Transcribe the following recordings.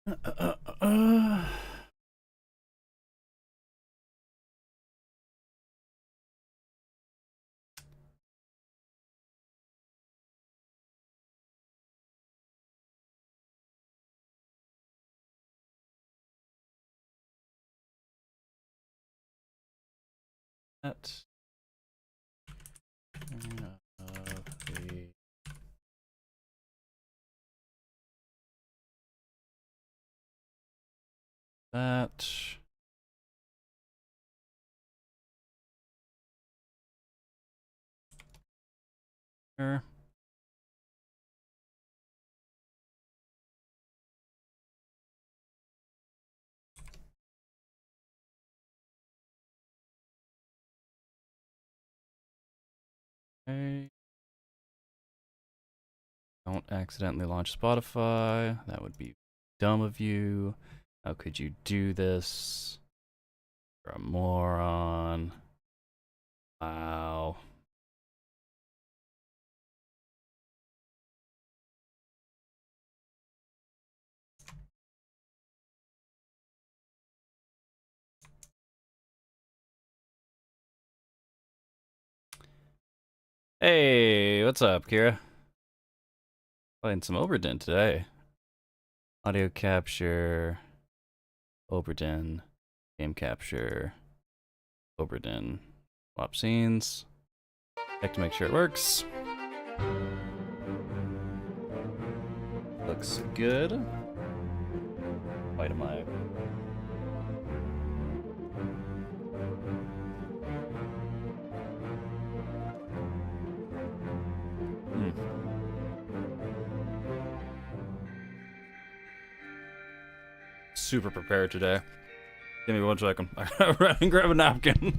That. That. Here. Okay. Don't accidentally launch Spotify. That would be dumb of you. How could you do this? You're a moron. Wow. Hey, what's up, Kira? Playing some Obra Dinn today. Audio capture, Obra Dinn, game capture, Obra Dinn. Swap scenes. Check to make sure it works. Looks good. Wait, am I? Super prepared today. Give me 1 second. I gotta run and grab a napkin.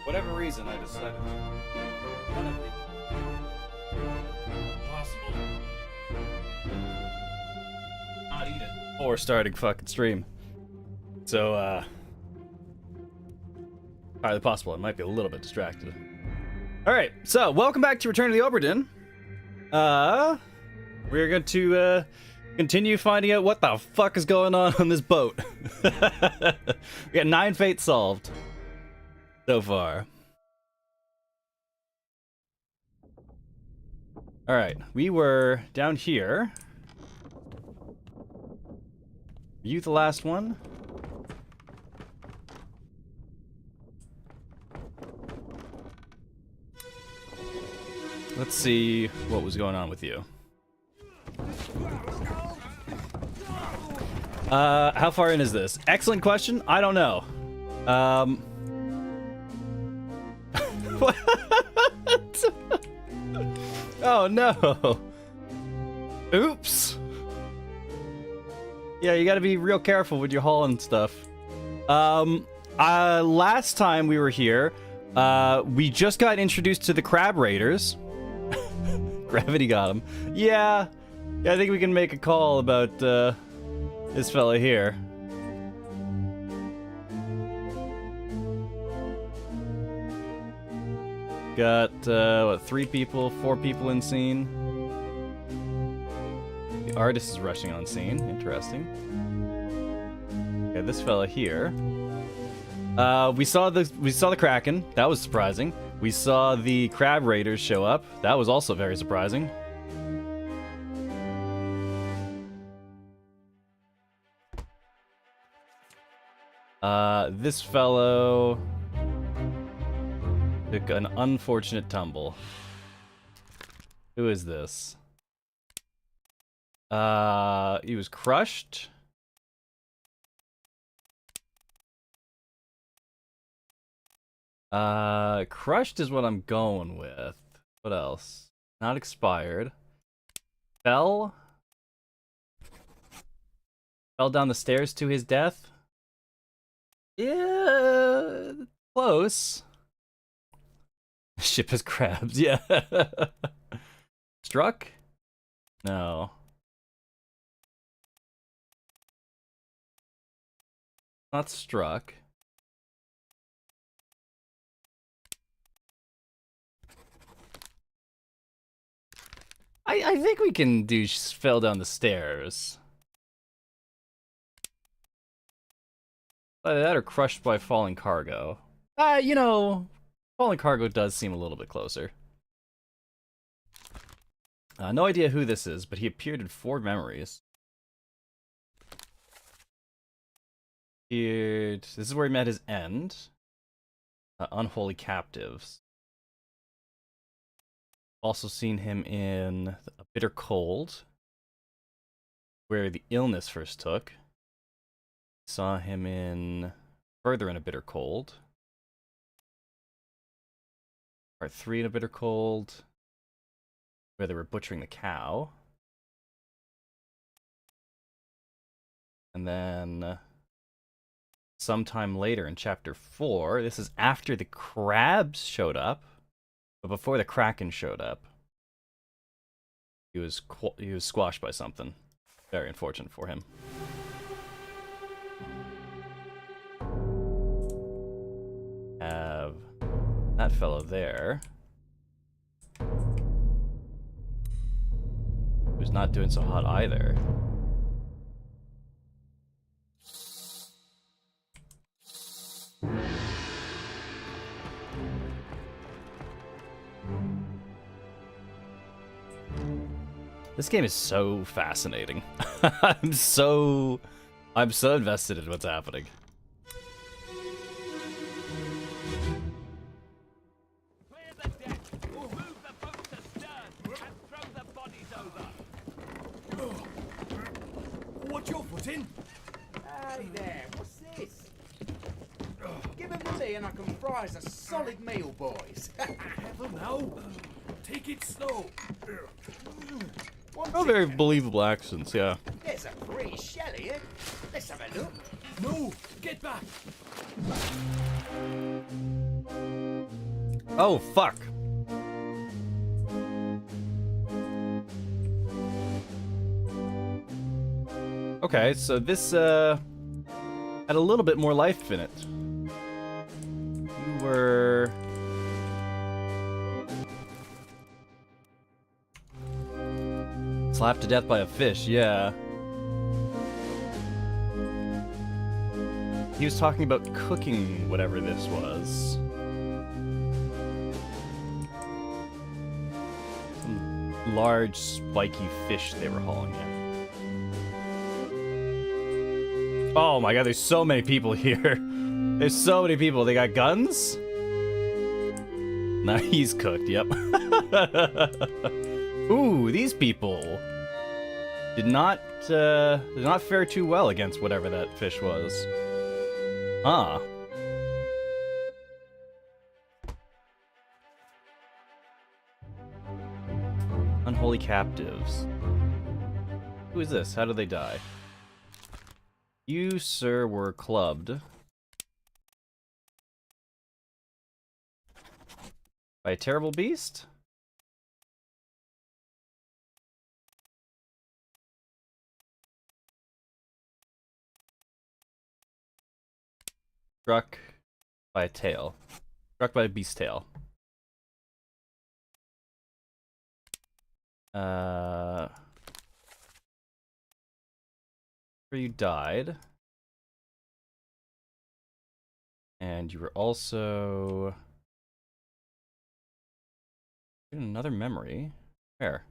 Whatever reason, I decided none of it possible not eat it before starting fucking stream. So, highly possible I might be a little bit distracted. Alright, so welcome back to Return to the Obra Dinn. We're going to continue finding out what the fuck is going on this boat. We got 9 fates solved so far. Alright, we were down here. Were you the last one? Let's see what was going on with you. How far in is this? Excellent question. I don't know. What? Oh no. Oops. Yeah, you gotta be real careful with your hauling stuff. Last time we were here, we just got introduced to the crab raiders. Gravity got him. Yeah, I think we can make a call about this fella here. Got what, 3 people, 4 people in scene. The artist is rushing on scene. Interesting. Okay, this fella here. We saw the Kraken. That was surprising. We saw the crab raiders show up. That was also very surprising. This fellow took an unfortunate tumble. Who is this? He was crushed. Crushed is what I'm going with. What else? Not expired. Fell? Fell down the stairs to his death? Yeah, close. Ship has crabs, yeah. Struck? No. Not struck. I think we can do fell down the stairs. Either that or crushed by falling cargo. You know, falling cargo does seem a little bit closer. No idea who this is, but he appeared in 4 memories. This is where he met his end. Unholy Captives. Also seen him in A Bitter Cold, where the illness first took. Saw him in further in A Bitter Cold. Part 3 in A Bitter Cold, where they were butchering the cow. And then sometime later in chapter 4, this is after the crabs showed up, but before the Kraken showed up. He was squashed by something. Very unfortunate for him. Have that fellow there, who's not doing so hot either. This game is so fascinating. I'm so invested in what's happening. Clear the deck. We'll move the boats astern and throw the bodies over. What's your foot in? Hey there, what's this? Give him to me and I can fry us a solid meal, boys. Heaven now. Take it slow. Oh, very believable accents, yeah. There's a pretty shell here. Let's have a look. No, get back. Oh, fuck. Okay, so this, had a little bit more life in it. You were... slapped to death by a fish, yeah. He was talking about cooking whatever this was. Some large, spiky fish they were hauling in. Oh my god, there's so many people here. There's so many people. They got guns? Now he's cooked, yep. Ooh, these people did not fare too well against whatever that fish was. Ah. Unholy Captives. Who is this? How did they die? You, sir, were clubbed by a terrible beast? Struck by a tail. Struck by a beast tail. Where you died. And you were also in another memory. Where?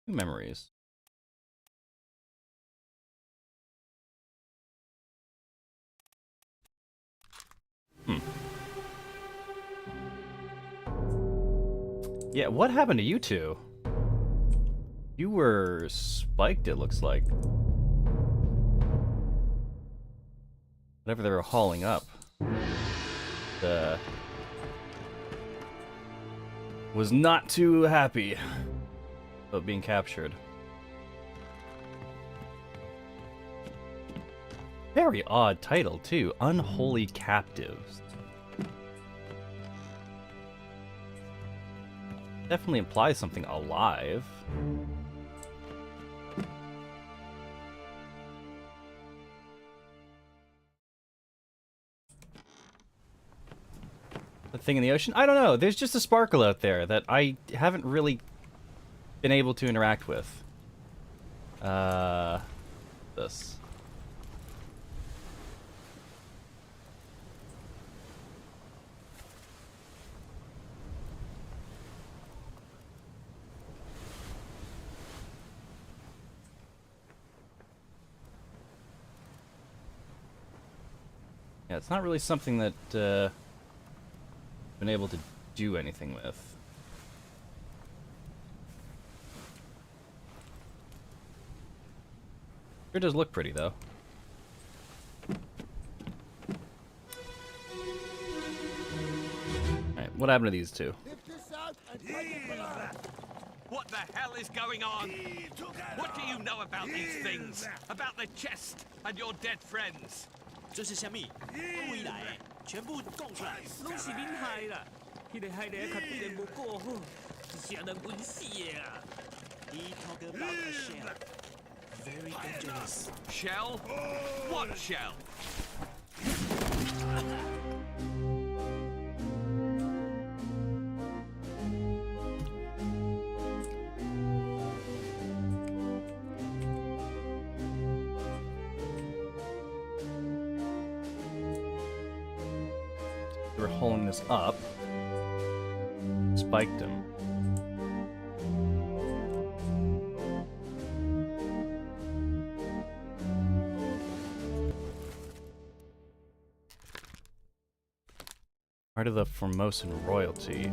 Two memories. Yeah, what happened to you two? You were spiked, it looks like. Whatever they were hauling up. was not too happy about being captured. Very odd title, too. Unholy Captives. Definitely implies something alive. The thing in the ocean? I don't know. There's just a sparkle out there that I haven't really been able to interact with. This. Yeah, it's not really something that been able to do anything with. Sure does look pretty though. Alright, what happened to these two? What the hell is going on? What do you know about these things? About the chest and your dead friends? 这是虾米？未来全部供出来。拢是恁害啦！迄个害得较对人无顾好，是人稳死的啊！ He talk about a shell. Very dangerous. Shell? What shell? They were holding this up. Spiked him. Part of the Formosan royalty.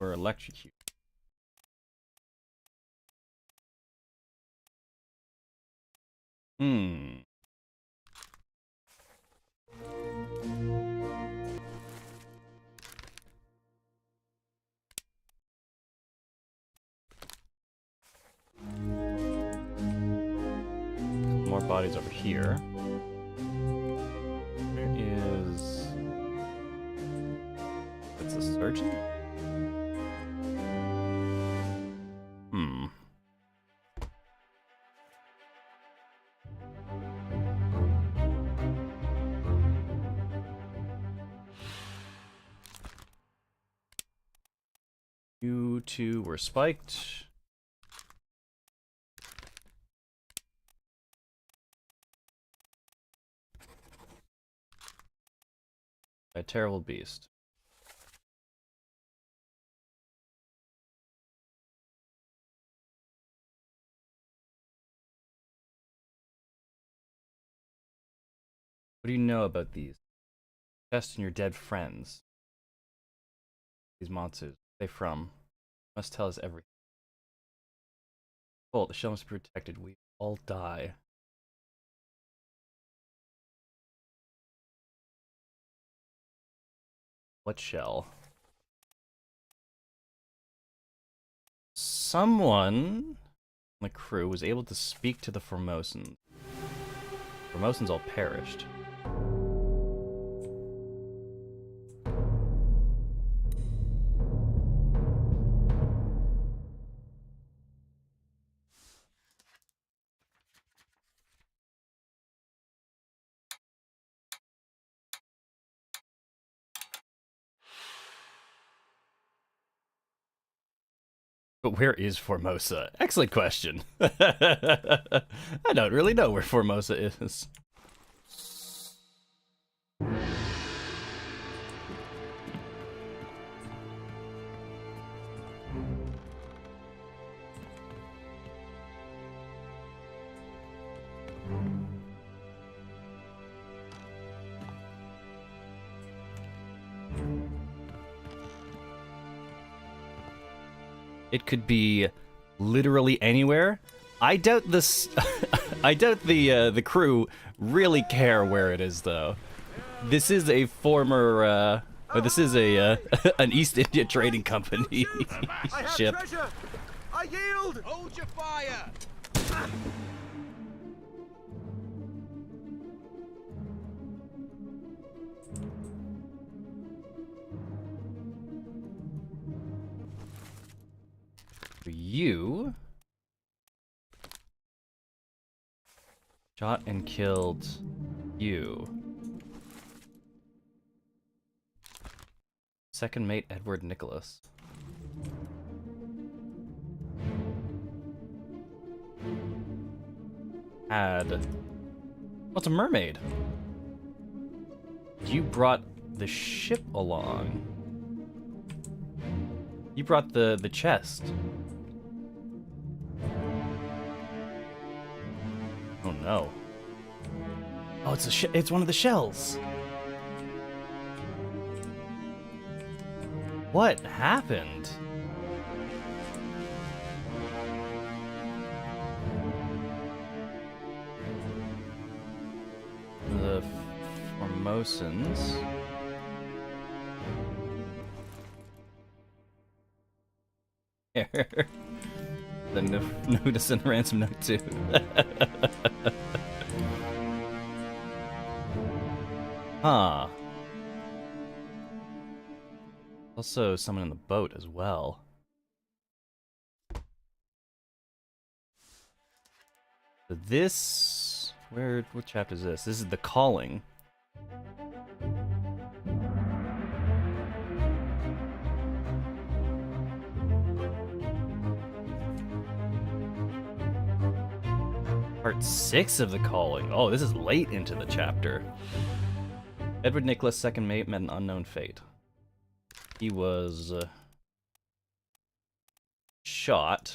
Or electrocute. Hmm. More bodies over here. There is... That's a surgeon? Hmm. You two were spiked. By a terrible beast. What do you know about these? Chest and your dead friends. These monsters. Where are they from? Must tell us everything. Oh, the shell must be protected. We all die. What shell? Someone on the crew was able to speak to the Formosans. Formosans all perished. But where is Formosa? Excellent question. I don't really know where Formosa is. It could be literally anywhere. I doubt this. I doubt the crew really care where it is, though. This is a former, or this is a an East India Trading Company ship. I yield! Hold your fire! You shot and killed you. Second mate Edward Nicholas. Had... What's a mermaid? You brought the ship along. You brought the chest. Oh no. Oh, it's one of the shells. What happened? The Formosans. The notice and ransom note too. Huh. Also someone in the boat as well. So this... what chapter is this? This is The Calling. Part 6 of The Calling. Oh, this is late into the chapter. Edward Nicholas, second mate, met an unknown fate. He was shot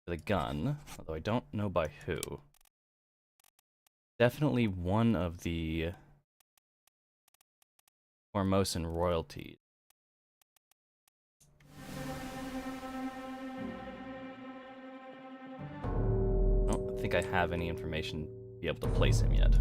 with a gun, although I don't know by who. Definitely one of the Formosan royalty. I don't think I have any information to be able to place him yet.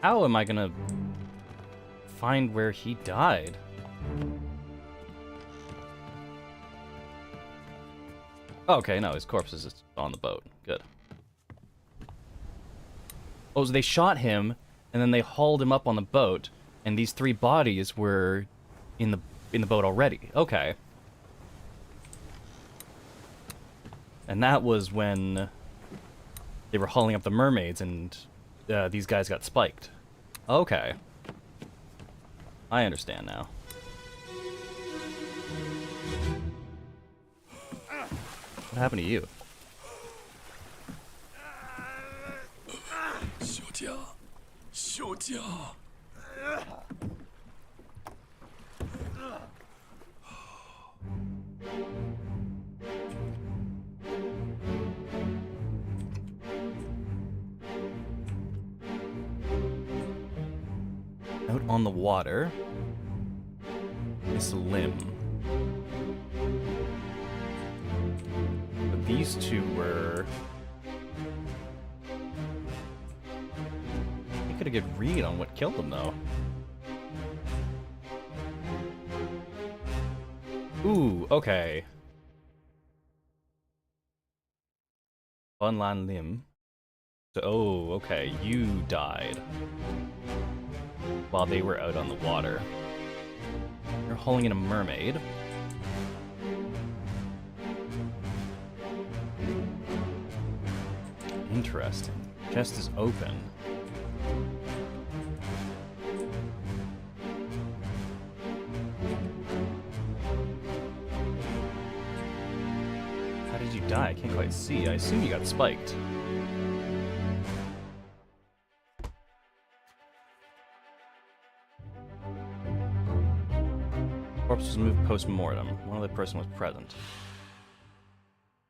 How am I gonna find where he died? Okay, no, his corpse is just on the boat. Good. Oh, so they shot him, and then they hauled him up on the boat, and these 3 bodies were in the boat already. Okay. And that was when they were hauling up the mermaids, and these guys got spiked. Okay. I understand now. What happened to you? Out on the water. This limb. But these two were... I could have good read on what killed them, though. Ooh, okay. Bunlan Lim. So, oh, okay, you died while they were out on the water. You're hauling in a mermaid. Interesting. Chest is open. How did you die? I can't quite see. I assume you got spiked. Corpse was moved post-mortem. One other person was present.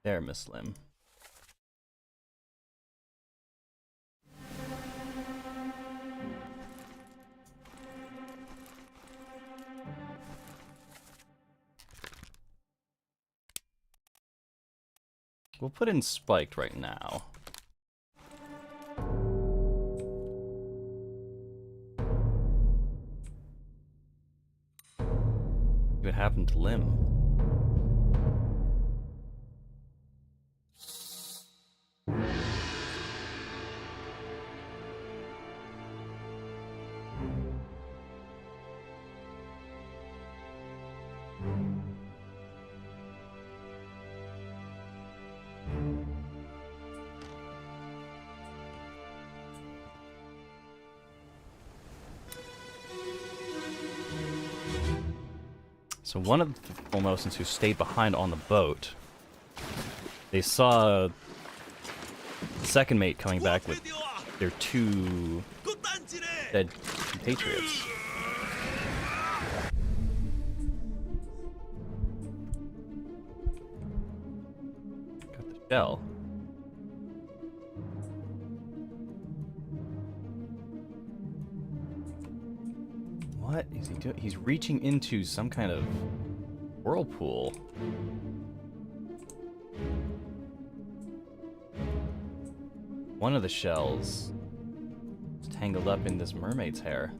There, Miss Lim. We'll put in spiked right now. See what happened to Lim. So one of the Formosans who stayed behind on the boat, they saw the second mate coming back with their 2 dead compatriots. Got the shell. What is he doing? He's reaching into some kind of whirlpool. One of the shells is tangled up in this mermaid's hair.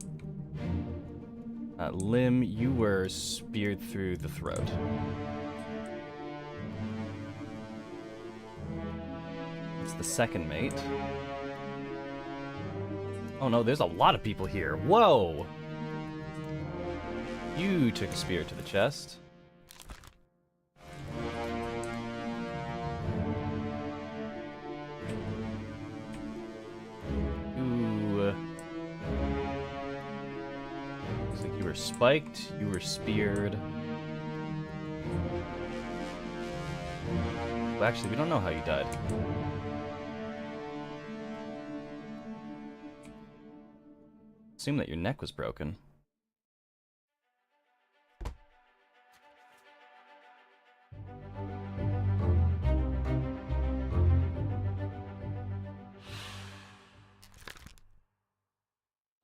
Lim, you were speared through the throat. It's the second mate. Oh no, there's a lot of people here. Whoa! You took a spear to the chest. Ooh. Looks like you were spiked, you were speared. Well, actually, we don't know how you died. Assume that your neck was broken.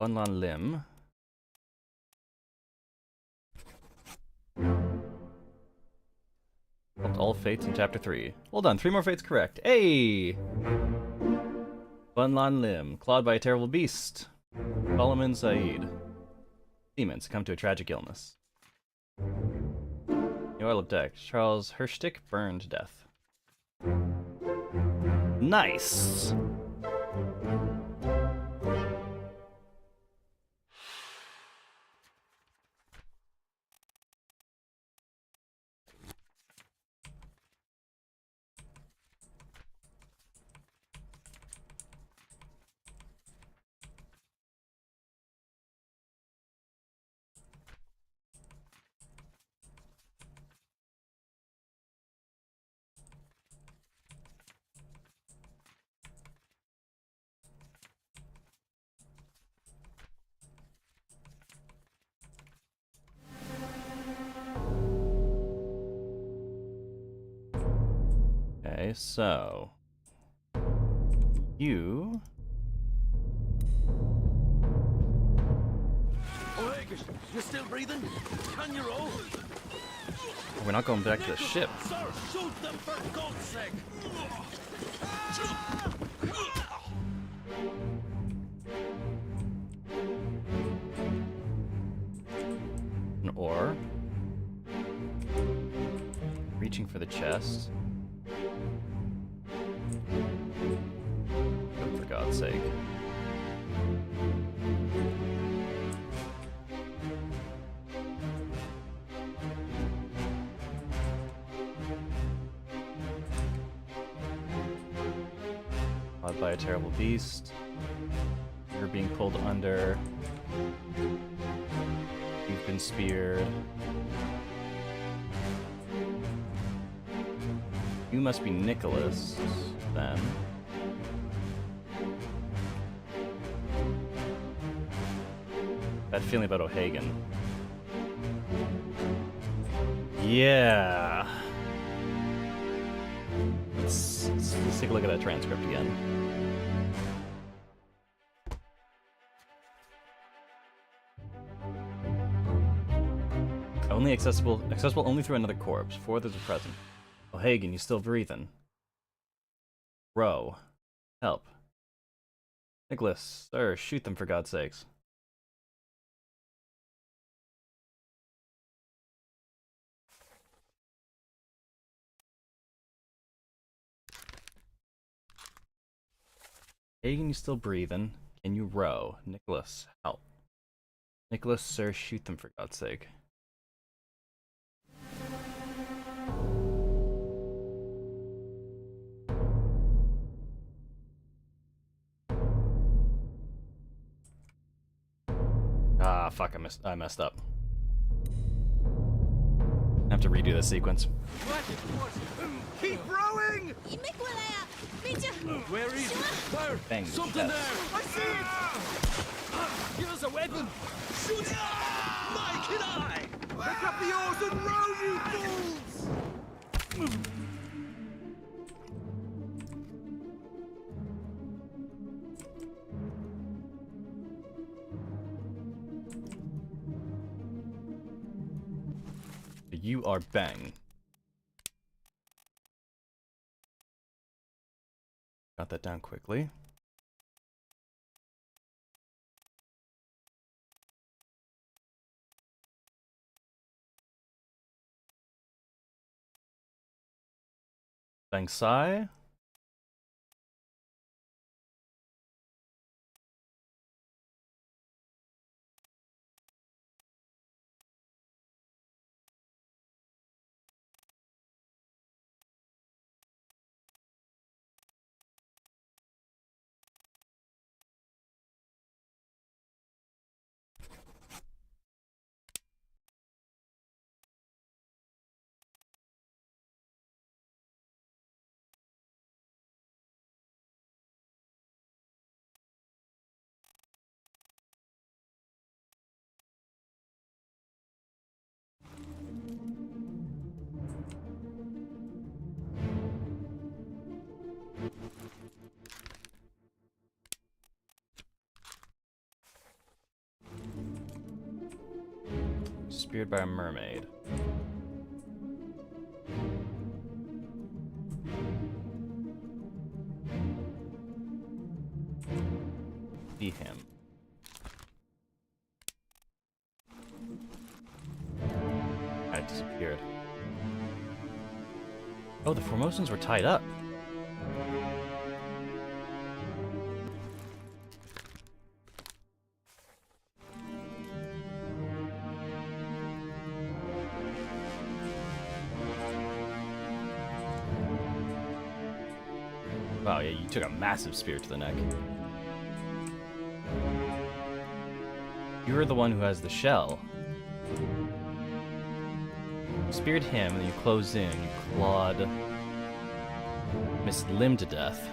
Bunlan Lim. Solved all fates in chapter 3. Well done, 3 more fates correct. Hey! Bunlan Lim, clawed by a terrible beast. Solomon Saeed. Seaman succumbed to a tragic illness. New oil of deck. Charles Hirschtick burned to death. Nice! Okay, so you You still breathing? Can you roll? we're not going back to the ship. Sir, shoot them for God's sake! An oar. Reaching for the chest. Oh, for God's sake. Caught by a terrible beast. You're being pulled under. You've been speared. You must be Nicholas, then. Bad feeling about O'Hagan. Yeah. Let's take a look at that transcript again. Only accessible only through another corpse. 4th is a present. O'Hagan, you still breathing? Row. Help. Nicholas, sir, shoot them for God's sakes. Hagen, you still breathing? Can you row? Nicholas, help. Nicholas, sir, shoot them for God's sake. Ah, fuck, I messed up. I have to redo this sequence. Keep rowing! Where is it? There! Bang. Something there! I see it! Here's a weapon! Shoot it! Mike and I! Pick up the oars and row, you fools! You are bang. Got that down quickly. Bang Sai. Speared by a mermaid. See him. It disappeared. Oh, the Formosans were tied up. Wow, yeah, you took a massive spear to the neck. You're the one who has the shell. You speared him, and you closed in. You clawed Miss Lim to death.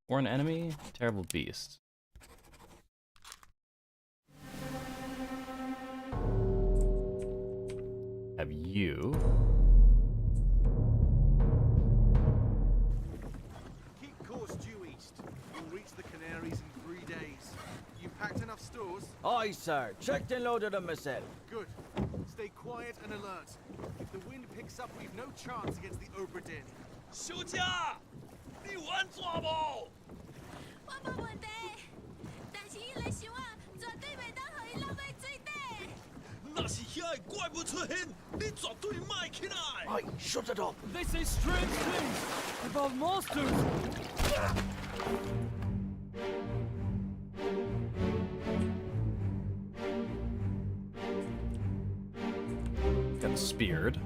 Or an enemy? Terrible beast. Have you? Keep course due east. You'll reach the Canaries in 3 days. You packed enough stores? Aye, sir. Checked and loaded them myself. Good. Stay quiet and alert. If the wind picks up, we've no chance against the Obra Dinn. 休假！你玩抓不？我冇问题，但是伊来想啊，绝对袂当互伊落去水底。那是遐个怪物出现，你绝对卖起来！ Aye, shut it up. They say strange things about monsters! Got speared.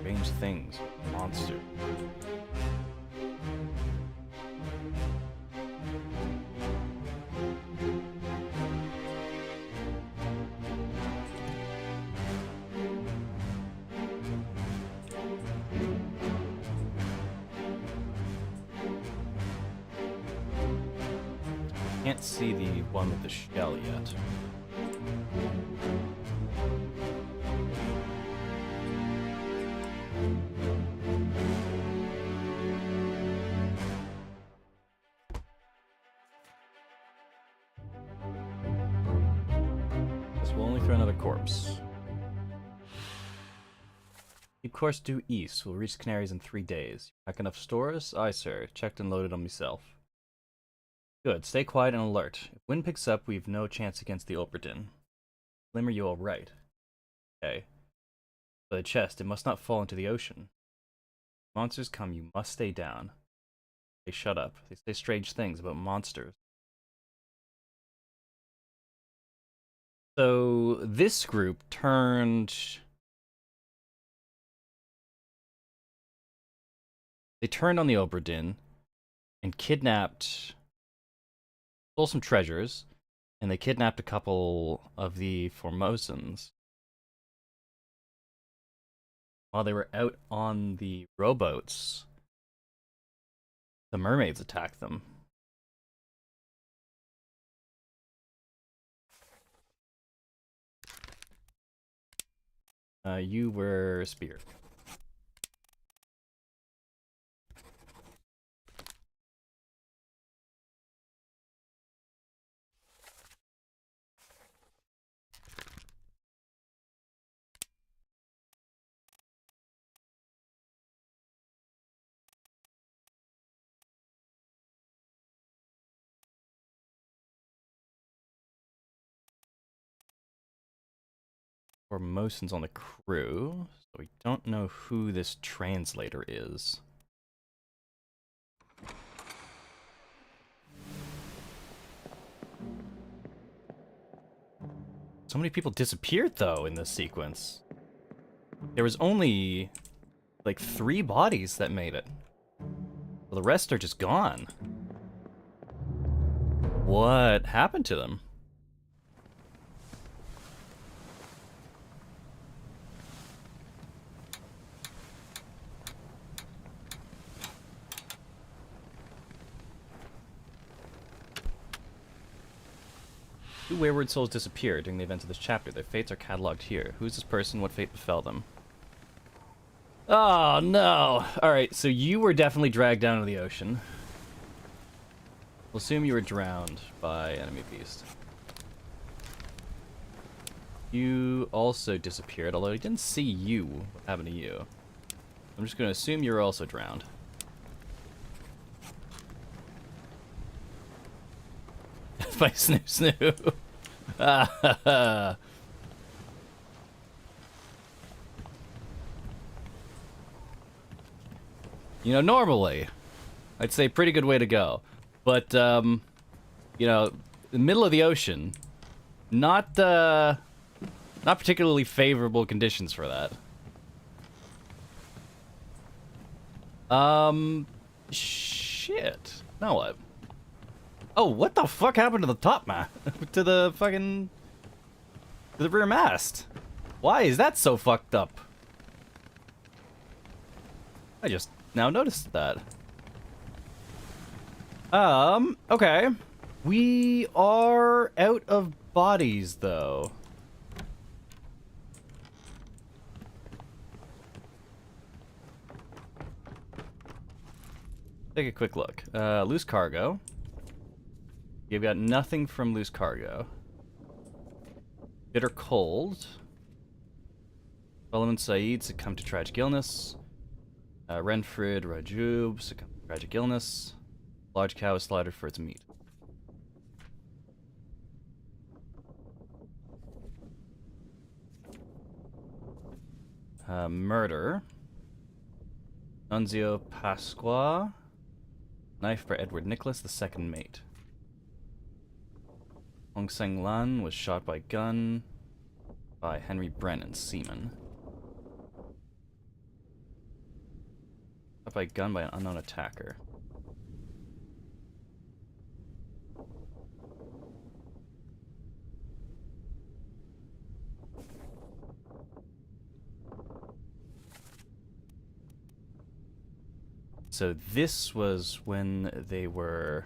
Strange things. Monster. Can't see the one with the shell yet. Guess we'll only throw another corpse. Keep course due east. We'll reach Canaries in 3 days. Pack enough stores? Aye, sir. Checked and loaded on myself. Good. Stay quiet and alert. If wind picks up, we've no chance against the Obra Dinn. Lim, are you alright? Okay. For the chest, it must not fall into the ocean. Monsters come, you must stay down. They shut up. They say strange things about monsters. So, this group turned... They turned on the Obra Dinn and kidnapped... Stole some treasures, and they kidnapped a couple of the Formosans. While they were out on the rowboats, the mermaids attacked them. You were speared. Formosans on the crew, so we don't know who this translator is. So many people disappeared, though, in this sequence. There was only, like, 3 bodies that made it. Well, the rest are just gone. What happened to them? Two wayward souls disappeared during the events of this chapter. Their fates are cataloged here. Who's this person? What fate befell them? Oh, no. Alright, so you were definitely dragged down to the ocean. We'll assume you were drowned by enemy beast. You also disappeared, although I didn't see you. What happened to you? I'm just going to assume you're also drowned. By Snoo Snoo. You know, normally, I'd say pretty good way to go. But, you know, the middle of the ocean, not particularly favorable conditions for that. Shit. Now what? Oh, what the fuck happened to the top mast? To the fucking... to the rear mast? Why is that so fucked up? I just now noticed that. Okay. We are out of bodies, though. Take a quick look. Loose cargo. You've got nothing from loose cargo. Bitter cold. Solomon Saeed succumbed to tragic illness. Renfrid Rajub succumbed to tragic illness. Large cow is slaughtered for its meat. Murder. Nunzio Pasqua. Knife by Edward Nicholas, the second mate. Hong Seng Lan was shot by gun by Henry Brennan, seaman. Shot by gun by an unknown attacker. So this was when they were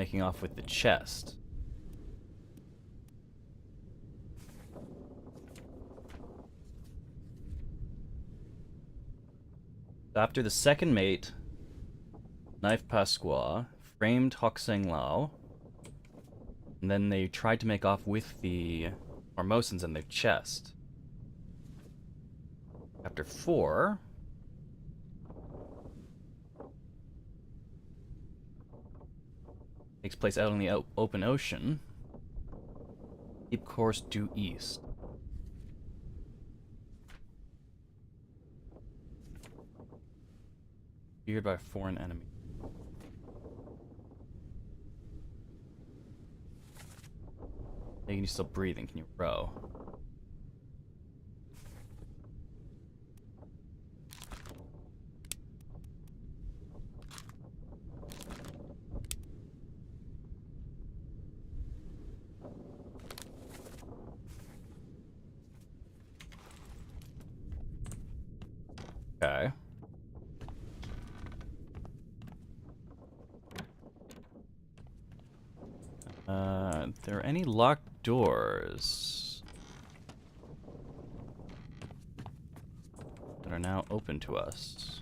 making off with the chest. After the second mate, knifed Pasqua, framed Hokseng Lao, and then they tried to make off with the Formosans in their chest. Chapter 4. Takes place out in the open ocean. Keep course due east. Feared by a foreign enemy. Hey, you're still breathing. Can you row? Okay. There are any locked doors that are now open to us?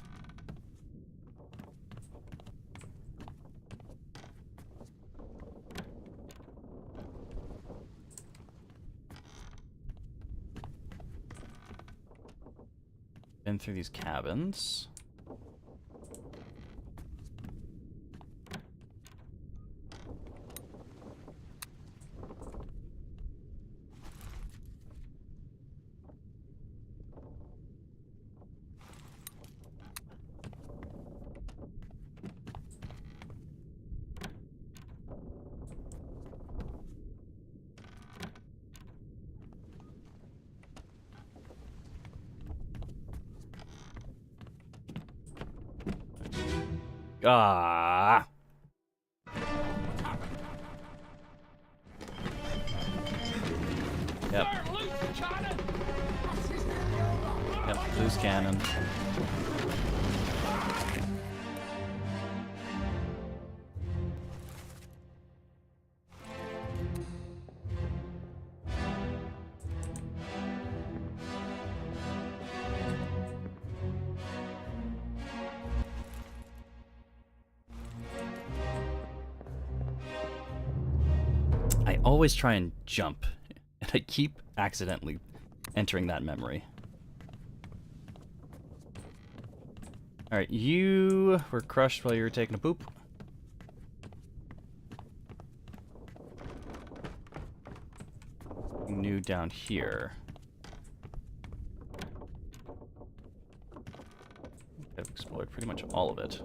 Been through these cabins. Ah. Yep. Yep, loose cannon. I always try and jump, and I keep accidentally entering that memory. Alright, you were crushed while you were taking a poop. New down here. I've explored pretty much all of it.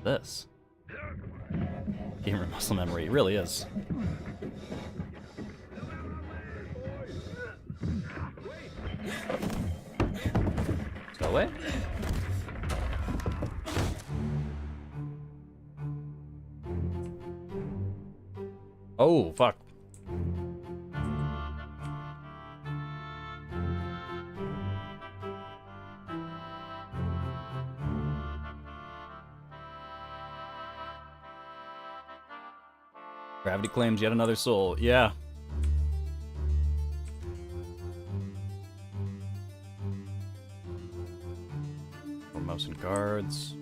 This gamer muscle memory, it really is. Go away. Oh, fuck. Gravity claims yet another soul. Yeah. Formosan guards.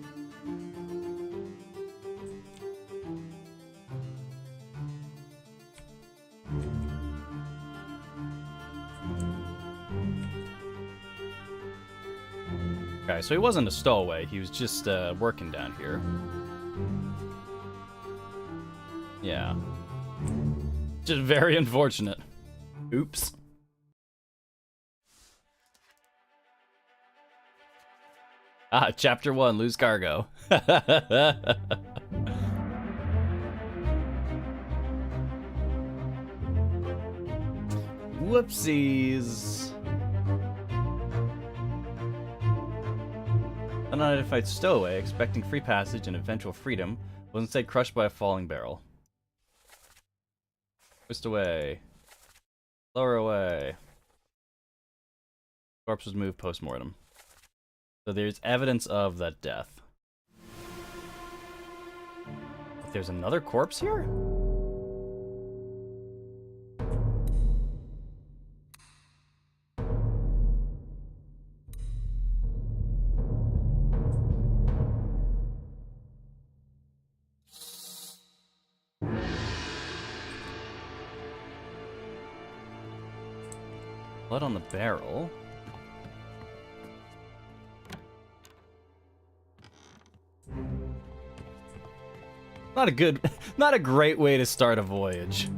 Okay, so he wasn't a stowaway. He was just working down here. Yeah. Just very unfortunate. Oops. Ah, chapter 1, lose cargo. Whoopsies. Unidentified stowaway, expecting free passage and eventual freedom, was instead crushed by a falling barrel. Twist away. Lower away. Corpse was moved post-mortem. So there's evidence of that death. There's another corpse here? Blood on the barrel. Not a great way to start a voyage.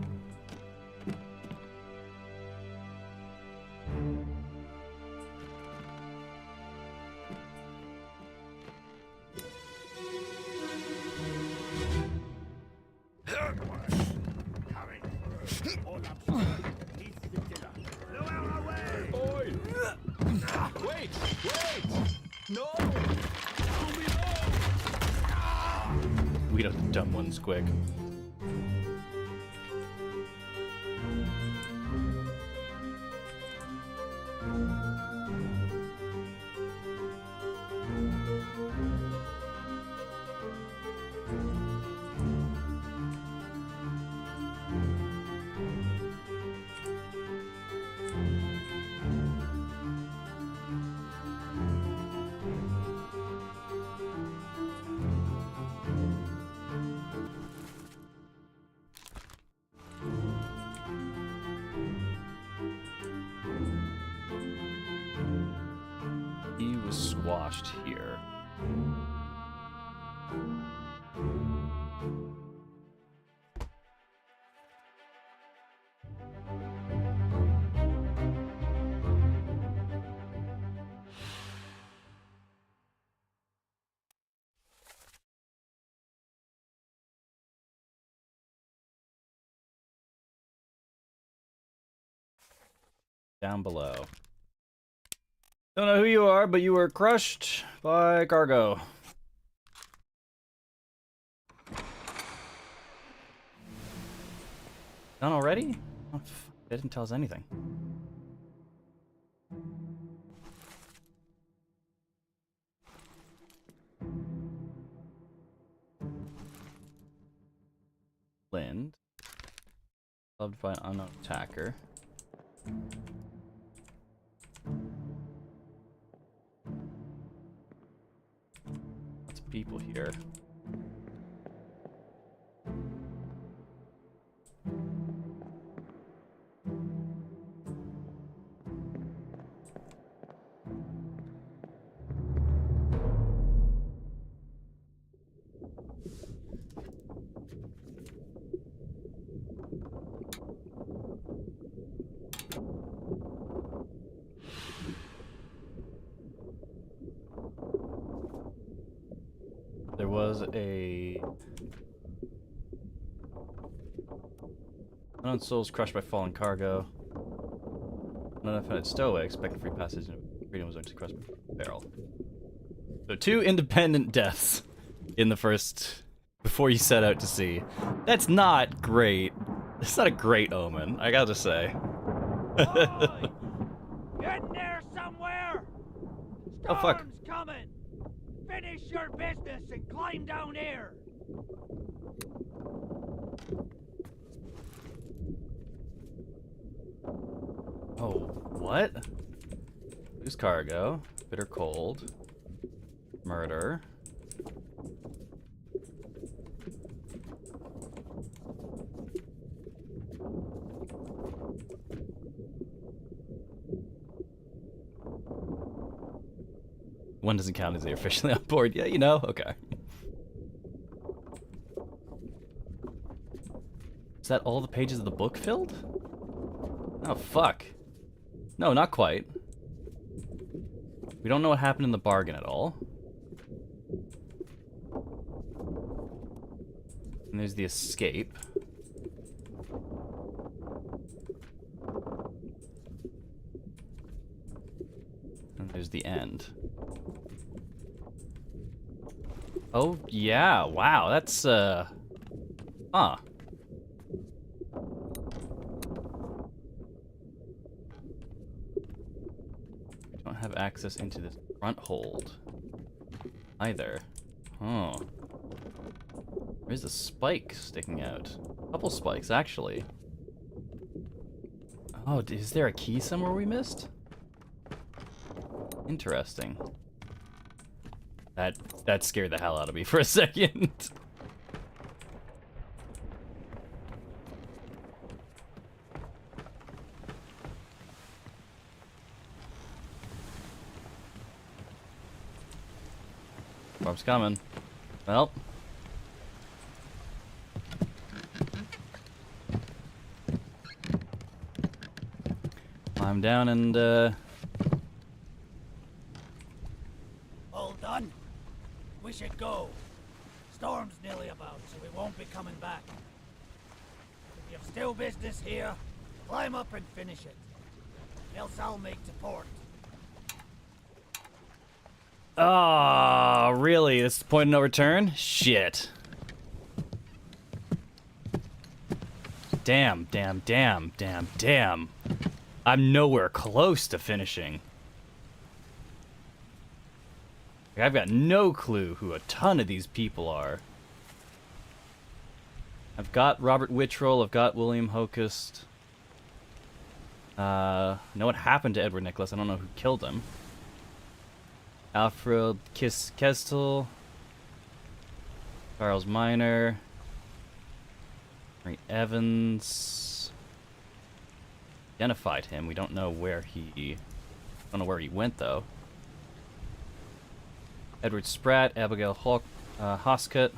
Wait! No! We don't dumb ones quick. He was squashed here. Down below. Don't know who you are, but you were crushed by cargo. Done already? Oh, they didn't tell us anything. Lind. Loved by an unknown attacker. Lots of people here. There was a unknown souls crushed by fallen cargo. Unidentified stowaway expecting free passage and freedom was actually crushed by a barrel. So 2 independent deaths in the first before you set out to sea. That's not great. It's not a great omen, I gotta say. Get in there somewhere! Oh fuck. Storm's coming! Finish your business and climb down here! Oh, what? Lose cargo. Bitter cold. Murder. One doesn't count as they're officially on board. Yeah, you know? Okay. Is that all the pages of the book filled? Oh, fuck. No, not quite. We don't know what happened in the bargain at all. And there's the escape. And there's the end. Oh, yeah. Wow, that's, huh. Don't have access into this front hold either. Oh. There's a spike sticking out. A couple spikes, actually. Oh, is there a key somewhere we missed? Interesting. That scared the hell out of me for a second. Bob's coming. Well. Climb down and, All done? We should go. Storm's nearly about, so we won't be coming back. If you've still business here, climb up and finish it. Else I'll make to port. Oh, really? This is the point of no return? Shit. Damn. I'm nowhere close to finishing. Like, I've got no clue who a ton of these people are. I've got Robert Wittroll, I've got William Hocust. Know what happened to Edward Nicholas, I don't know who killed him. Alfred Kestel, Charles Minor, Henry Evans. Identified him. We don't know where he went though. Edward Spratt, Abigail Hoscut,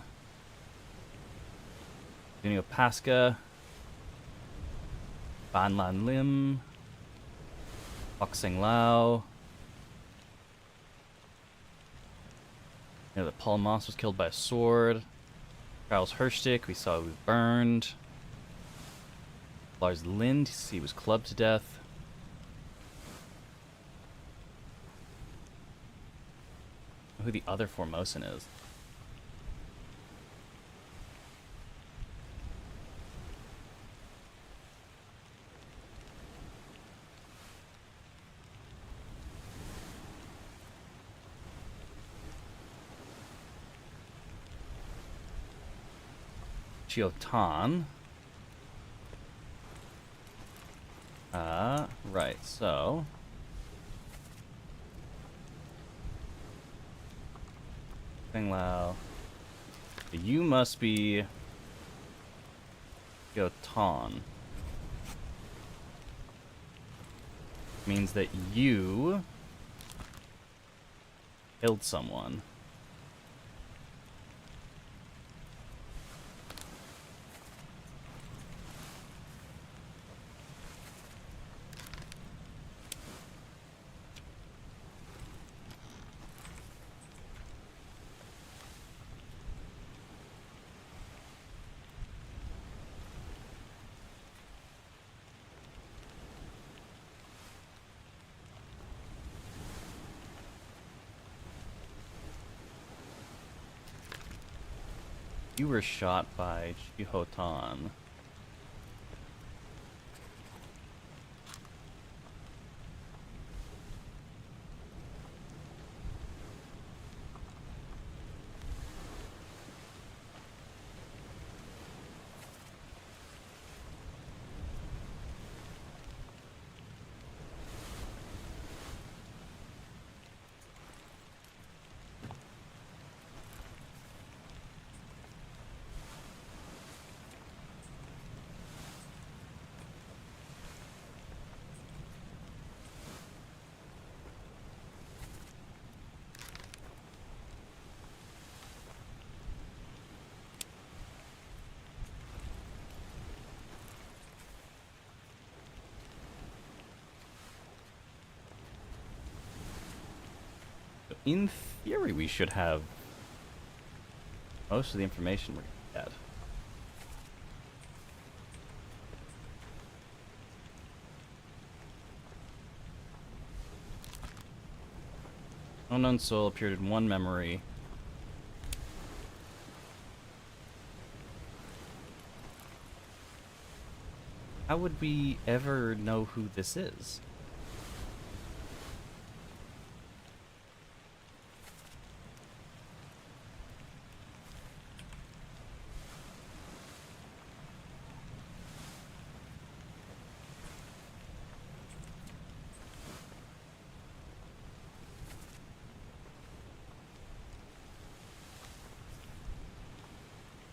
Junio Pasca, Ban Lan Lim, Boxing Lao. You know that Paul Moss was killed by a sword. Charles Herstick, we saw he was burned. Lars Lind, he was clubbed to death. Who the other Formosan is. Chiotan. Right, so Thing Lao. You must be Chiotan. Means that you killed someone. You were shot by Chihotan. In theory, we should have most of the information we're gonna get. Unknown soul appeared in one memory. How would we ever know who this is?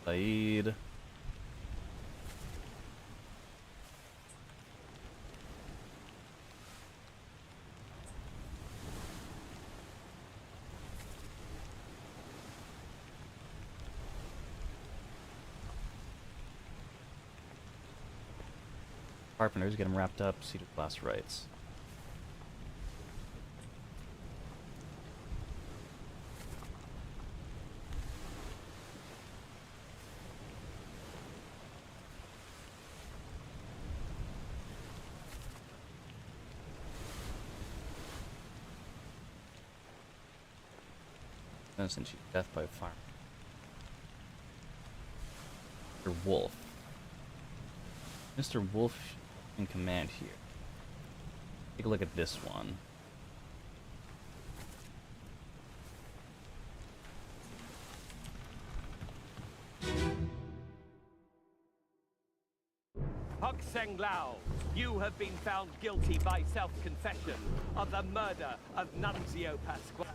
Saeed. Carpenters, get him wrapped up, seated class rights. Innocent to death by fire. Mr. Wolf. Mr. Wolf in command here. Take a look at this one. Hok Seng Lao, you have been found guilty by self-confession of the murder of Nunzio Pasquale.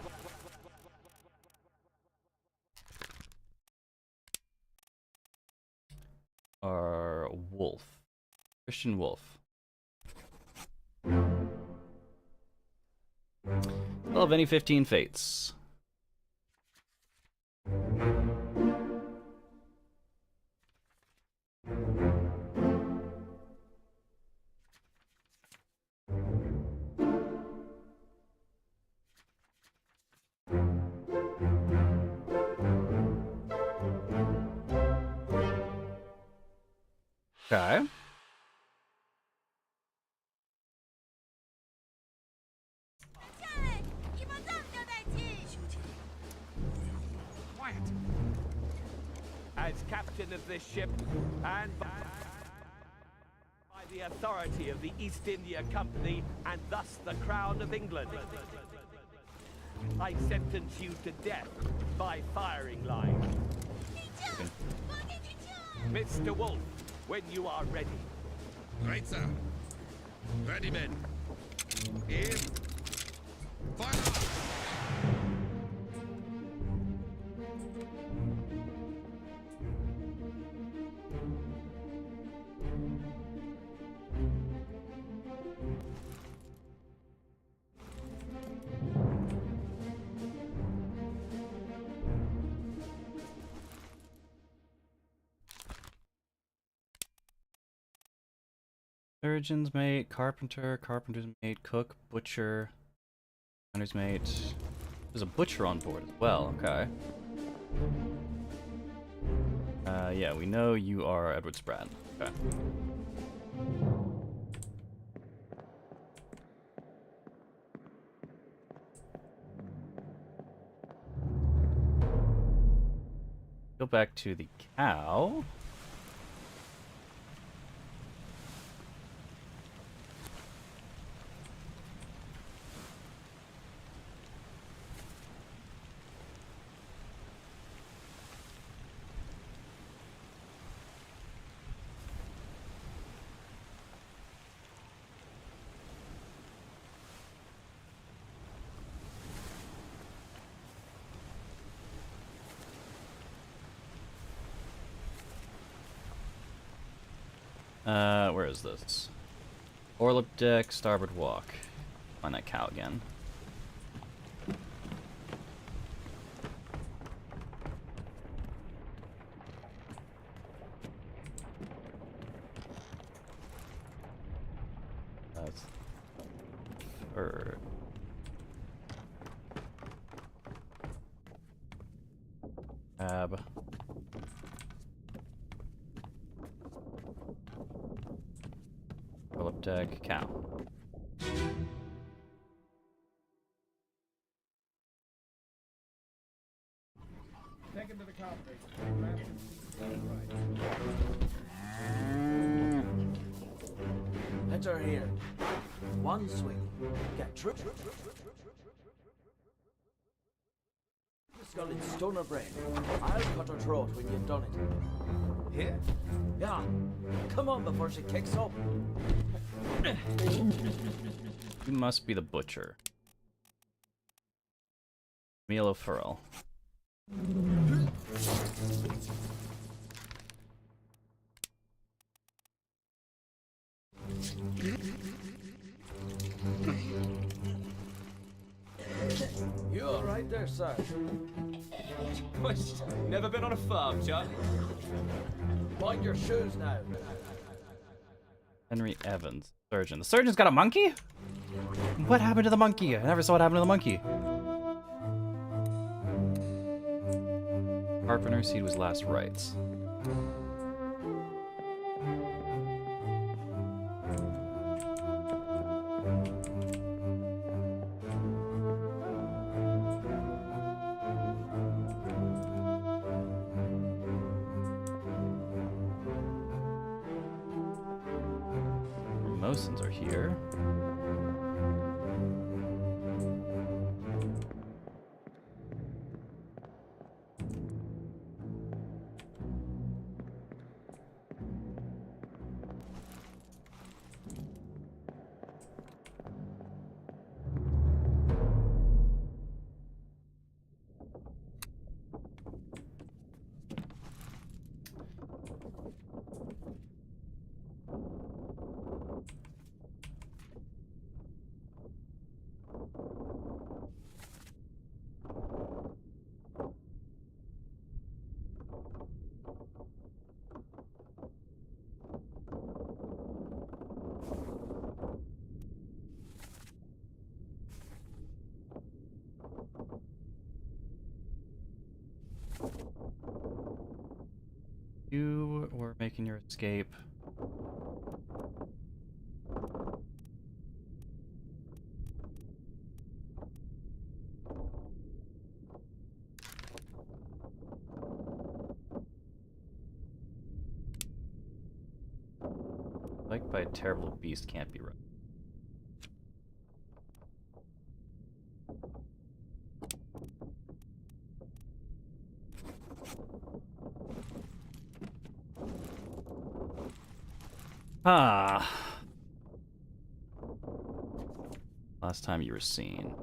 Our Wolf. Christian Wolf. Well, of any 15 fates. Okay. Quiet. As captain of this ship, and by the authority of the East India Company, and thus the Crown of England, I sentence you to death by firing line. Mr. Wolf, when you are ready. Right, sir. Ready, men. Aim. Fire! Surgeon's mate, carpenter, carpenter's mate, cook, butcher, hunter's mate. There's a butcher on board as well, okay. Yeah, we know you are Edward Spratt. Okay. Go back to the cow. Where is this? Orlip deck, starboard walk. Find that cow again. That's third. Tab. Orlip deck, cow. Take him to the cockpit. Enter here. One swing. Get through. Skull in stone or brain. I'll cut her throat when you've done it. Here? Yeah. Come on before she kicks up. You must be the butcher. Meal of Furl. You all right there, sir? Never been on a farm, Charlie? Mind your shoes now. Henry Evans. Surgeon. The surgeon's got a monkey? What happened to the monkey? I never saw what happened to the monkey. Carpenter seed was last rites. Mosins are here. You were making your escape. Liked by a terrible beast can't be right. Ah. Last time you were seen.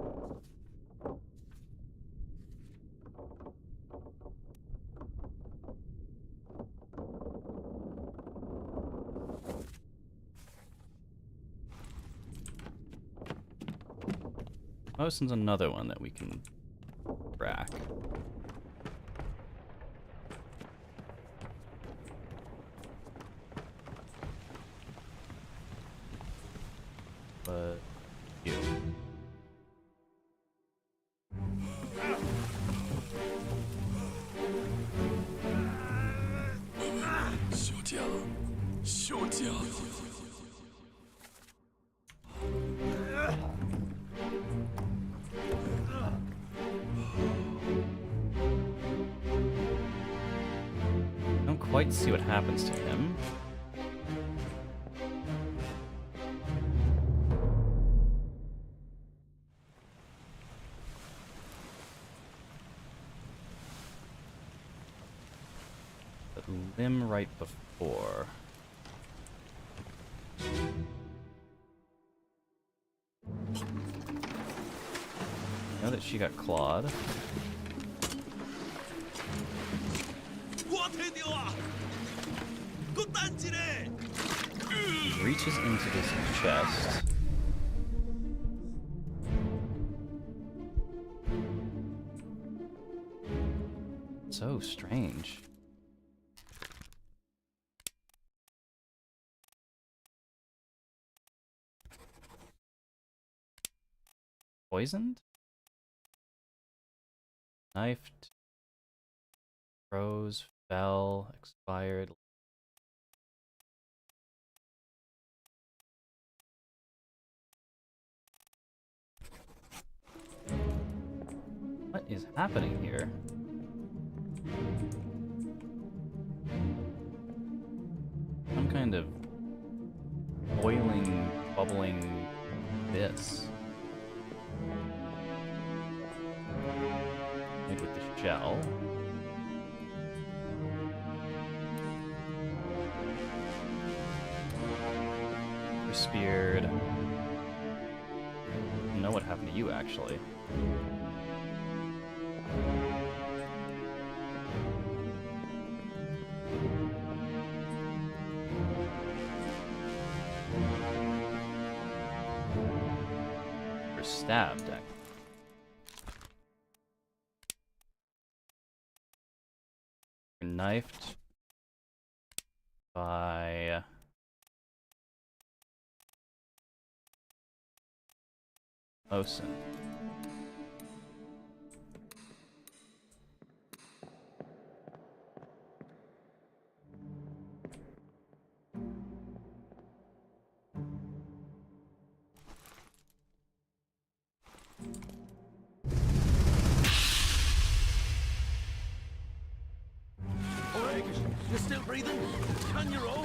Mosin's another one that we can crack. But you. Don't quite see what happens to him. Limb right before. Know that she got clawed. Reaches into this chest. So strange. Poisoned? Knifed. Froze. Fell. Expired. What is happening here? Some kind of boiling bubbling this. Maybe with the shell. You're speared. I don't know what happened to you, actually. You're stabbed, actually. You're knifed by Osen. You're still breathing? Can you roll?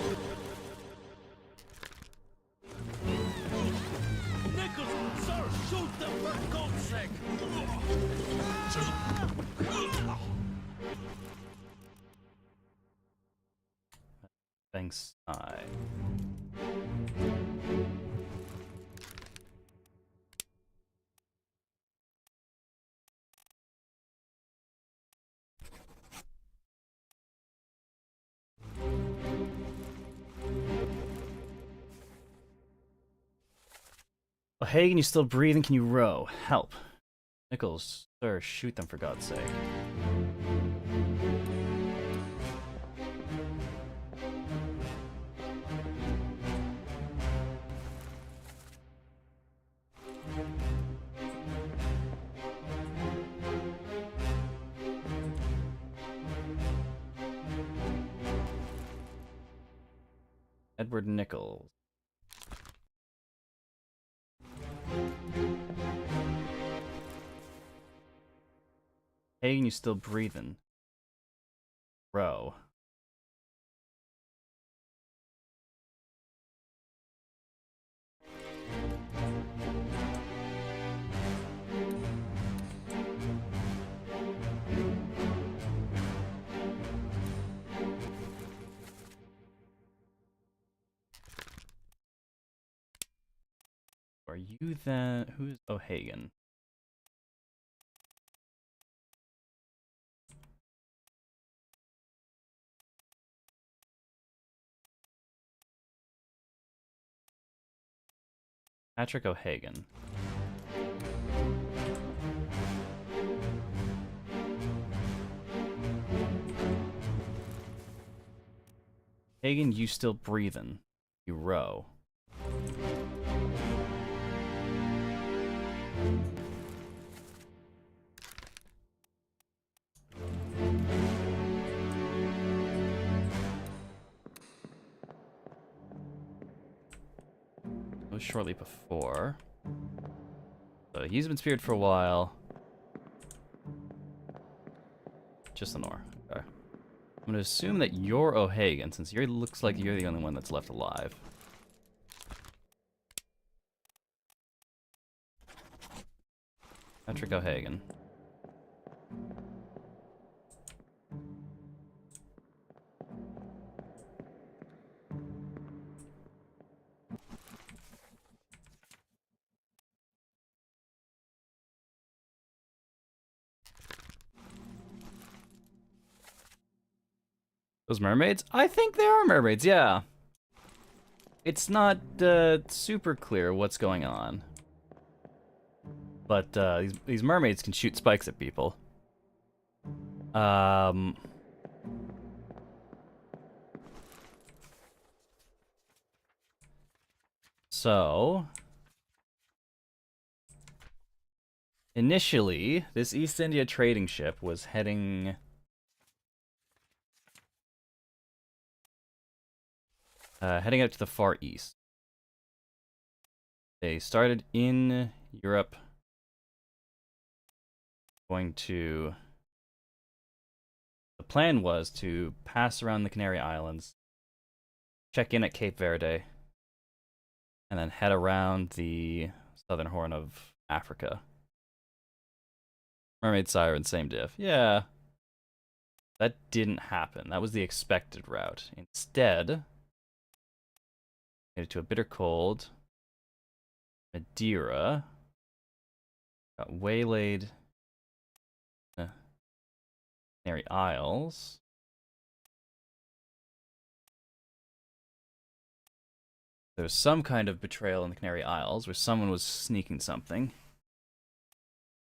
Nichols, sir, shoot them for God's sake! Thanks, I. Oh, Hagen, you still breathing? Can you row? Help. Nichols, sir, shoot them for God's sake. Edward Nichols. Hagen, you still breathing? Row. Are you then? Who's O'Hagan? Patrick O'Hagan. Hagen, you still breathing? You row. It was shortly before. So he's been speared for a while. Just Lenore. Okay. I'm gonna assume that you're O'Hagan, since you looks like you're the only one that's left alive. Patrick O'Hagan. Those mermaids? I think they are mermaids, yeah. It's not super clear what's going on. But these mermaids can shoot spikes at people. So initially, this East India trading ship was heading out to the Far East. They started in Europe, the plan was to pass around the Canary Islands, check in at Cape Verde, and then head around the southern horn of Africa. Mermaid Siren, same diff. Yeah. That didn't happen. That was the expected route. Instead, made it to a bitter cold. Madeira. Got waylaid. Canary Isles. There was some kind of betrayal in the Canary Isles where someone was sneaking something.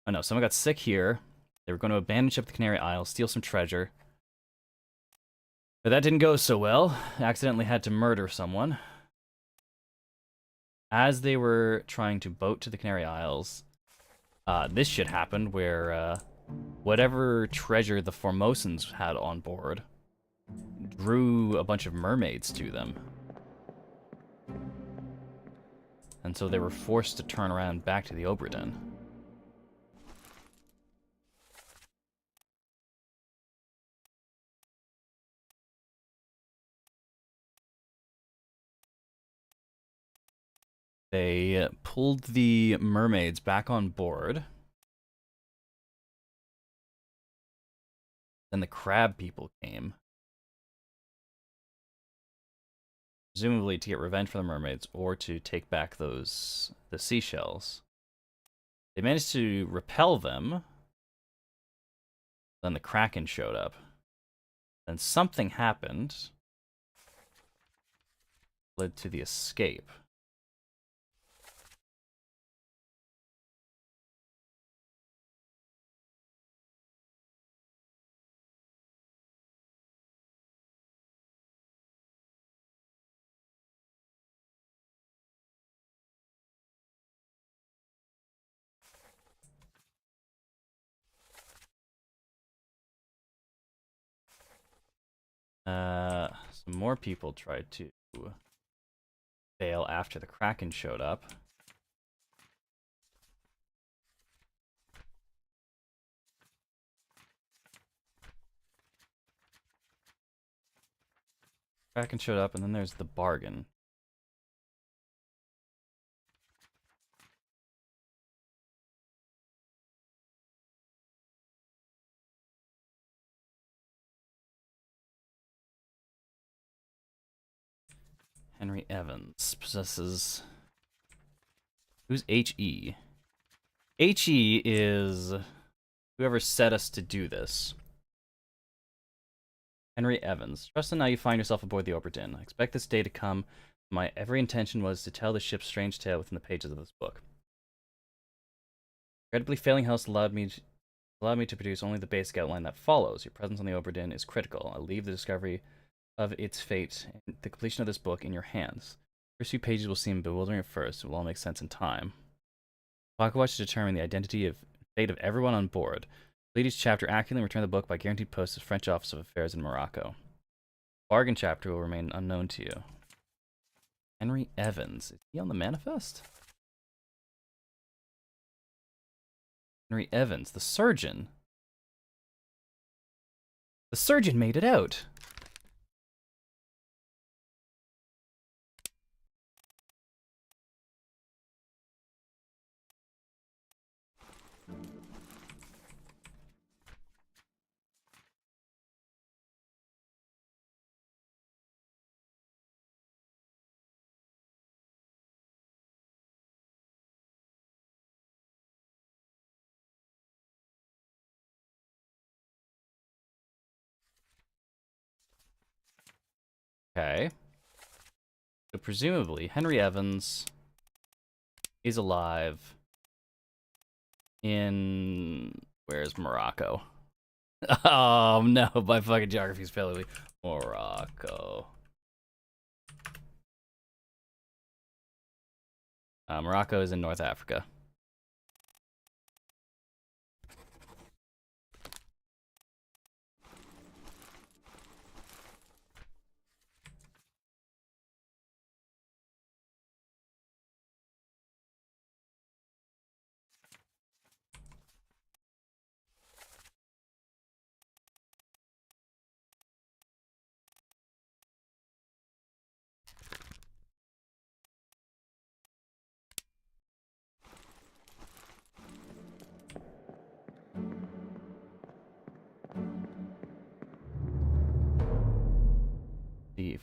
Oh no, someone got sick here. They were going to abandon ship at the Canary Isles, steal some treasure. But that didn't go so well. Accidentally had to murder someone. As they were trying to boat to the Canary Isles, this shit happened where whatever treasure the Formosans had on board drew a bunch of mermaids to them. And so they were forced to turn around back to the Obra Dinn. They pulled the mermaids back on board. Then the crab people came. Presumably to get revenge for the mermaids or to take back the seashells. They managed to repel them. Then the Kraken showed up. Then something happened. Led to the escape. Some more people tried to bail after the Kraken showed up. Kraken showed up, and then there's the bargain. Henry Evans possesses... Who's H.E.? H.E. is whoever set us to do this. Henry Evans. Trust in now you find yourself aboard the Obra Dinn. I expect this day to come. My every intention was to tell the ship's strange tale within the pages of this book. Incredibly failing health allowed me to produce only the basic outline that follows. Your presence on the Obra Dinn is critical. I leave the discovery of its fate and the completion of this book in your hands. The first few pages will seem bewildering at first. It will all make sense in time. Pocket Watch to determine the identity of fate of everyone on board. Complete each chapter accurately and return the book by guaranteed post to the French Office of Affairs in Morocco. Bargain chapter will remain unknown to you. Henry Evans. Is he on the manifest? Henry Evans, the surgeon. The surgeon made it out. Okay. So presumably, Henry Evans is alive in... Where's Morocco? Oh no, my fucking geography's failing me. Morocco. Morocco is in North Africa.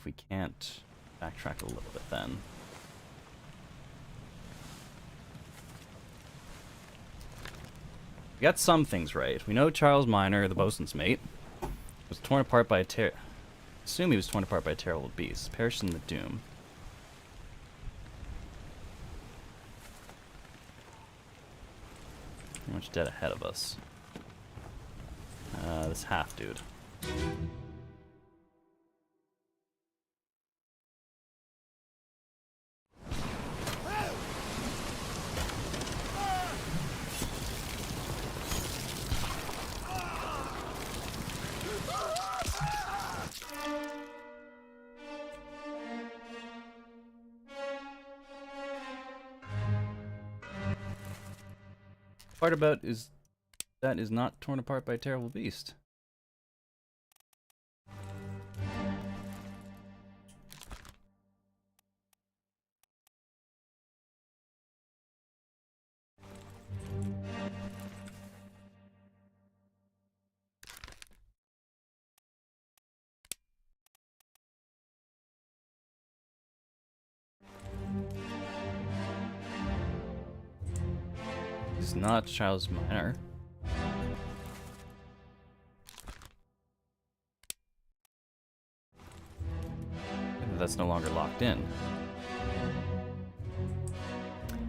if we can't backtrack a little bit then. We got some things right. We know Charles Minor, the bosun's mate, was torn apart by a assume he was torn apart by a terrible beast, perished in the doom. Pretty much dead ahead of us. This half dude. Part about is that is not torn apart by a terrible beast. He's not Charles Minor. That's no longer locked in.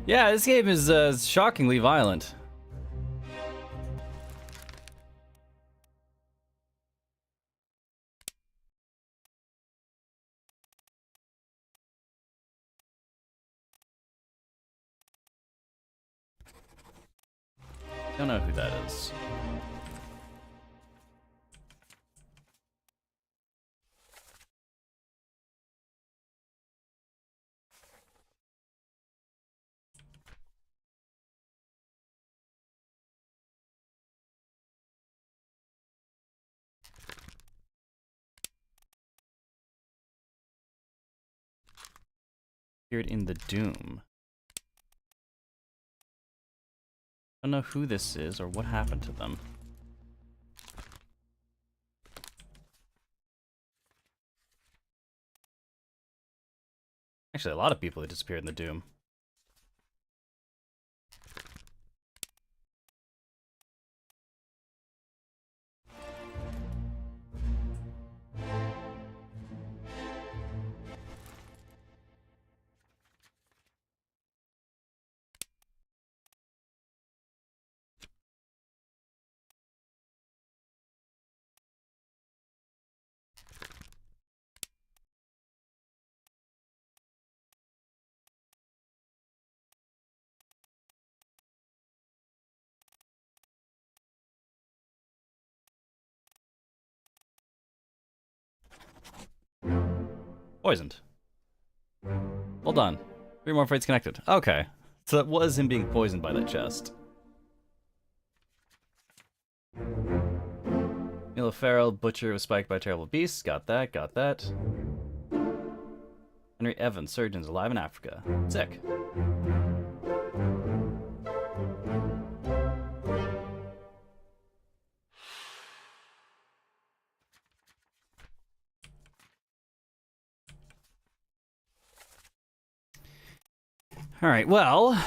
Yeah, this game is shockingly violent. Don't know who that is. Appeared in the Doom. I don't know who this is or what happened to them. Actually, a lot of people that disappeared in the Doom. Poisoned. Hold on. 3 more fights connected. Okay. So that was him being poisoned by that chest. Mila Farrell, Butcher was spiked by a terrible beast. Got that, got that. Henry Evans, surgeons alive in Africa. Sick. Alright, well,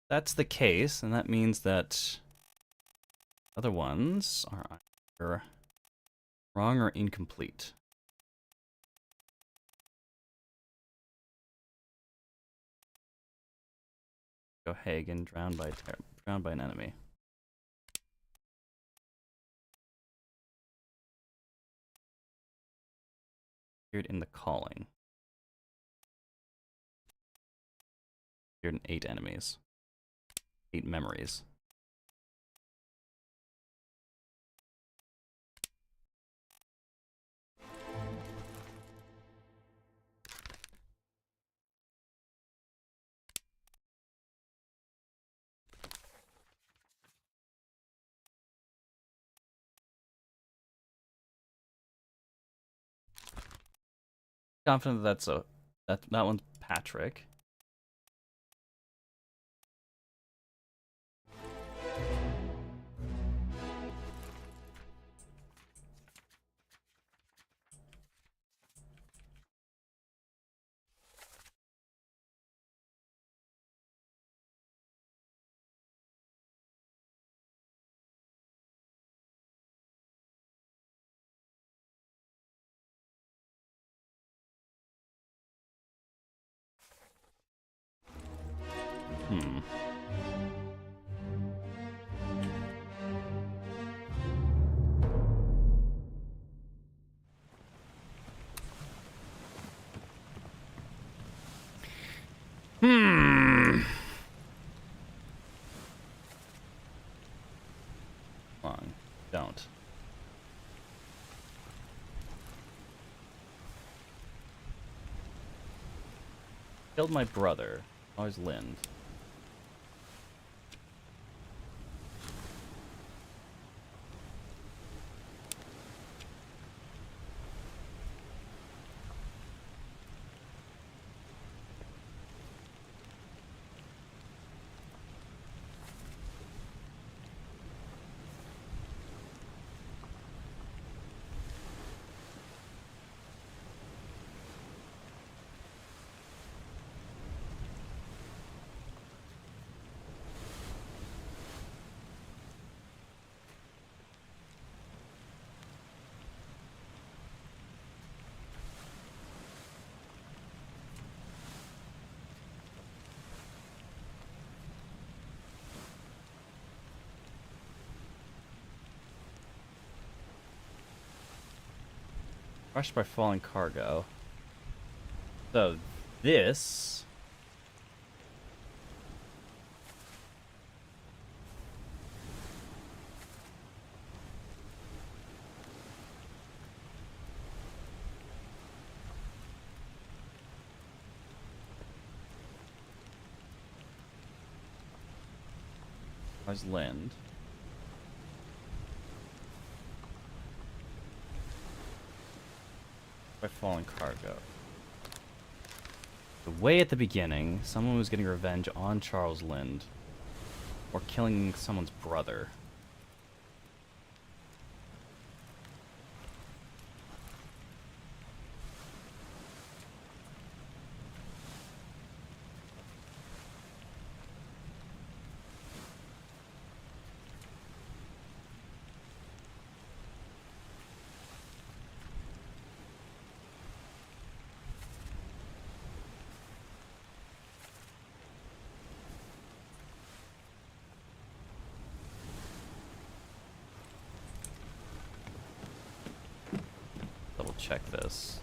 that's the case, and that means that other ones are either wrong or incomplete. Go Hagen, drowned by an enemy. Appeared in the calling. Appeared in 8 enemies. 8 memories. Confident that that one's Patrick. Hmm. Hmm. Long. Don't. Killed my brother. Always Lind. Crushed by falling cargo. So this was Lind. By falling cargo. The way at the beginning, someone was getting revenge on Charles Lind. Or killing someone's brother. Double check this.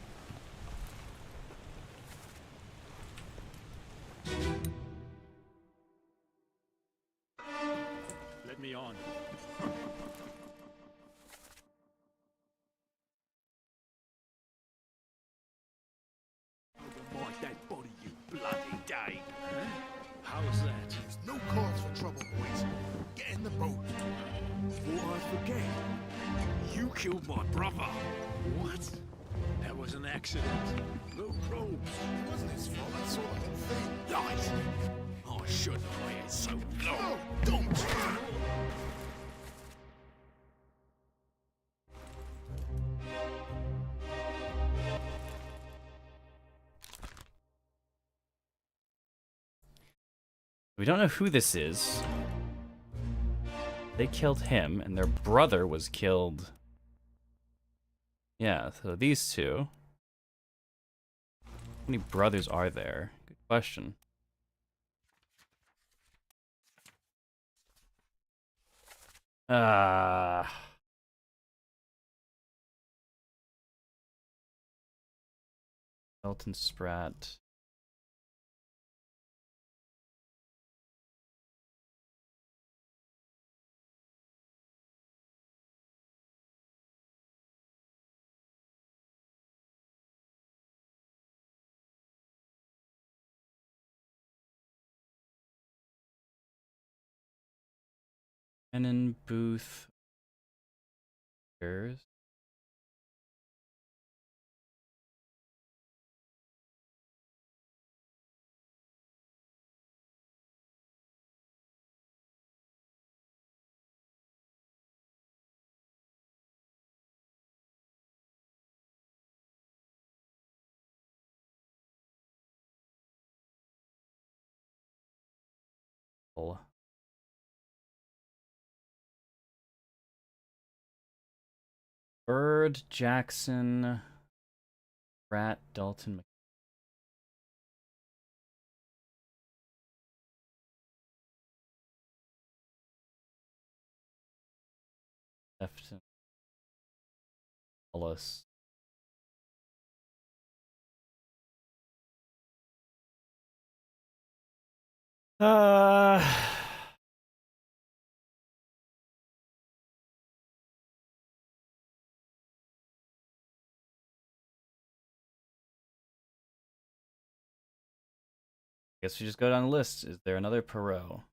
Let me on. My dead body, you bloody day. How's that? There's no cause for trouble, boys. Get in the boat. Before I forget, you killed my brother. What? That was an accident. No probes. It wasn't his fault. I saw the whole thing. Lies. I shouldn't have waited so long. No, don't. We don't know who this is. They killed him, and their brother was killed. Yeah, so these two. How many brothers are there? Good question. Elton Spratt. Cannon Booth. There's Bird, Jackson, Rat, Dalton. Wallace. Uh, guess we just go down the list. Is there another Perot?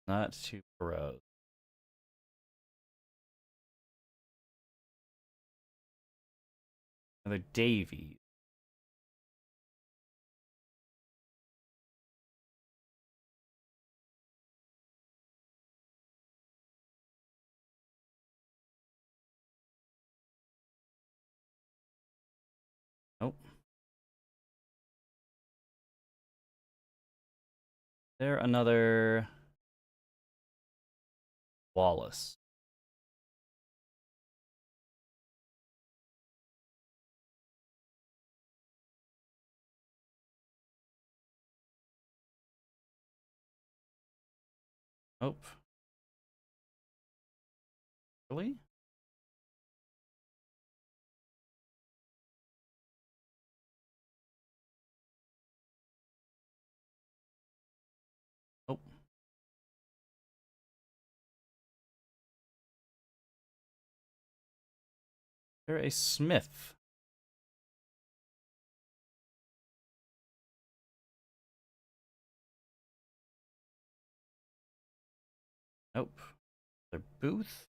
Not two Perots. Another Davies. Nope. There another Wallace. Nope. Really? Nope. There a Smith. Nope. There Booth.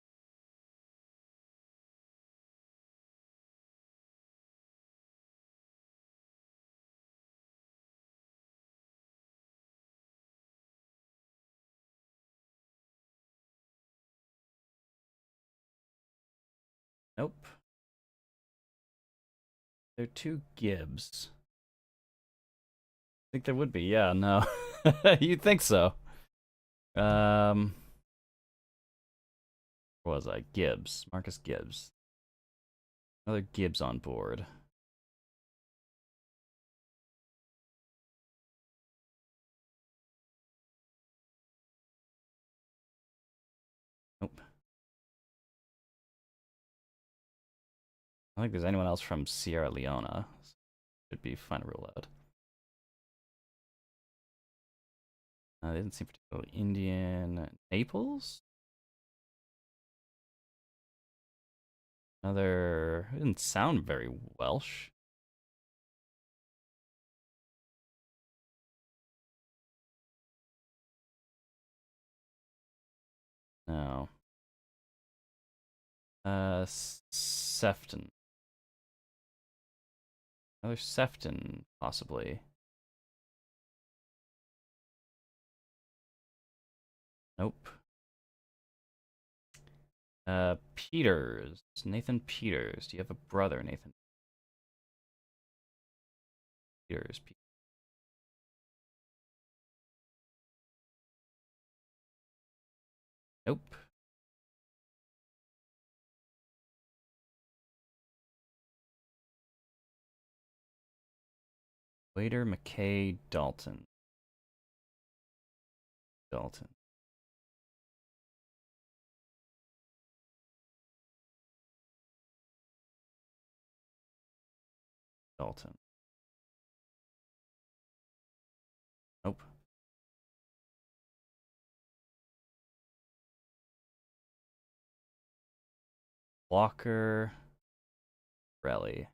Nope. There are two Gibbs. I think there would be, yeah, no. You'd think so. Where was I? Gibbs. Marcus Gibbs. Another Gibbs on board. Nope. I don't think there's anyone else from Sierra Leona. Should be fine to rule out. They didn't seem particularly Indian. Naples? Another. It didn't sound very Welsh. No. Sefton. Another Sefton, possibly. Nope. Peters. Nathan Peters. Do you have a brother, Nathan? Peters. Nope. Waiter, McKay, Dalton. Dalton. Dalton. Nope. Walker. Relly.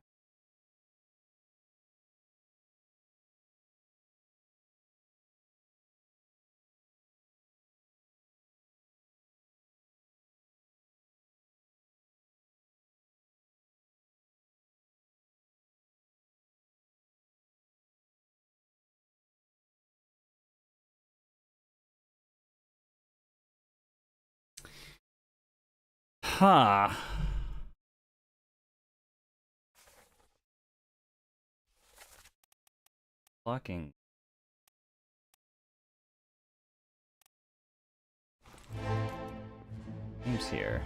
Huh. Blocking. Names here.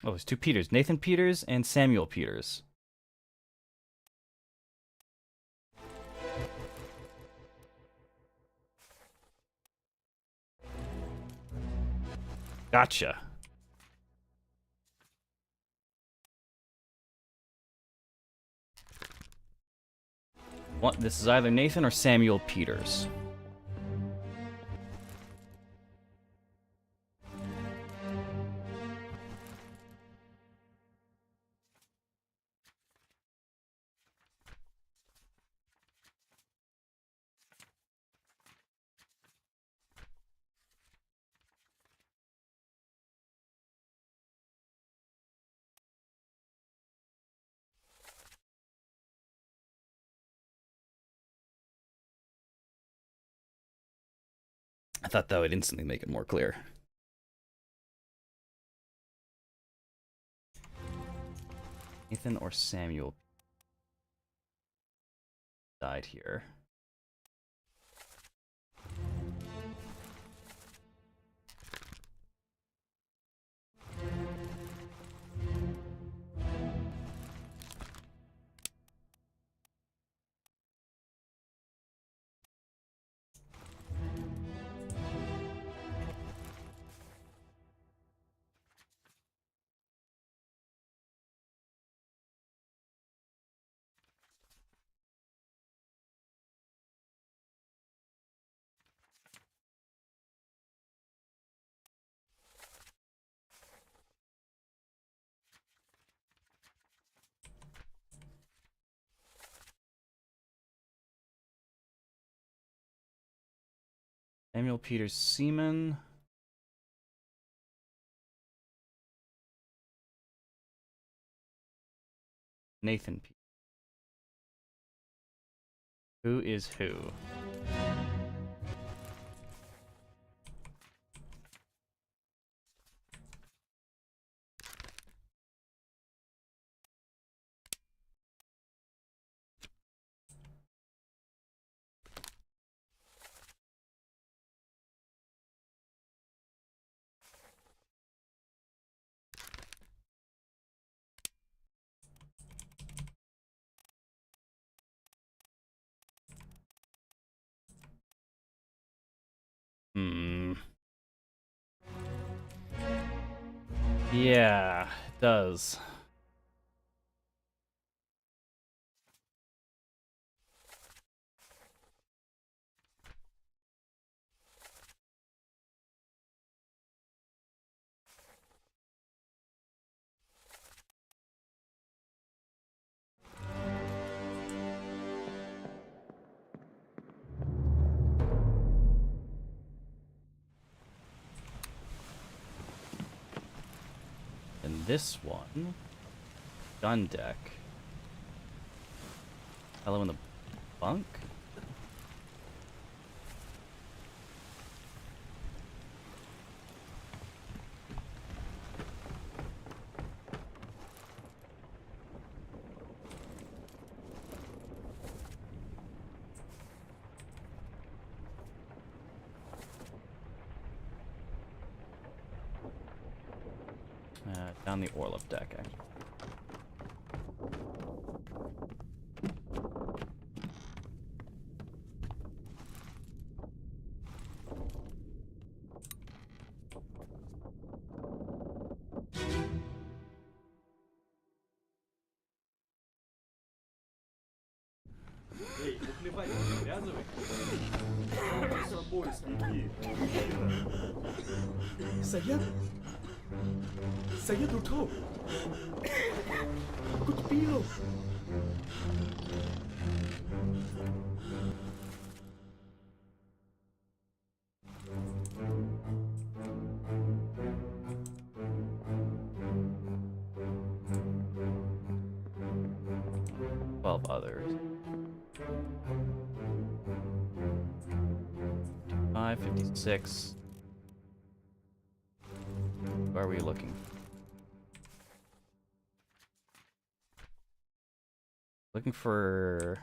Oh, there's two Peters. Nathan Peters and Samuel Peters. Gotcha. What? This is either Nathan or Samuel Peters. I thought that would instantly make it more clear. Nathan or Samuel died here. Samuel Peters Seaman. Nathan Peters. Who is who? Yeah, it does. And this one, gun deck. Hello in the bunk? Down the Orlov deck, actually. Saya tutup. Aku terpilih. Others. 56. Where are we looking? Looking for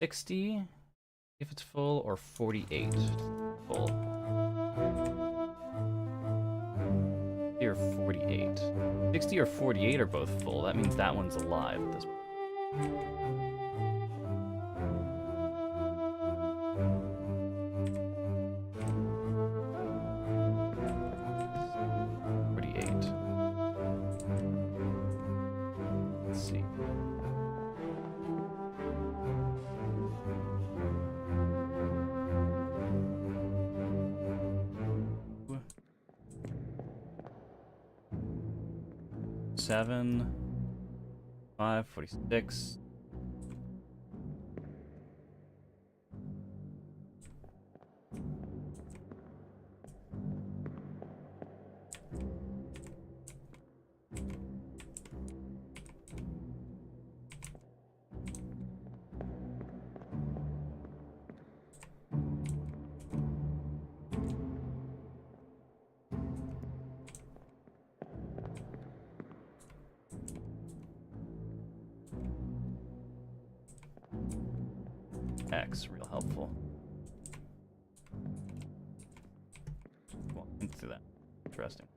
60 if it's full, or 48 full. or 48? 60 or 48 are both full. That means that one's alive at this point. Let's see. Seven, 5, 46. X, real helpful. Well, into that. Interesting.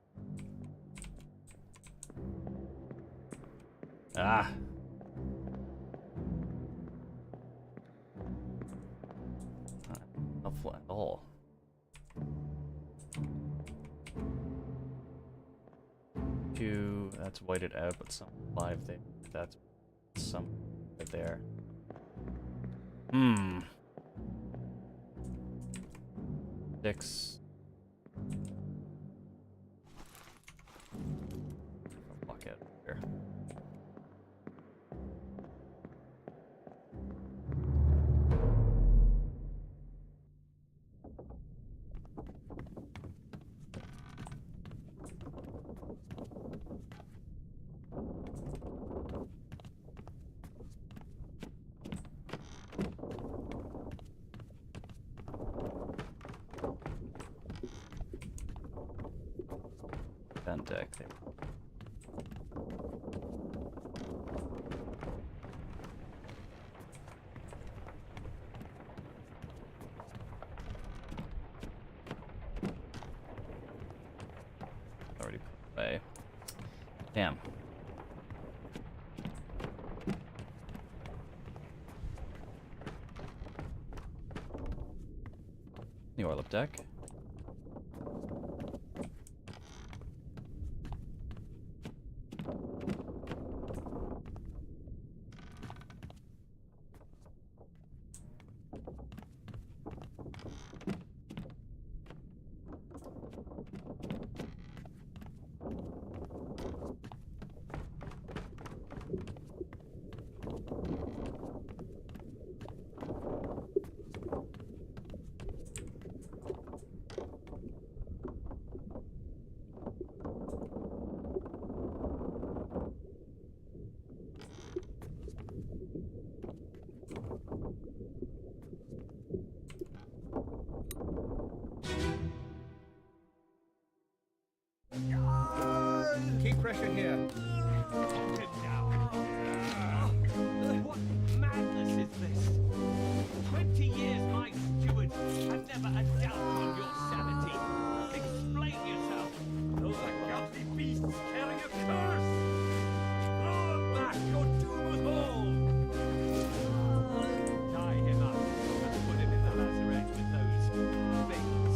Ah. Not helpful at all. Two, that's whited out, but some live there. That's some right there. Hmm. 6. Walk out here. Vent deck there. Already put away. Damn. The Orlip deck. Keep pressure here. What madness is this? 20 years my steward and never a doubt on your sanity. Explain yourself. Those are ghastly beasts carrying a curse. Throw them back or doom us all. Tie him up and put him in the lazaret with those things.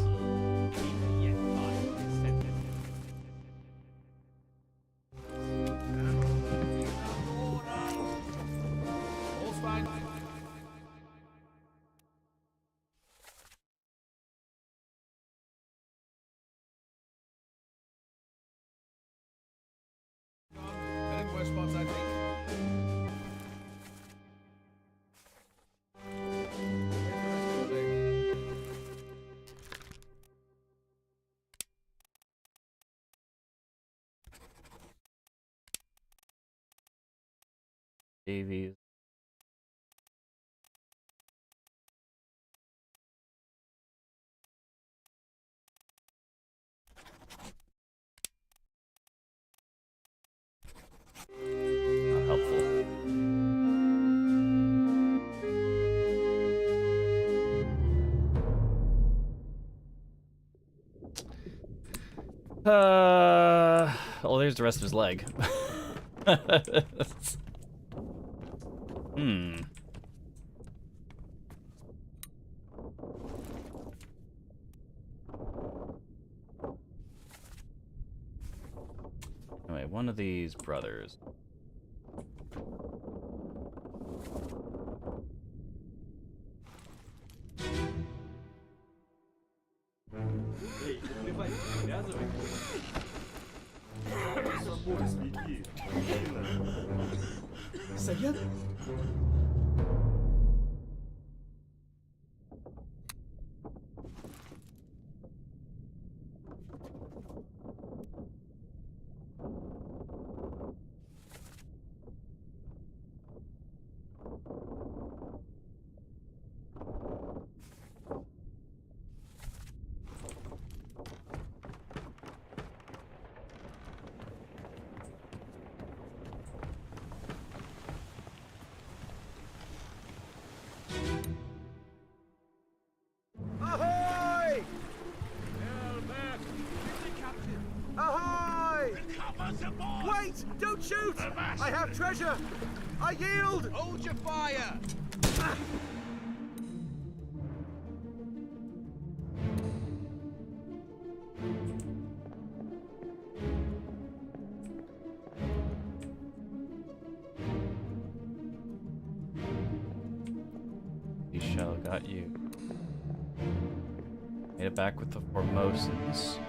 Keep yet mind his sentence. All's fine. Heading westwards, I think. Davies. Not helpful. Oh, there's the rest of his leg. Hmm. Anyway, one of these brothers. Ahoy! Ahoy! Wait! Don't shoot! I have treasure! I yield! Hold your fire! He shall got you. Made it back with the Formosans.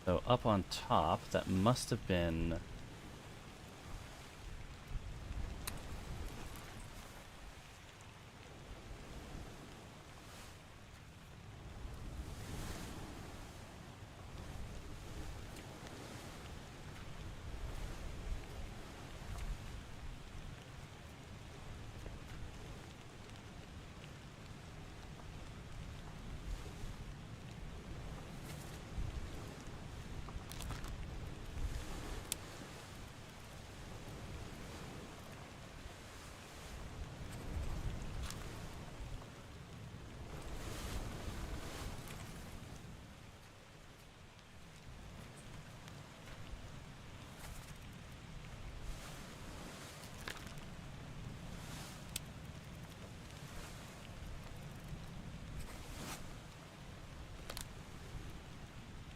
So up on top, that must have been...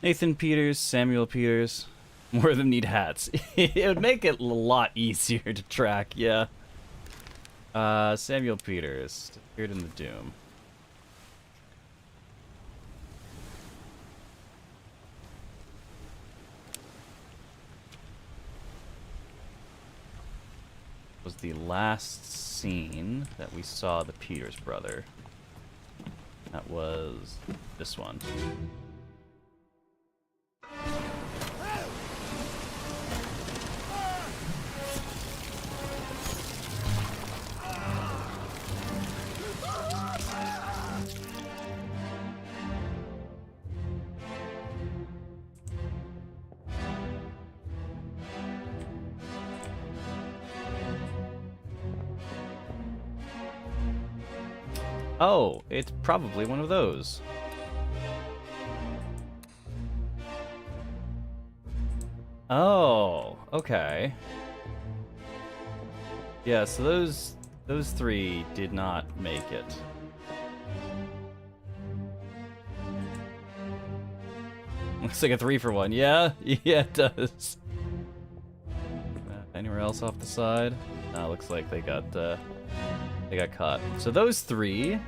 Nathan Peters, Samuel Peters. More of them need hats. It would make it a lot easier to track, yeah. Samuel Peters, appeared in the Doom. Was the last scene that we saw the Peters brother. That was this one. Oh, it's probably one of those. Oh, okay. Yeah, so those three did not make it. Looks like a 3-for-1. Yeah, yeah, it does. Anywhere else off the side? Looks like they got caught. So those three,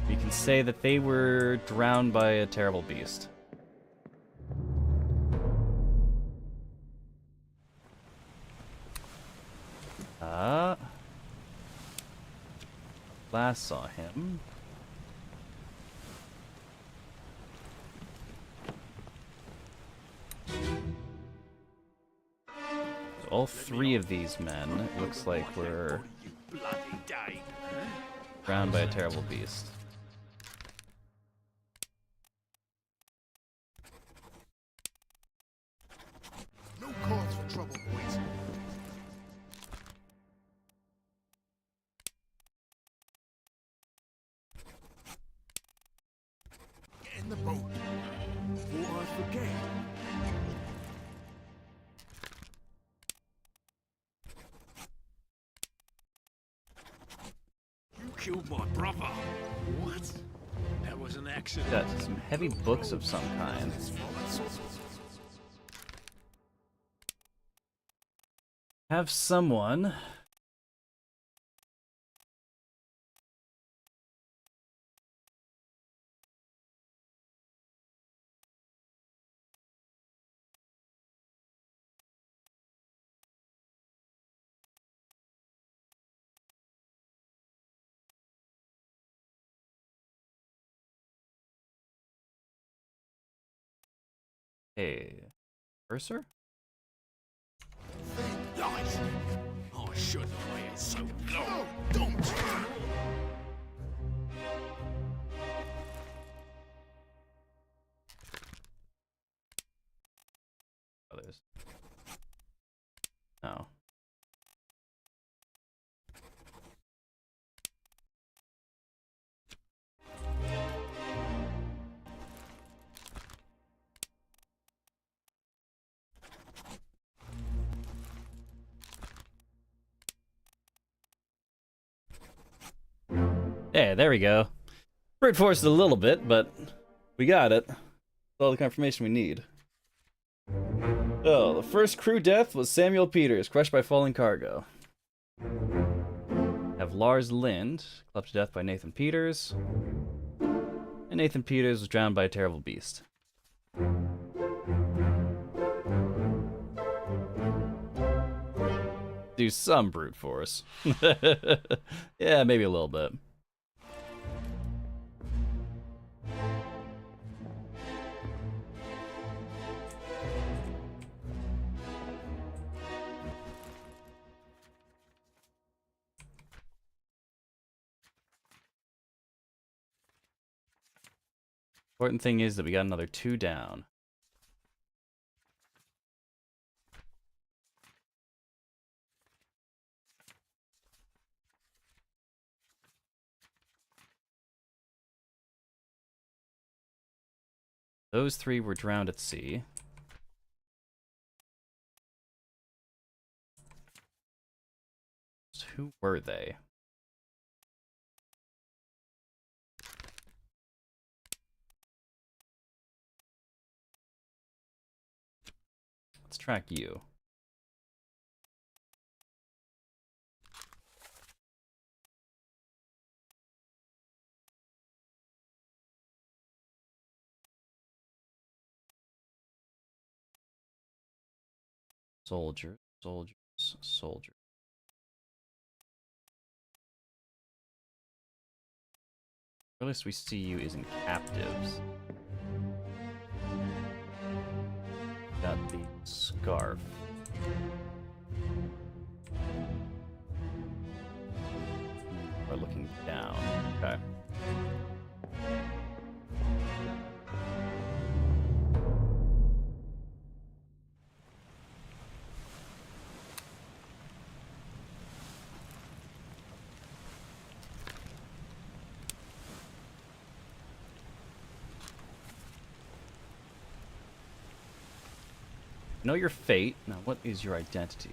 we can say that they were drowned by a terrible beast. Last saw him. All three of these men, it looks like, were drowned by a terrible beast. No cause for trouble, boys. Get in the boat. Before I forget. You killed my brother. What? That was an accident. Got some heavy books of some kind. Have someone a cursor? Lies. I shouldn't have waited so long. Don't. Others. No. Yeah, there we go. Brute forced it a little bit, but we got it. That's all the confirmation we need. Oh, the first crew death was Samuel Peters, crushed by falling cargo. Have Lars Lind, clubbed to death by Nathan Peters. And Nathan Peters was drowned by a terrible beast. Do some brute force. Yeah, maybe a little bit. Important thing is that we got another 2 down. Those 3 were drowned at sea. So who were they? Let's track you. Soldiers, soldiers, soldiers. Earliest we see you is in captives. Got the scarf. We're looking down. Okay. Know your fate. Now, what is your identity?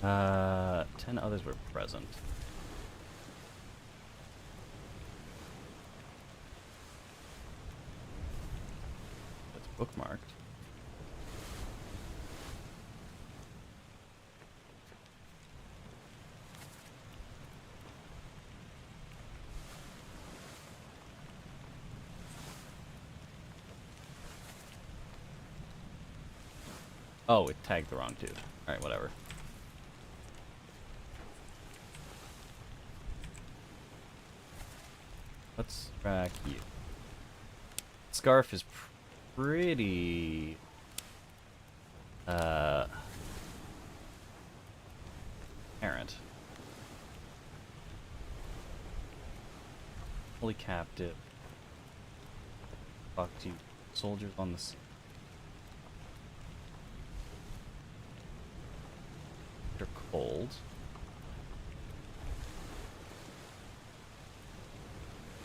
Uh, 10 others were present. bookmarked. Oh, it tagged the wrong dude. Alright, whatever. Let's track you. Scarf is pretty... apparent. Fully captive. Talk to soldiers on the sea. They're cold.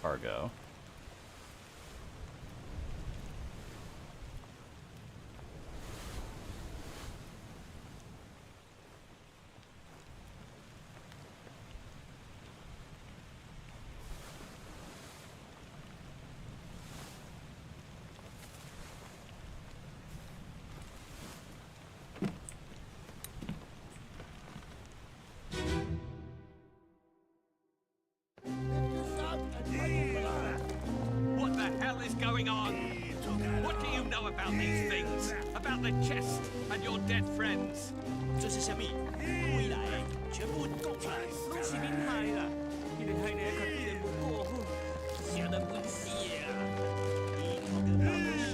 Cargo. What the hell is going on? What do you know about these things? About the chest and your dead friends? 这是什么？归来，全部供出来，都是名牌啦！你哋睇你一個電冇過，想得本事啊！你我嘅老師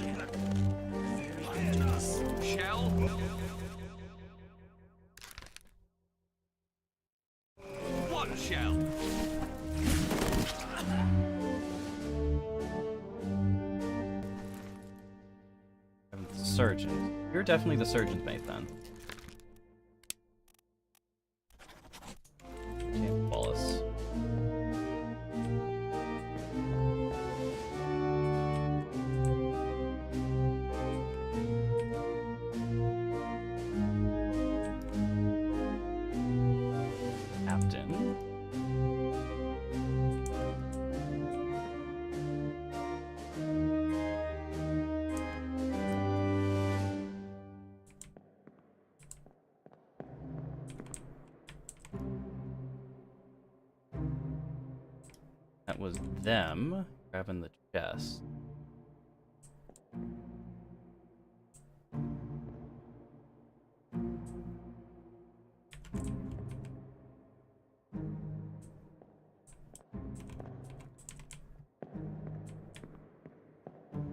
，very dangerous。 Shell? What shell? Surgeon. You're definitely the surgeon's mate then. James Wallace. Captain. That was them grabbing the chest.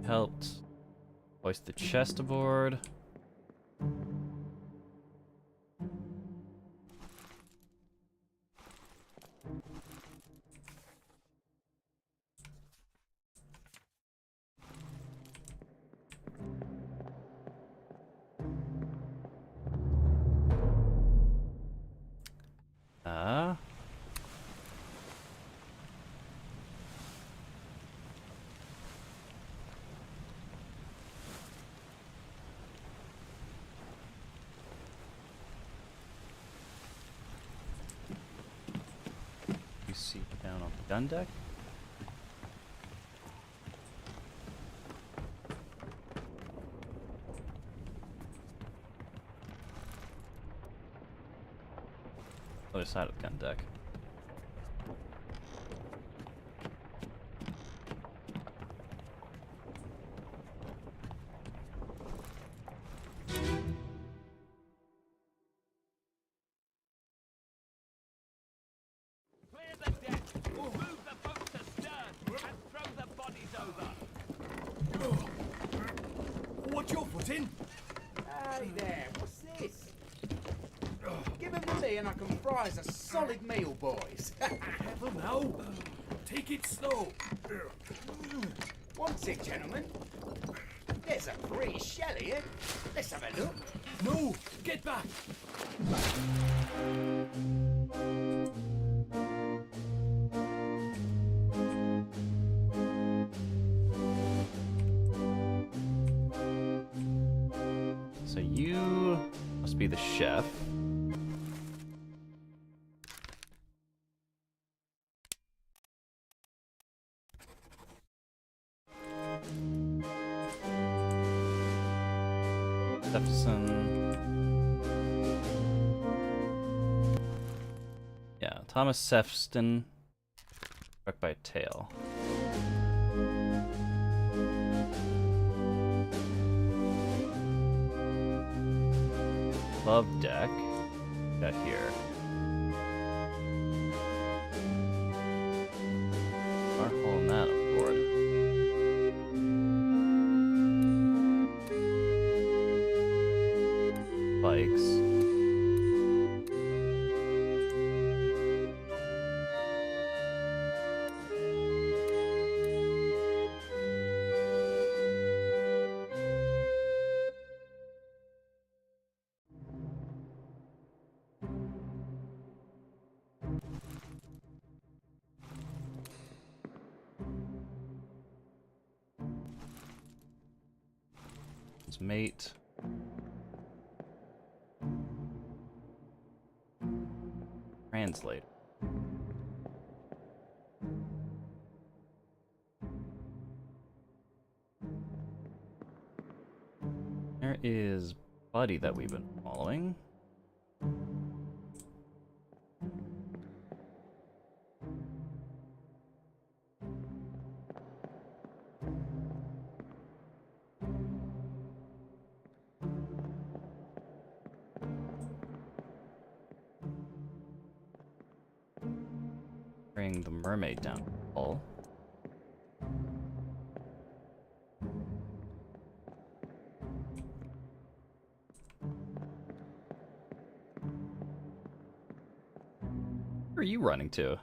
Helped hoist the chest aboard. You see down on the gun deck. Other side of the gun deck. Clear the deck, move the boat to stern, and throw the bodies over. What's your foot in? Hey there, what's this? Give him to me and I can fry us a solid meal, boys. Careful now. Take it slow. Want it, gentlemen? There's a pretty shell here. Let's have a look. No, get back. So you must be the chef. Jefferson. Yeah, Thomas Sefton. Struck by a tail. Above deck. Got here. Are hauling that aboard. Bikes. His mate. Translate. There is Buddy that we've been following. Bring the mermaid down the hull. Where are you running to?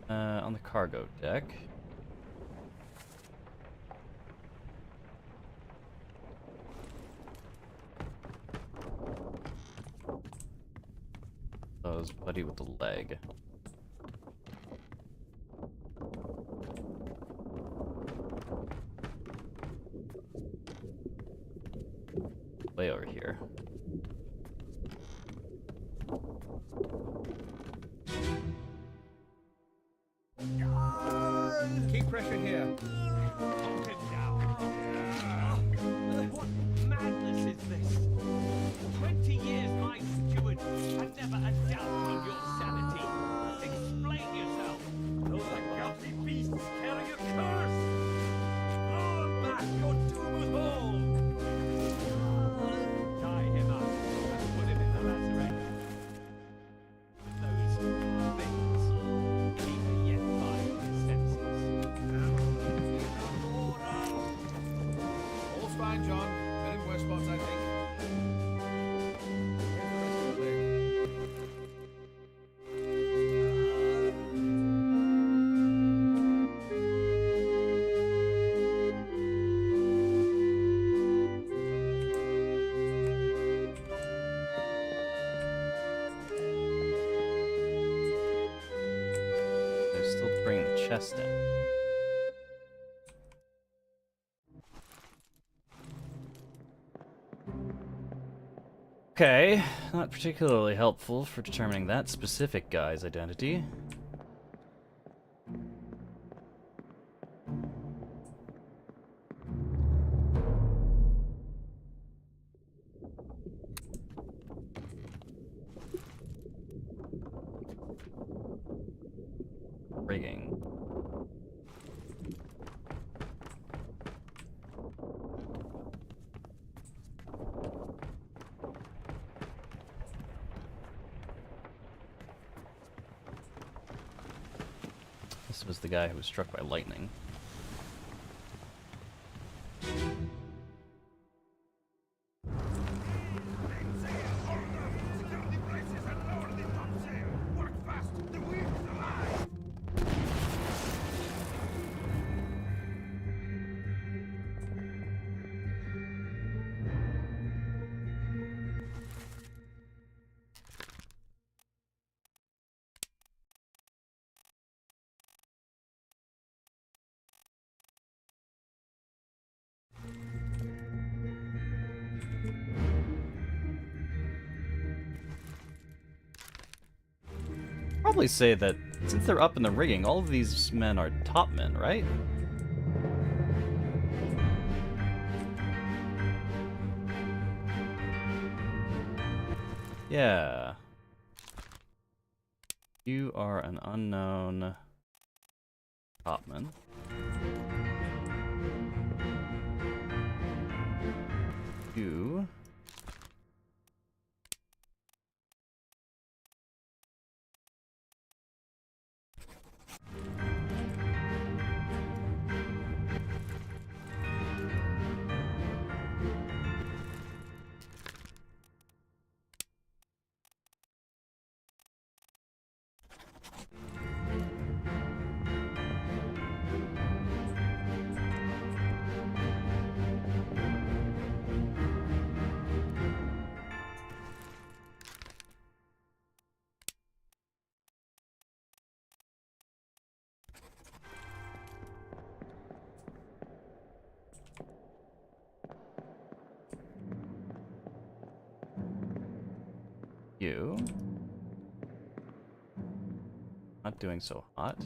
On the cargo deck. That was Buddy with the leg. Way over here. Keep pressure here. Get down. What madness is this? 20 years my steward, and never a doubt on your sanity. Explain yourself. Those ungodly beasts carry a curse. Roll back, your doom is home. Tie him up and put him in the lazaret. Those things keep yet by his senses. All's fine, John. Been in worse spots, I think. Where's the rest of the leg? They're still bringing the chest in. Okay, not particularly helpful for determining that specific guy's identity. Rigging. This was the guy who was struck by lightning. probably say that since they're up in the rigging, all of these men are topmen, right? Yeah. You are an unknown topman. You You. Not doing so hot.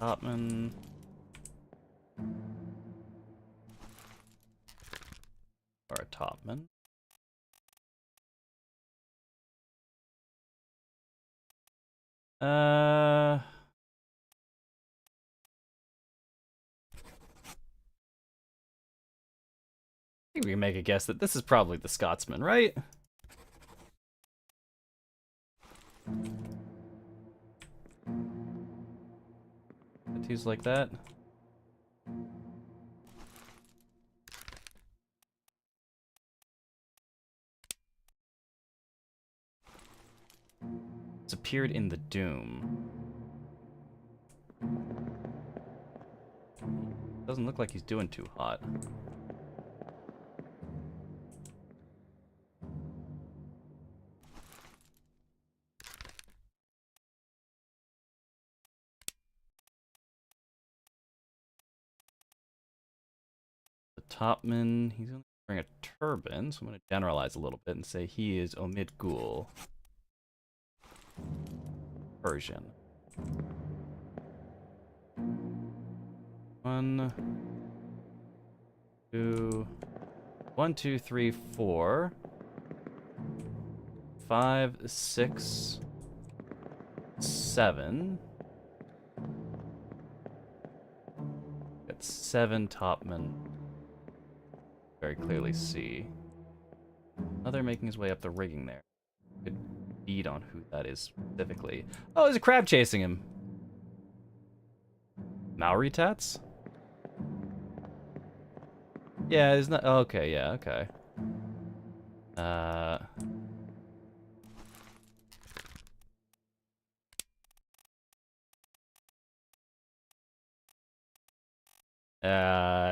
Topman. Or a topman. I think we can make a guess that this is probably the Scotsman, right? Tattoos like that. It's appeared in the Doom. Doesn't look like he's doing too hot. The topman, he's only wearing a turban, so I'm going to generalize a little bit and say he is Omid Ghul. Persian. One, two, three, 4, 5, 6, 7. Got 7 topmen. Very clearly see. Another making his way up the rigging there. Good bead on who that is specifically. Oh, there's a crab chasing him. Maori tats? Yeah, there's not. Okay, yeah, okay.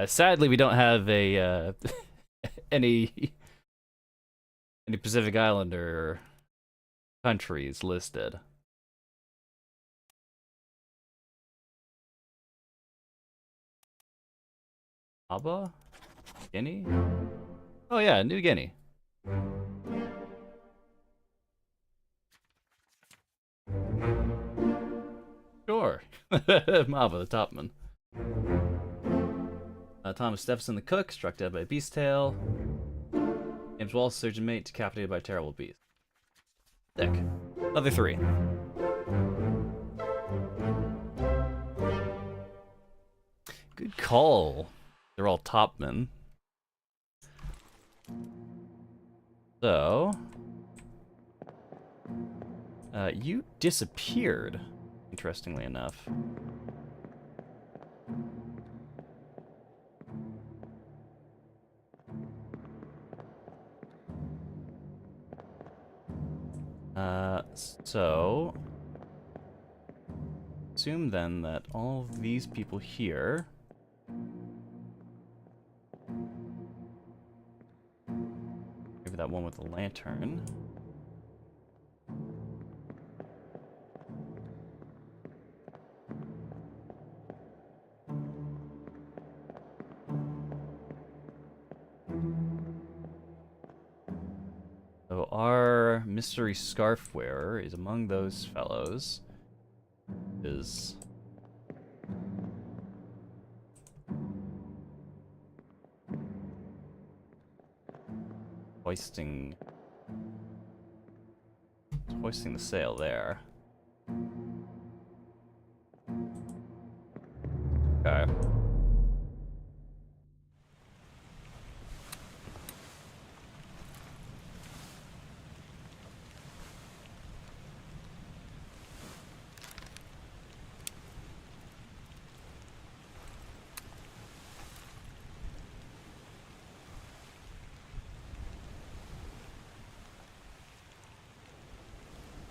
Sadly, we don't have a any Pacific Islander countries listed. Aba? Guinea? Oh yeah, New Guinea. Sure. Mava, the topman. Thomas Stephenson, the cook, struck dead by a beast tail. James Wallace, surgeon mate, decapitated by a terrible beast. Sick. Another 3. Good call. They're all topmen. So, you disappeared, interestingly enough. So, assume then that all of these people here maybe that one with the lantern. mystery scarf wearer is among those fellows. Is hoisting the sail there. Okay.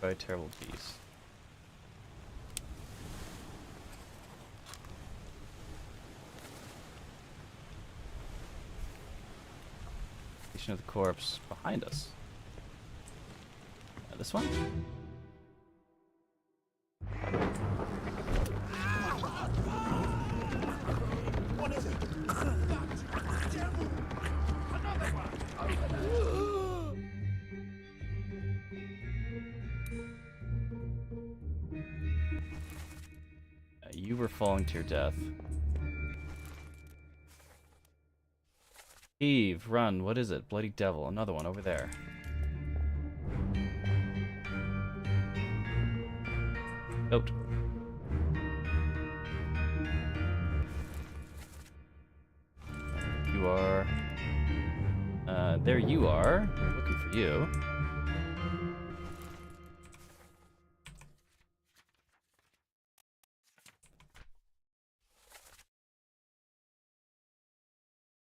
By a terrible beast. Of the corpse behind us. This one? What is it? Another one! You were falling to your death. Eve, run. What is it? Bloody devil. Another one over there. Goat. You are... there you are. Looking for you.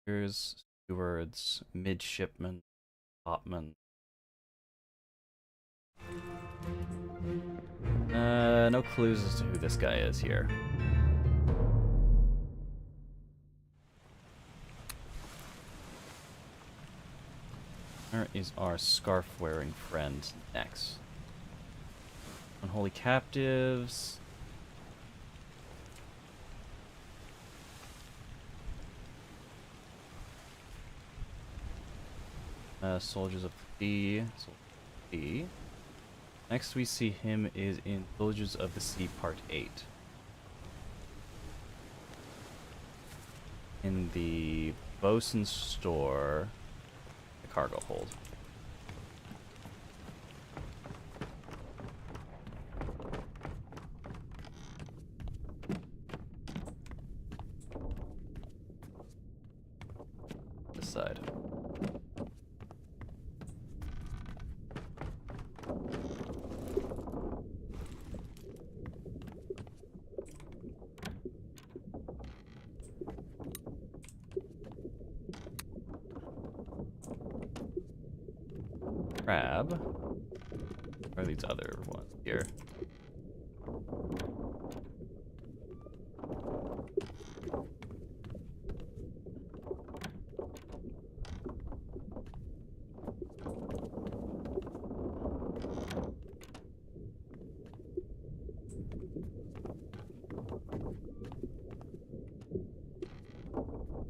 Here's stewards, midshipmen, topmen. No clues as to who this guy is here. Where is our scarf-wearing friend next? Unholy captives. Soldiers of the Sea. Next we see him is in Soldiers of the Sea Part 8. In the bosun's store, the cargo hold. This side. Crab. Where are these other ones here?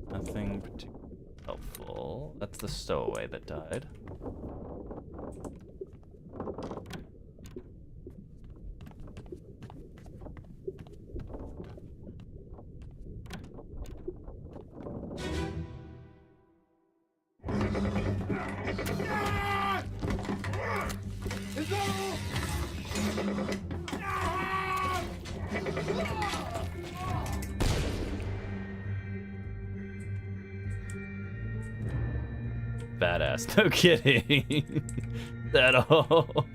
Nothing particularly helpful. That's the stowaway that died. Badass, no kidding. At all.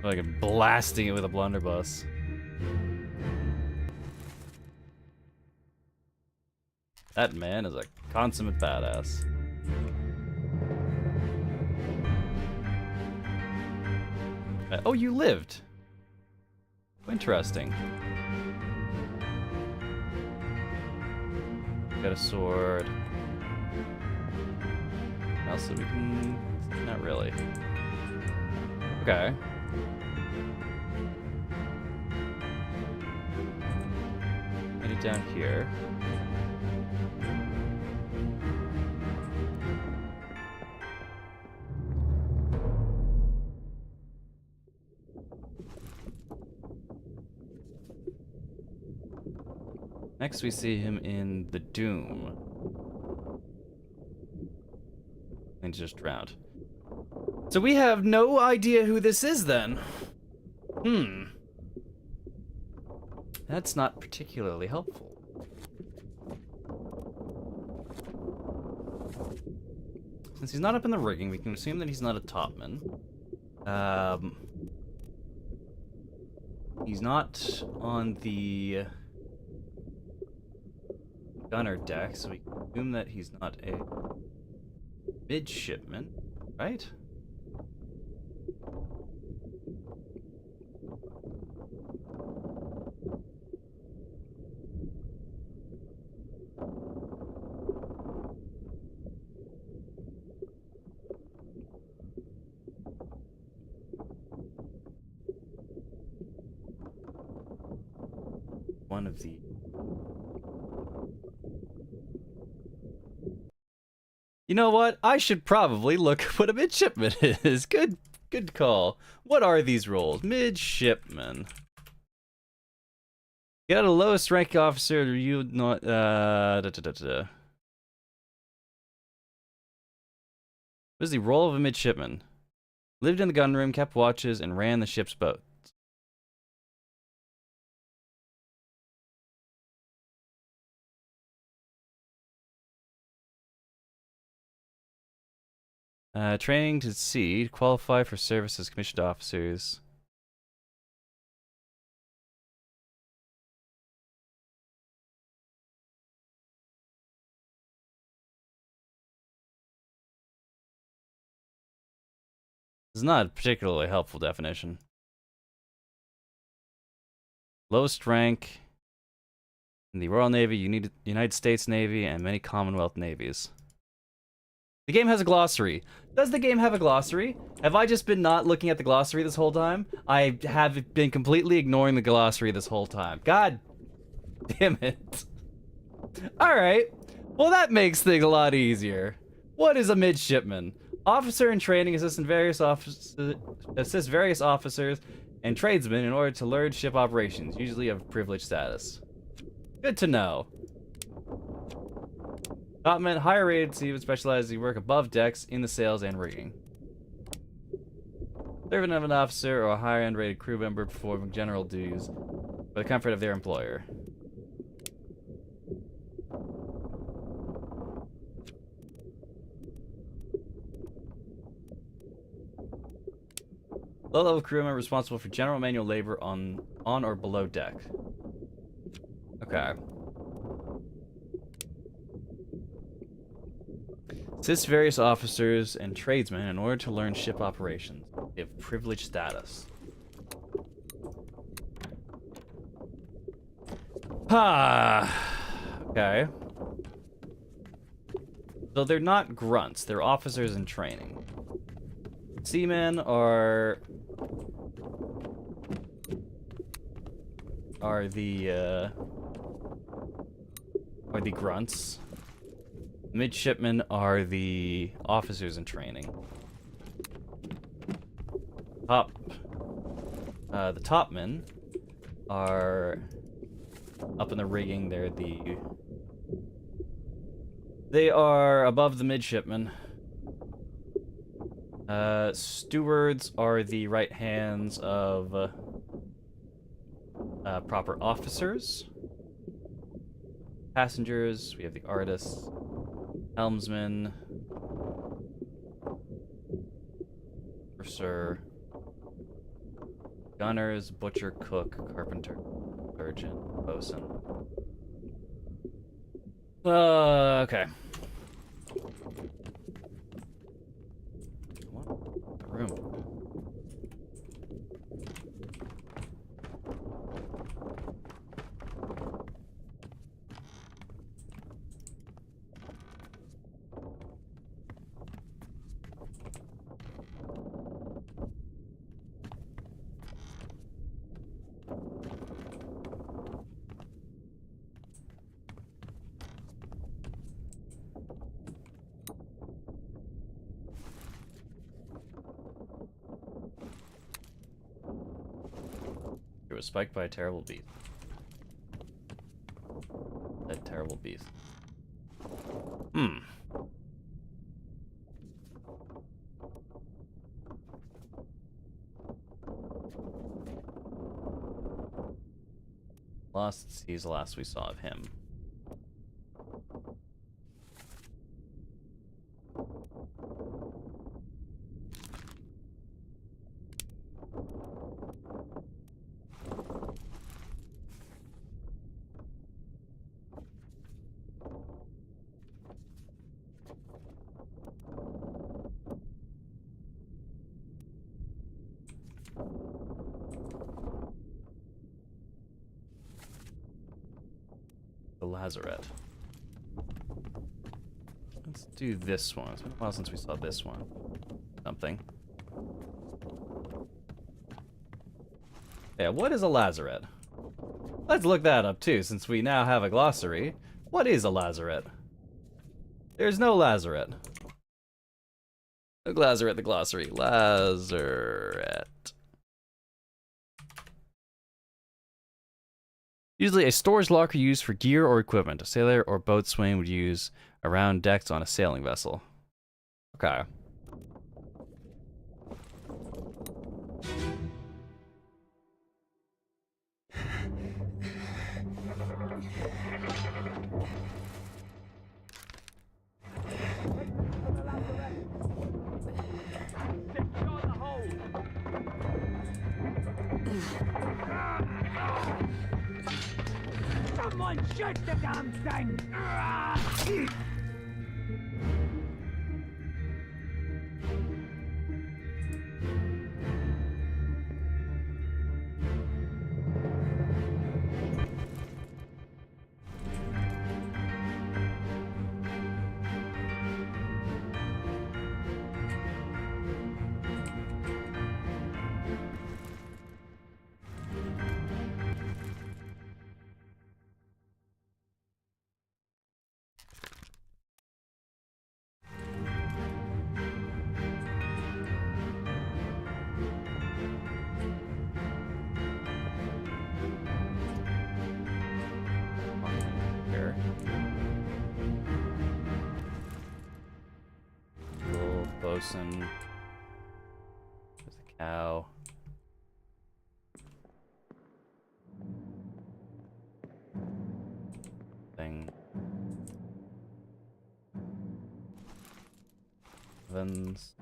Like blasting it with a blunderbuss. That man is a consummate badass. Oh, you lived. Interesting. Got a sword. Also, we can... Not really. Okay. Maybe down here. Next, we see him in the Doom. And just drowned. So we have no idea who this is then. That's not particularly helpful. Since he's not up in the rigging, we can assume that he's not a topman. He's not on the gunner deck, so we can assume that he's not a midshipman, right? One of the... You know what? I should probably look what a midshipman is. Good call. What are these roles? Midshipman. Get a lowest rank officer, you not What is the role of a midshipman? Lived in the gunroom, kept watches, and ran the ship's boat. Training to sea, qualify for service as commissioned officers. This is not a particularly helpful definition. Lowest rank in the Royal Navy, United States Navy, and many Commonwealth navies. The game has a glossary. Does the game have a glossary? Have I just been not looking at the glossary this whole time? I have been completely ignoring the glossary this whole time. God damn it. Alright. Well, that makes things a lot easier. What is a midshipman? Officer in training assist various officers and tradesmen in order to learn ship operations, usually of privileged status. Good to know. Topman, higher rated seaman specializing work above decks in the sails and rigging. Servant of an officer or a higher end rated crew member performing general duties for the comfort of their employer. Low level crew member responsible for general manual labor on or below deck. Okay. Assist various officers and tradesmen in order to learn ship operations. They have privileged status. Okay. So they're not grunts, they're officers in training. Seamen are the grunts. Midshipmen are the officers in training. The topmen are up in the rigging. They are above the midshipmen. Stewards are the right hands of proper officers. Passengers, we have the artists. Helmsman, purser, gunners, butcher, cook, carpenter, surgeon, bosun. Okay. Come on, got room. It was spiked by a terrible beast. terrible beast. Hmm. Lost sees the last we saw of him. The Lazaret. Let's do this one. It's been a while since we saw this one. Something. Yeah, what is a Lazaret? Let's look that up too, since we now have a glossary. What is a Lazaret? There's no Lazaret. No Lazaret, the glossary. Lazaret. Usually a storage locker used for gear or equipment. A sailor or boatswain would use around decks on a sailing vessel. Okay. Secure the hold. Someone shoot the damn thing! Here. Little bosun. There's a cow. Thing. Evans.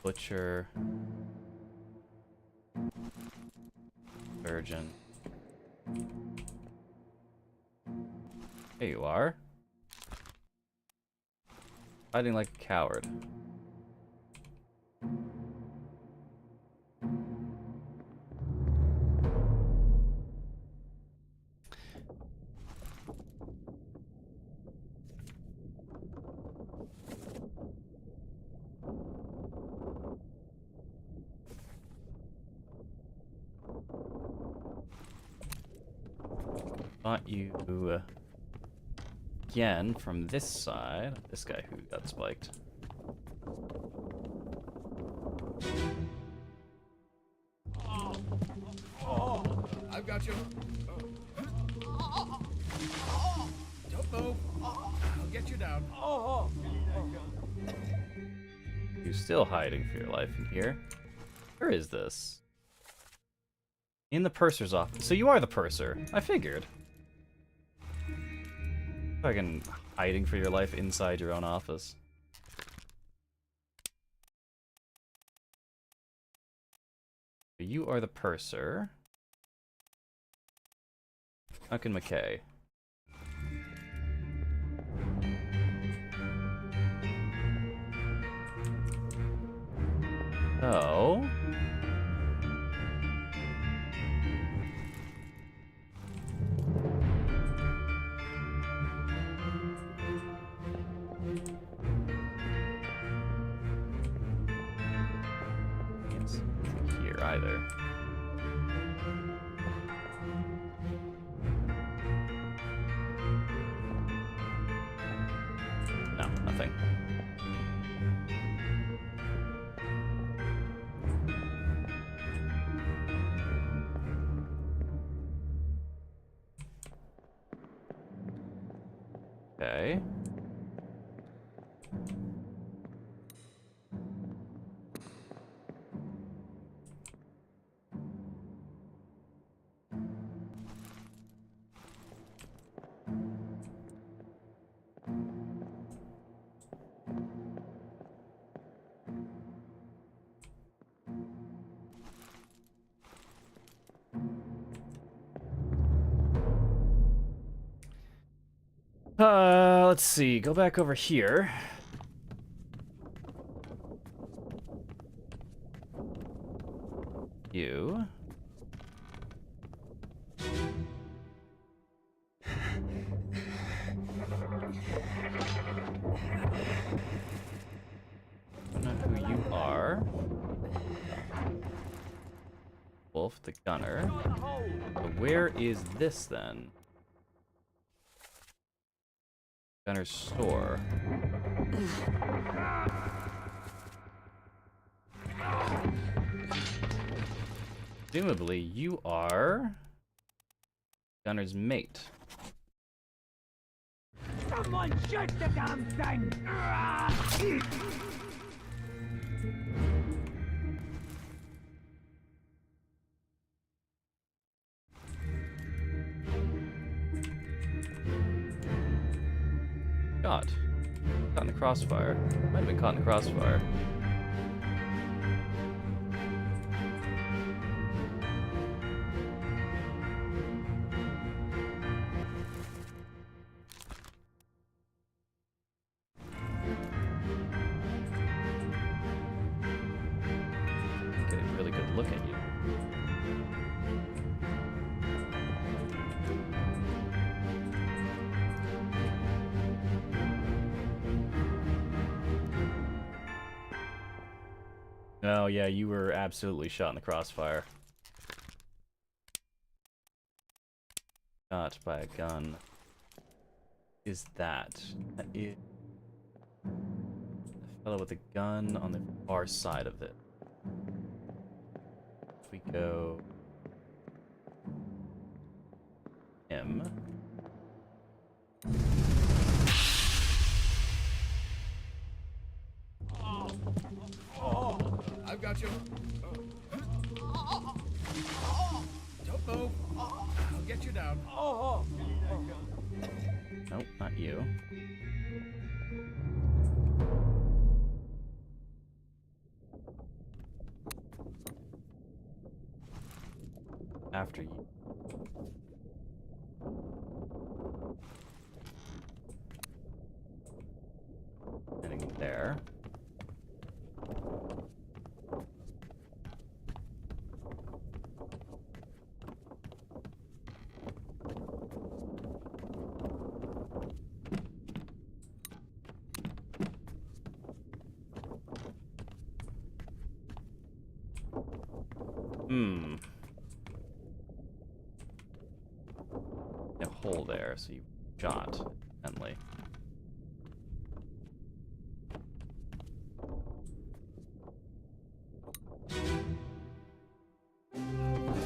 Butcher. Virgin. Here you are. Fighting like a coward. Thought you again from this side. This guy who got spiked. I've got you. Don't move. I'll get you down. You're still hiding for your life in here. Where is this? In the purser's office. So you are the purser. I figured. Fucking hiding for your life inside your own office. You are the purser. Duncan McKay. Oh. Can't see anything here either. No, nothing. Let's see. Go back over here. You. I don't know who you are. Wolf the Gunner. So where is this then? Gunner's store. Presumably, you are Gunner's mate. Someone shoot the damn thing! God. Caught in the crossfire. Might have been caught in the crossfire. Get a really good look at you. Oh yeah, you were absolutely shot in the crossfire. Shot by a gun. Is that? That is a fellow with a gun on the far side of it. If we go him. I've got you. Don't move. I'll get you down. Nope, not you. After you. Heading there. A hole there, so you shot, evidently.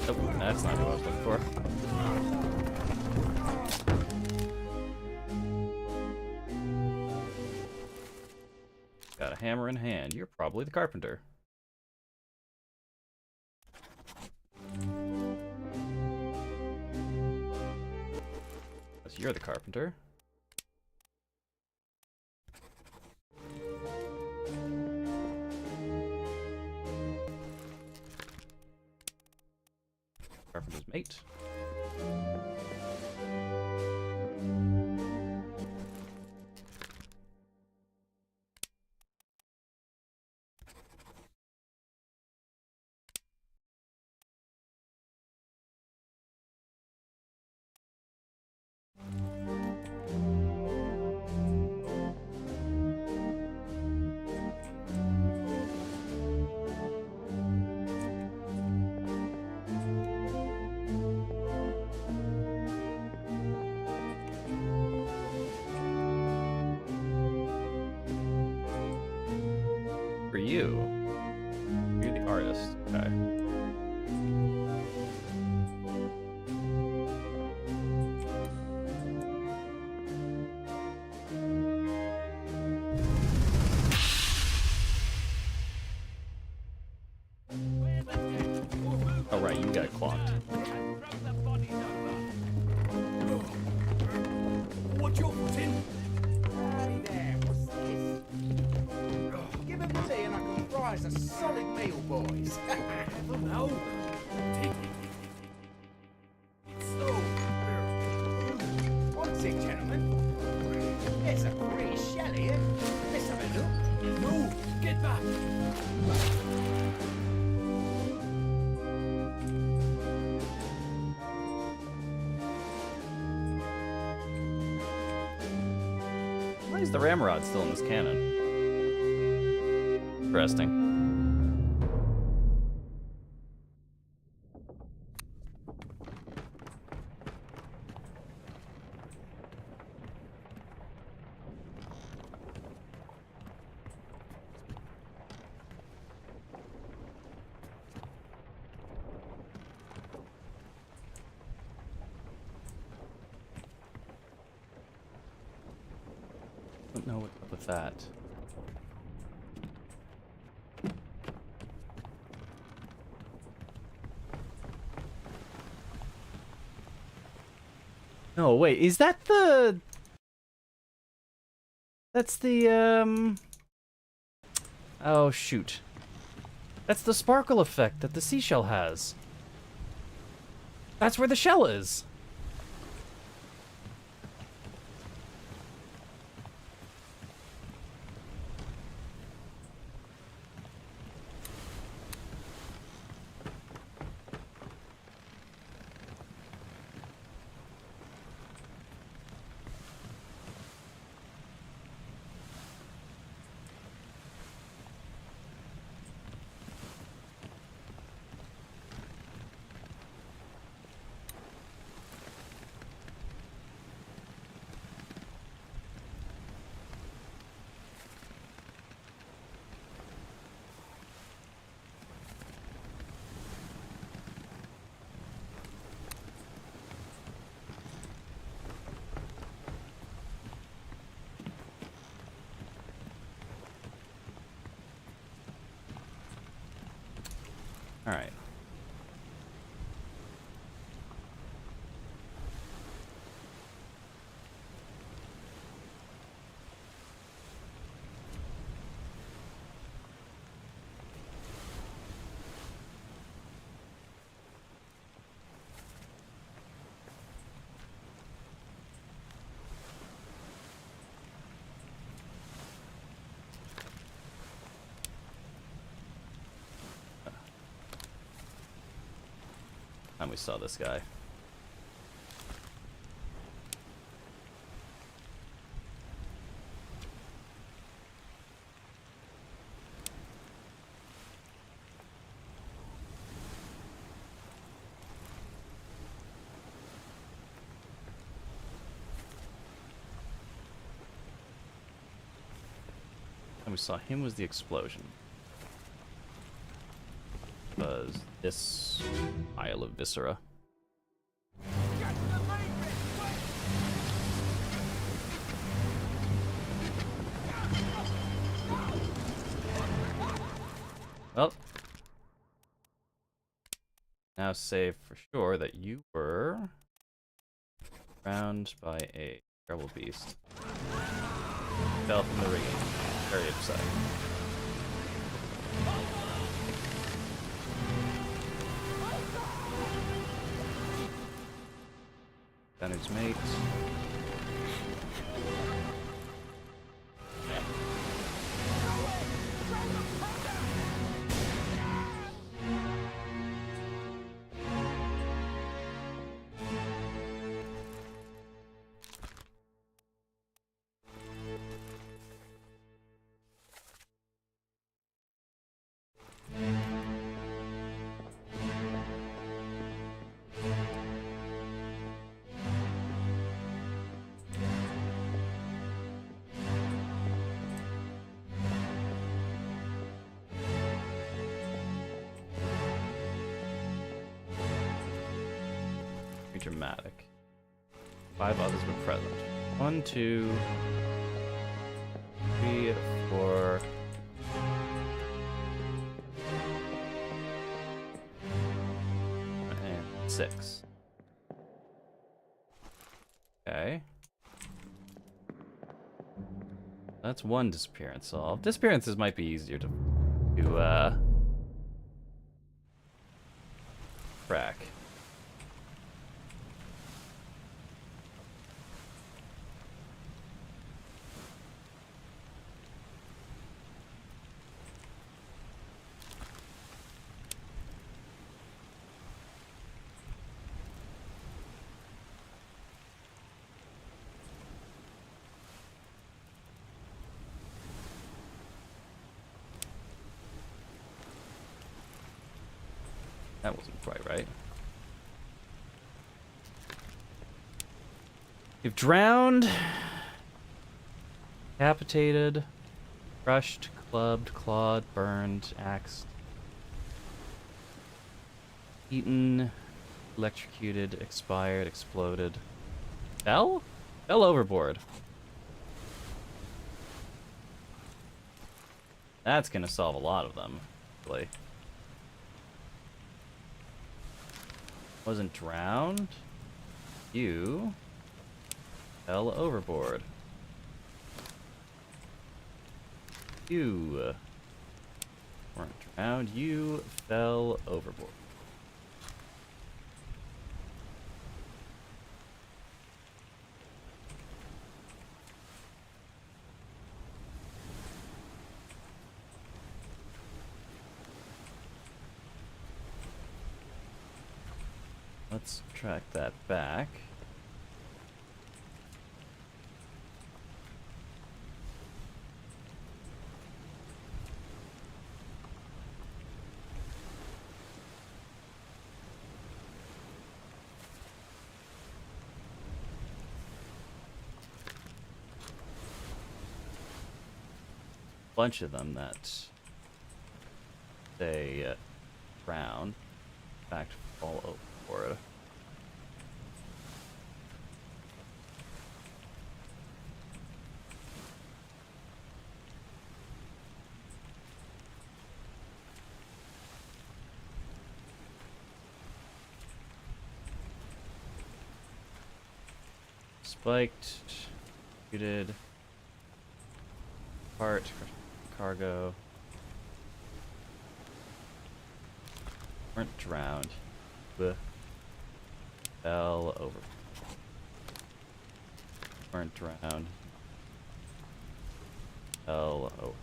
Oh, that's not who I was looking for. Got a hammer in hand. You're probably the carpenter. You're the carpenter. Carpenter's mate. For you. You're the artist. Okay. Oh right, you got clocked. What's your foot in? Hey there, what's this? Give him the tea and I can fries a solid meal, boys. No. What's it, gentlemen? Why is the ramrod still in this cannon? Interesting. Don't know what's up with that. No, wait, is that the... That's the, Oh, shoot. That's the sparkle effect that the seashell has. That's where the shell is. All right. And we saw this guy. And we saw him was the explosion. Was this Isle of Viscera. Well, now say for sure that you were drowned by a terrible beast. Fell from the rigging. Very upsetting. Found his mate. Dramatic. 5 others were present. 1, 2, 3, 4. And 6. Okay. That's one disappearance solved. Disappearances might be easier to track. That wasn't quite right. You've drowned, decapitated, crushed, clubbed, clawed, burned, axed, eaten, electrocuted, expired, exploded. Fell? Fell overboard. That's gonna solve a lot of them, really. Wasn't drowned. You fell overboard. You weren't drowned. You fell overboard. Let's track that back. Bunch of them that they drown, in fact, fall overboard. Spiked, executed, part, cargo. Weren't drowned. Bleh. Fell over. Weren't drowned. Fell over.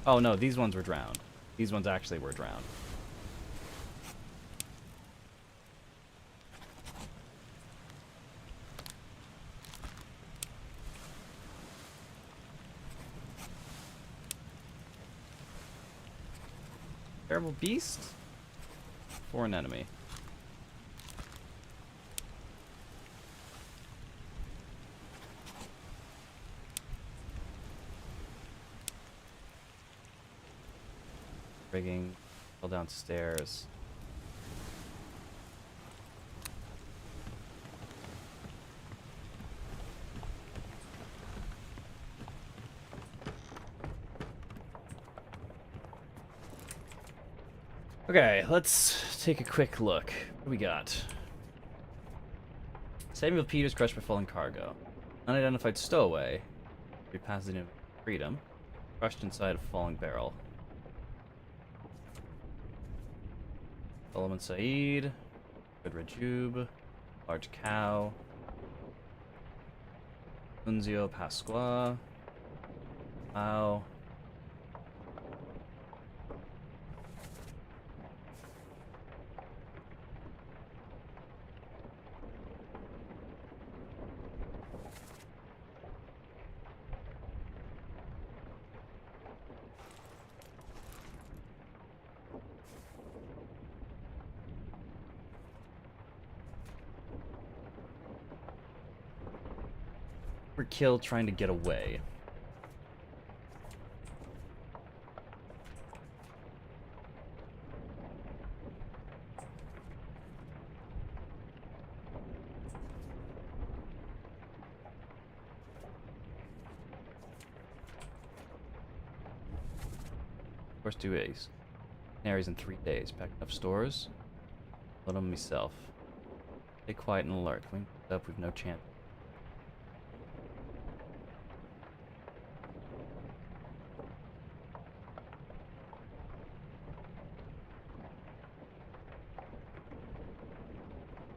Oh no, these ones were drowned. These ones actually were drowned. Terrible beast? Foreign enemy. Rigging. Fell downstairs. Okay, let's take a quick look. What do we got? Saving of Peters crushed by falling cargo. Unidentified stowaway. Repassing in freedom. Crushed inside a falling barrel. Solomon Saeed. Good Rajub. Large cow. Nunzio Pasqua. Wow. Were killed trying to get away. Of course, 2 days. Canaries in 3 days. Packed enough stores. Load them myself. Stay quiet and alert. Clean up. We've no chance.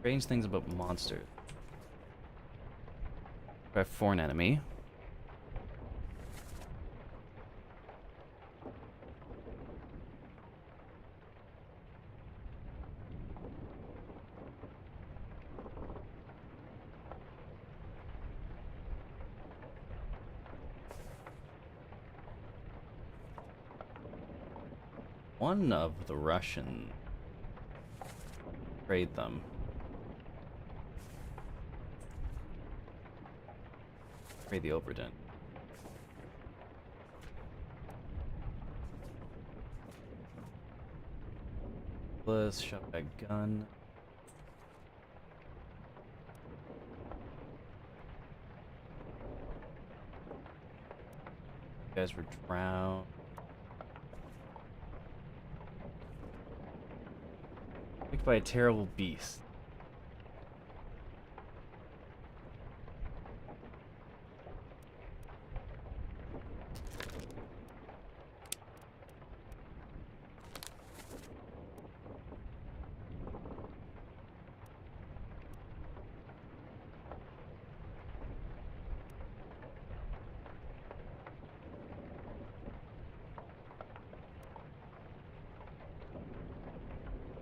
Strange things about monsters. We have foreign enemy. one of the Russian trade them. Trade the Obra Dinn. Let's shot that gun. You guys were drowned. Picked by a terrible beast.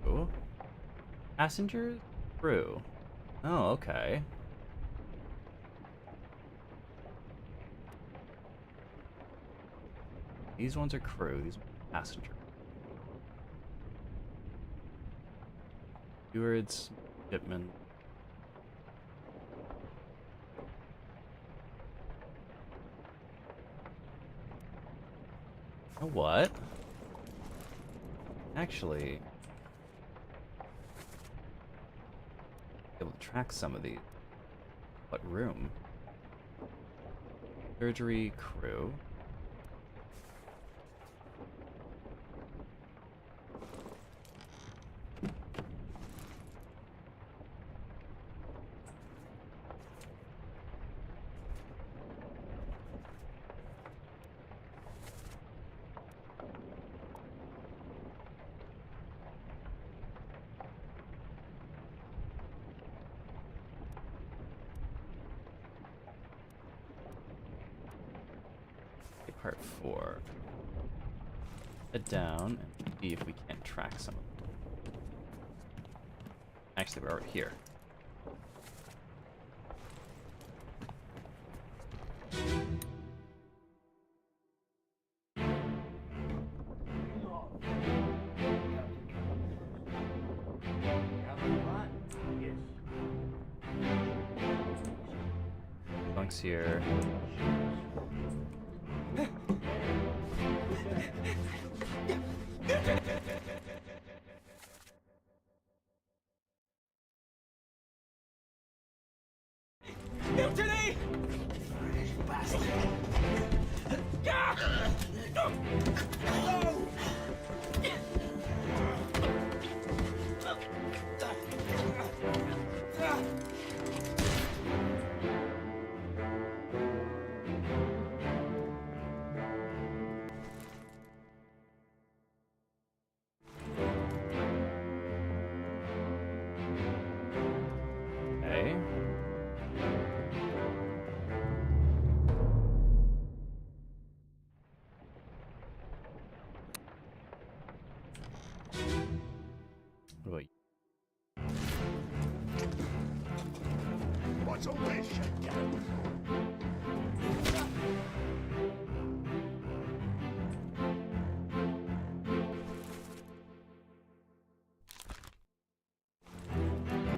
Ooh. Passengers? Crew. Oh, okay. These ones are crew, these ones are passenger. Stewards, shipmen. You know what? Actually, able to track some of these. What room? Surgery crew. Part 4. Head down and see if we can't track some of them. Actually, we're already here. Bunks here. Mutiny! Okay. What about you? What's a wish?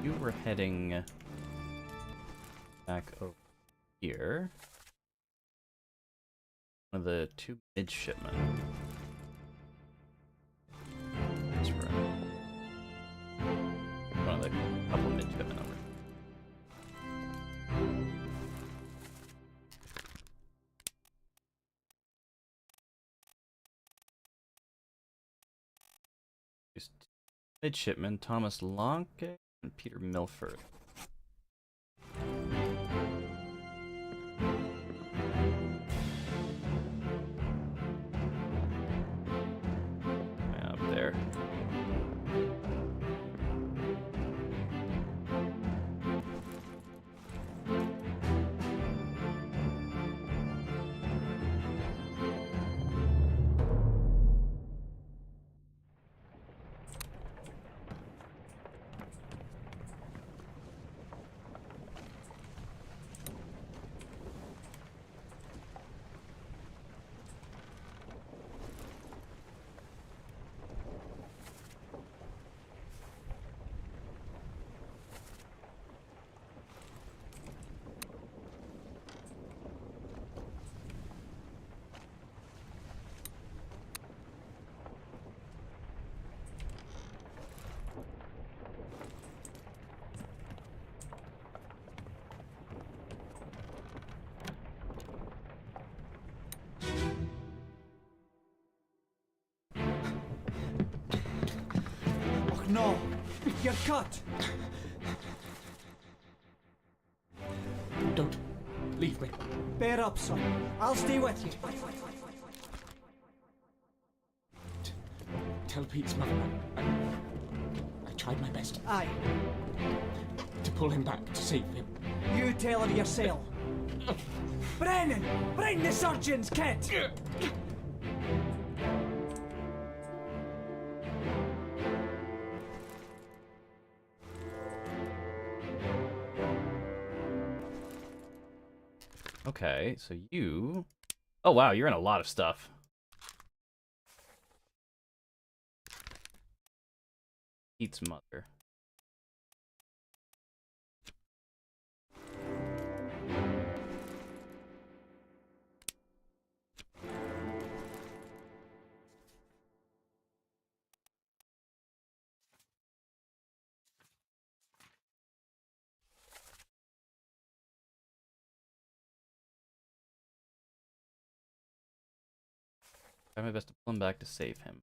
You were heading back over here. One of the 2 midshipmen. This room. One of the couple midshipmen over. Just midshipmen Thomas Lonke and Peter Milford. Up there. You're cut! Don't leave me. Bear up, son. I'll stay with you. Tell Pete's mother I tried my best Aye, to pull him back, to save him. you tell her yourself. Brennan! Bring the surgeons, kid! Okay, so you... Oh wow, you're in a lot of stuff. Pete's mother. Try my best to pull him back to save him.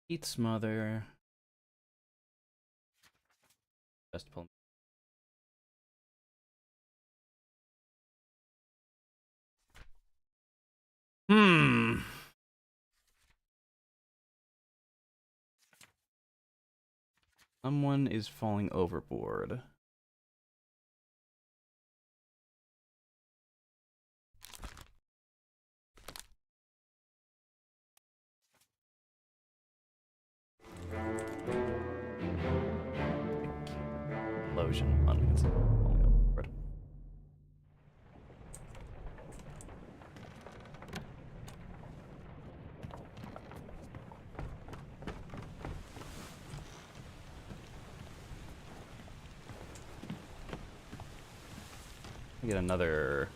Pete's mother. Best to pull him. Someone is falling overboard. Explosion. Falling overboard. Get another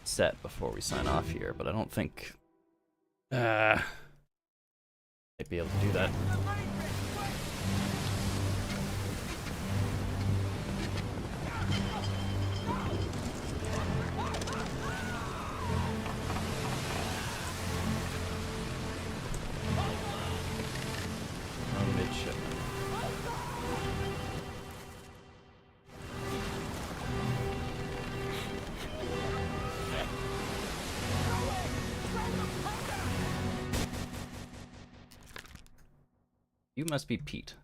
set before we sign off here, but I don't think I'd be able to do that. Oh, midshipman. You must be Pete.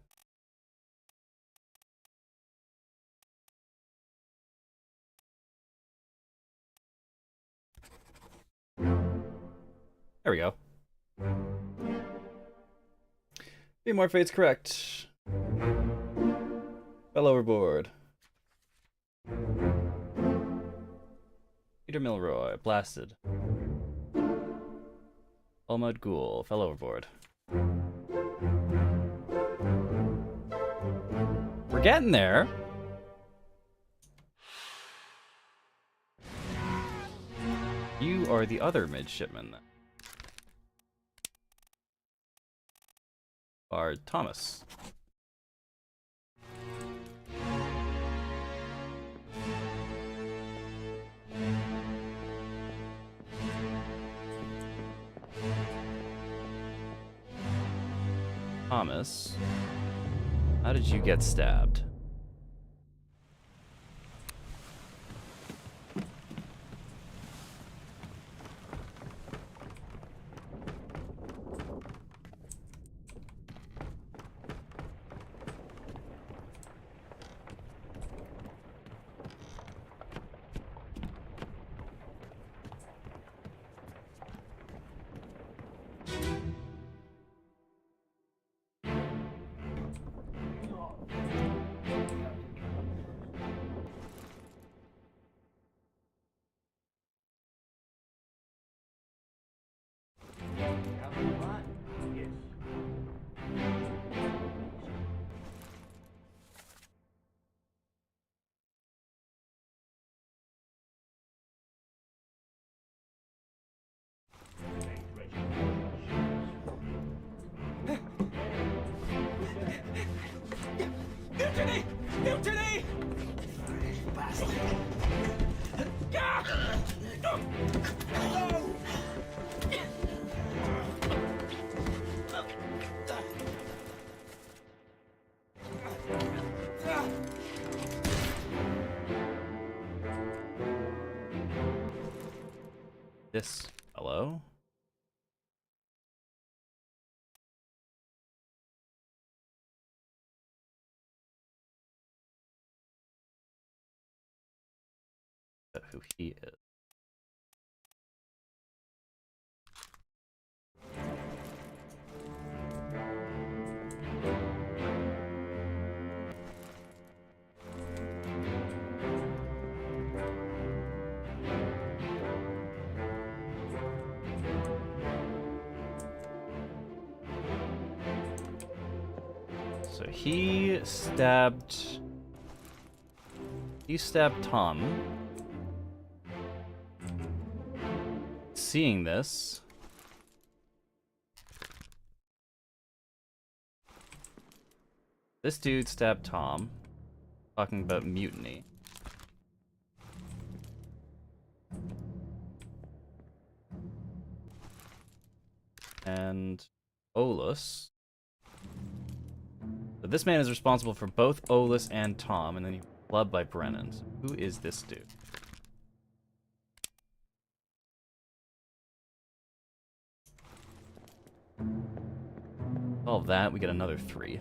There we go. Be more fates correct. Fell overboard. Peter Milroy, blasted. Olmud Ghoul, fell overboard. We're getting there. You are the other midshipman then. Are Thomas. Thomas, how did you get stabbed? this fellow. Who he is. So he stabbed Tom. Seeing this, this dude stabbed Tom, talking about mutiny. And Olus. But this man is responsible for both Olus and Tom, and then he was clubbed by Brennan. So who is this dude? All of that, we get another 3.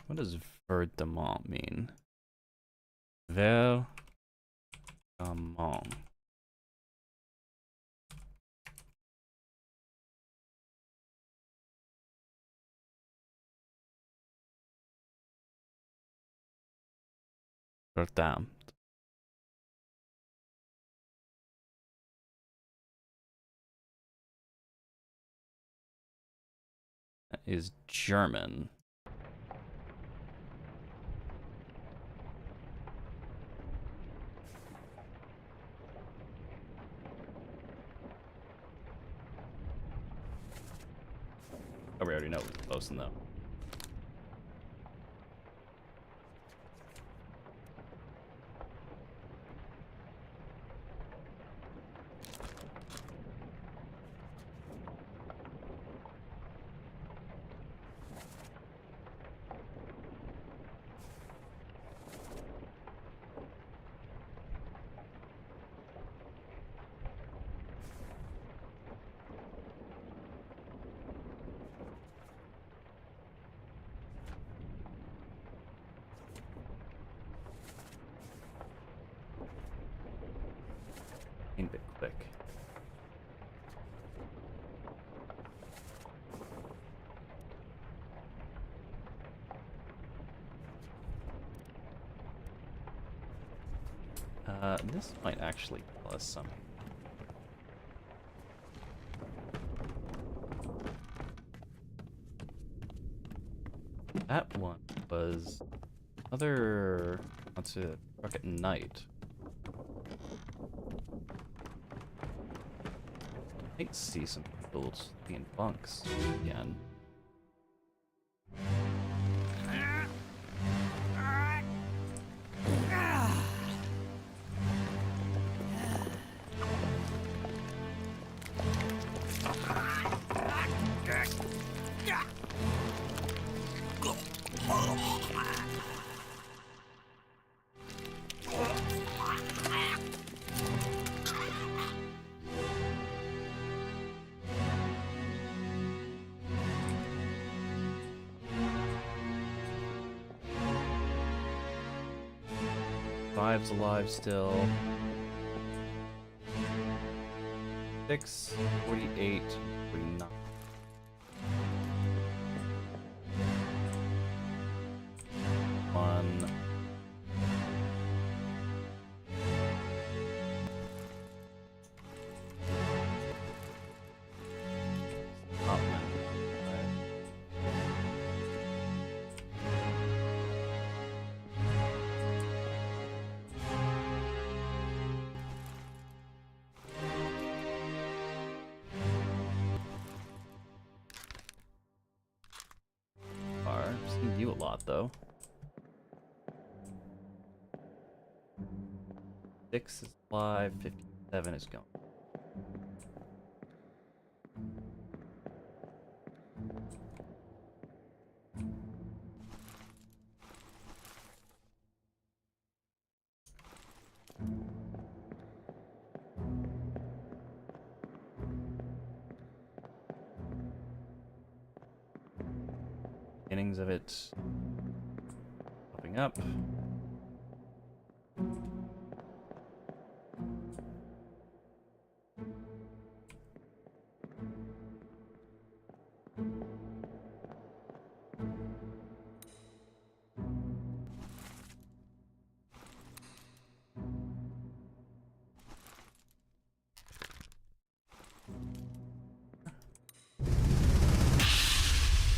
What does verdamment mean? Verdamment. Verdammt. That is German. Oh, we already know we're close enough. A bit quick. This might actually tell us something. That one was other. What's it? Rocket Knight. I might see some people being bunks again. Five's alive still. 6, 48, 49. One. Hotman. lot, though. 6 is live, 57 is going. Beginnings of it popping up.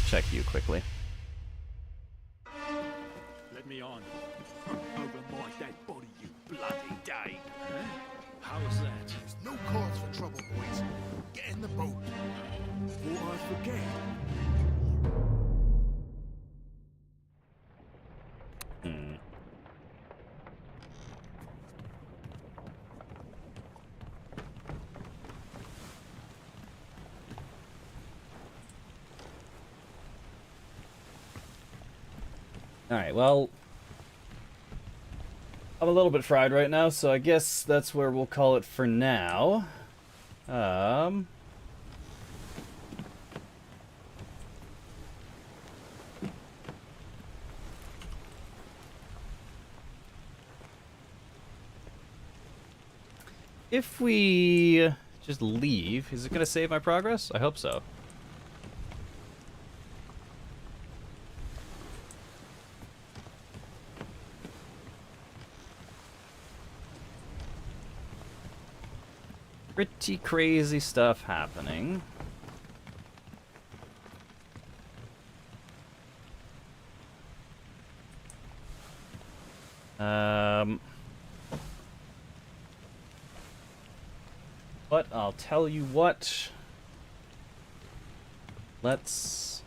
Check you quickly. Let me on. Over my dead body, you bloody day. Huh? How's that? There's no cause for trouble, boys. Get in the boat. Before I forget. Alright, well, I'm a little bit fried right now, so I guess that's where we'll call it for now. If we just leave, is it going to save my progress? I hope so. Pretty crazy stuff happening. But I'll tell you what. Let's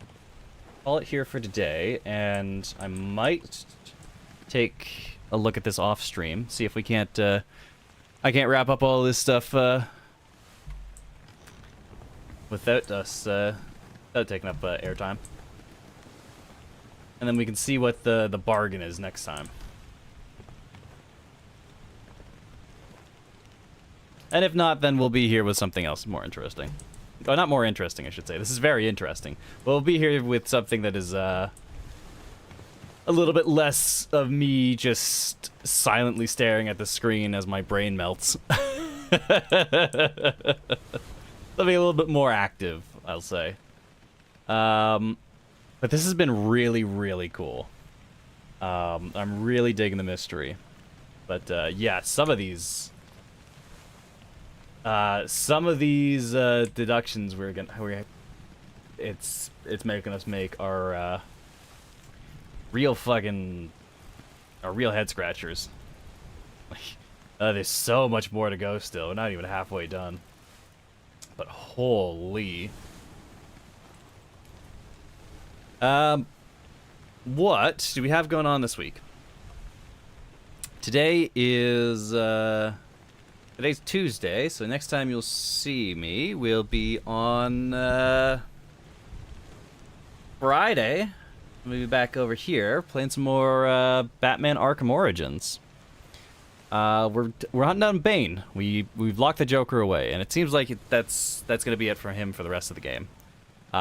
call it here for today, and I might take a look at this off stream, see if we can't I can't wrap up all this stuff without us without taking up airtime. And then we can see what the bargain is next time. And if not, then we'll be here with something else more interesting. Oh, not more interesting, I should say. This is very interesting. We'll be here with something that is a little bit less of me just silently staring at the screen as my brain melts. Something a little bit more active, I'll say. But this has been really, really cool. I'm really digging the mystery. But yeah, some of these deductions it's making us make are real head scratchers. There's so much more to go still. We're not even halfway done. But holy. What do we have going on this week? Today is today's Tuesday, so next time you'll see me will be on Friday. We'll be back over here playing some more Batman Arkham Origins. We're hunting down Bane. We've locked the Joker away, and it seems like that's gonna be it for him for the rest of the game,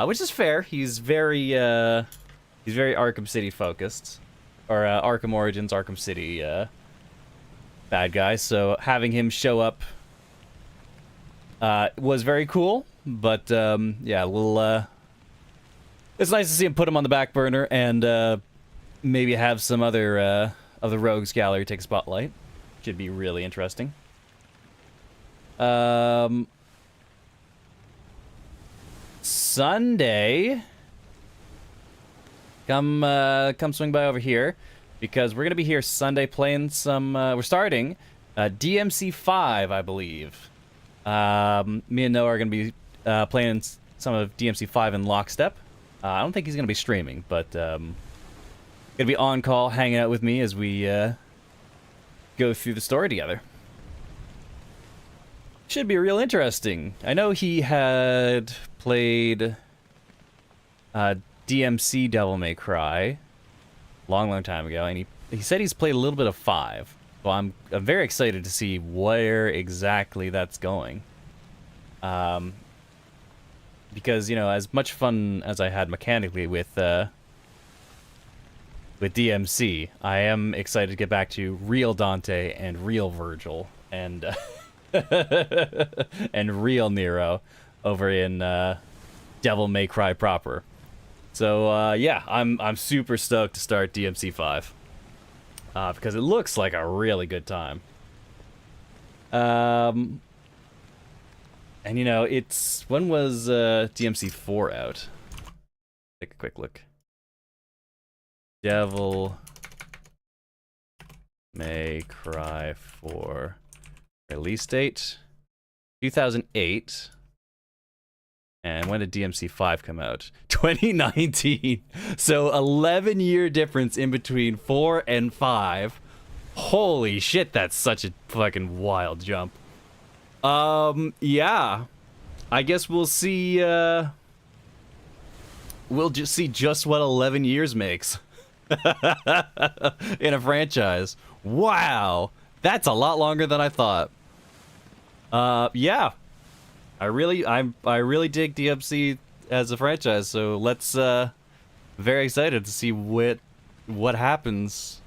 which is fair. He's very Arkham City focused, or Arkham Origins, Arkham City bad guy. So having him show up was very cool. But yeah, it's nice to see him put him on the back burner and maybe have some other of the rogues gallery take a spotlight. Should be really interesting. Sunday, come swing by over here because we're gonna be here Sunday playing some. We're starting DMC5, I believe. Me and Noah are gonna be playing some of DMC5 in lockstep. I don't think he's gonna be streaming, but gonna be on call, hanging out with me as we go through the story together. Should be real interesting. I know he had played DMC Devil May Cry long time ago, and he said he's played a little bit of 5. So I'm very excited to see where exactly that's going. Because, you know, as much fun as I had mechanically with DMC, I am excited to get back to real Dante and real Virgil and and real Nero over in Devil May Cry proper. So yeah, I'm super stoked to start DMC 5 because it looks like a really good time. And you know, when was DMC 4 out? Take a quick look. Devil May Cry 4 release date 2008. And when did DMC 5 come out? 2019. So 11-year difference in between 4 and 5. Holy shit, that's such a fucking wild jump. Yeah. I guess we'll see we'll just see just what 11 years makes in a franchise. Wow. That's a lot longer than I thought. Yeah. I really dig DMC as a franchise, so let's very excited to see what happens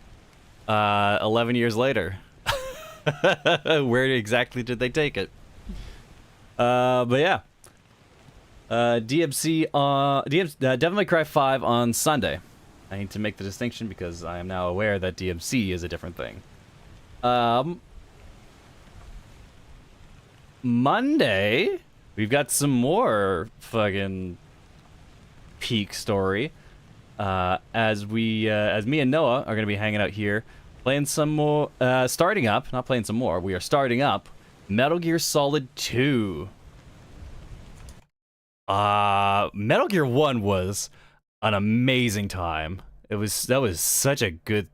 11 years later. Where exactly did they take it? But yeah. Devil May Cry 5 on Sunday. I need to make the distinction because I am now aware that DMC is a different thing. Monday, we've got some more fucking peak story. As me and Noah are gonna be hanging out here, playing some more. Not playing some more. We are starting up Metal Gear Solid 2. Metal Gear 1 was an amazing time. That was such a good,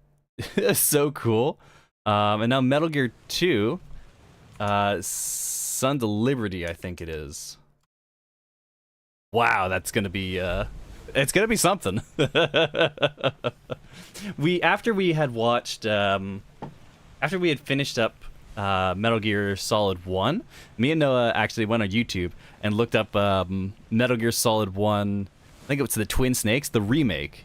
so cool. And now Metal Gear 2, Sons of Liberty, I think it is. Wow, that's gonna be it's gonna be something. After we had finished up Metal Gear Solid 1, me and Noah actually went on YouTube and looked up Metal Gear Solid 1, I think it was the Twin Snakes, the remake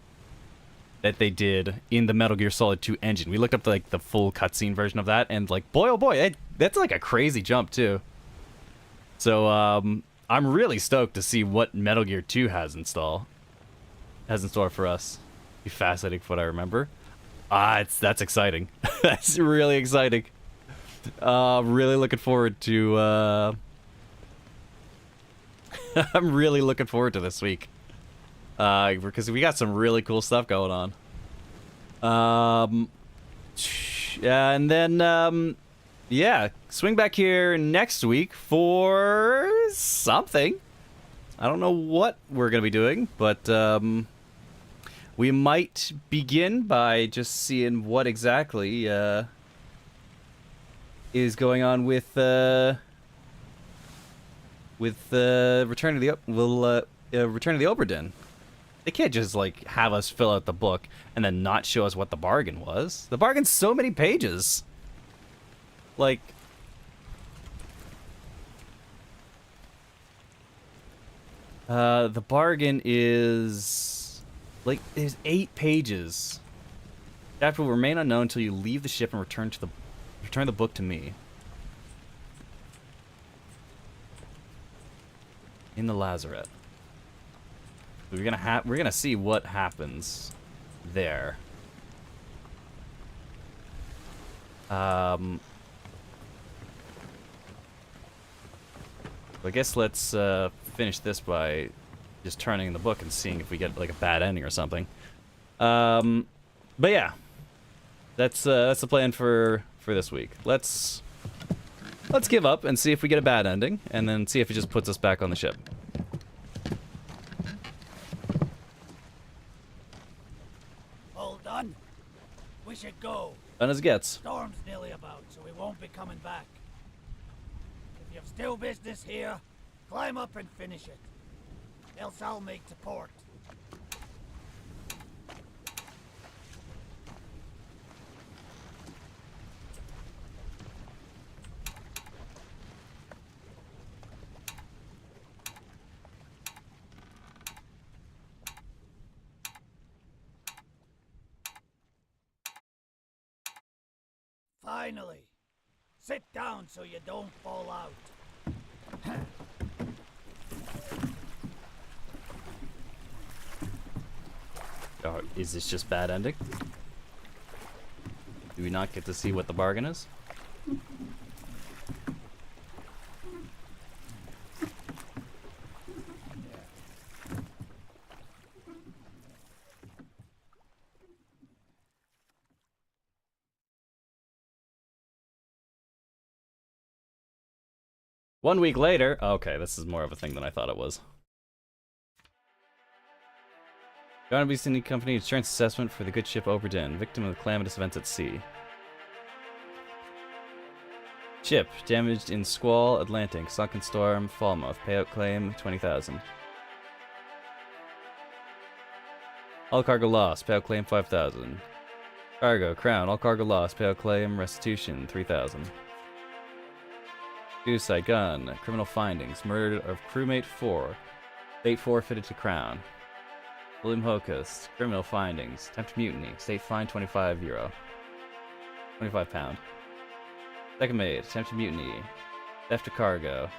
that they did in the Metal Gear Solid 2 engine. We looked up the full cutscene version of that, and like, boy oh boy, that's like a crazy jump too. So I'm really stoked to see what Metal Gear 2 has in store for us. Be fascinating for what I remember. That's exciting. That's really exciting. Really looking forward to I'm really looking forward to this week. Because we got some really cool stuff going on. And then yeah, swing back here next week for something. I don't know what we're gonna be doing, but we might begin by just seeing what exactly is going on with Return of the Obra Dinn. They can't just like have us fill out the book and then not show us what the bargain was. The bargain's so many pages. Like, the bargain is like there's 8 pages. Chapter will remain unknown until you leave the ship and return the book to me. In the lazaret. We're gonna see what happens there. I guess let's finish this by just turning the book and seeing if we get like a bad ending or something. But yeah, that's the plan for this week. Let's give up and see if we get a bad ending, and then see if it just puts us back on the ship. All done? Done as it gets. Storm's nearly about, so we won't be coming back. If you've still business here, climb up and finish it. Else I'll make to port. Finally. Sit down so you don't fall out. Oh, is this just bad ending? Do we not get to see what the bargain is? One week later, okay, this is more of a thing than I thought it was. Garnaby Sydney Company insurance assessment for the good ship Obra Dinn, victim of the calamitous events at sea. Ship damaged in squall, Atlantic, sunken storm, Falmouth. Payout claim 20,000. All cargo lost. Payout claim 5,000. Cargo Crown. All cargo lost. Payout claim restitution 3,000. Suicide gun. Criminal findings. Murder of crewmate 4. State forfeited to Crown. William Hocus. Criminal findings. Attempted mutiny. State fine €25. 25 pound. Second mate. Attempted mutiny. Theft of cargo.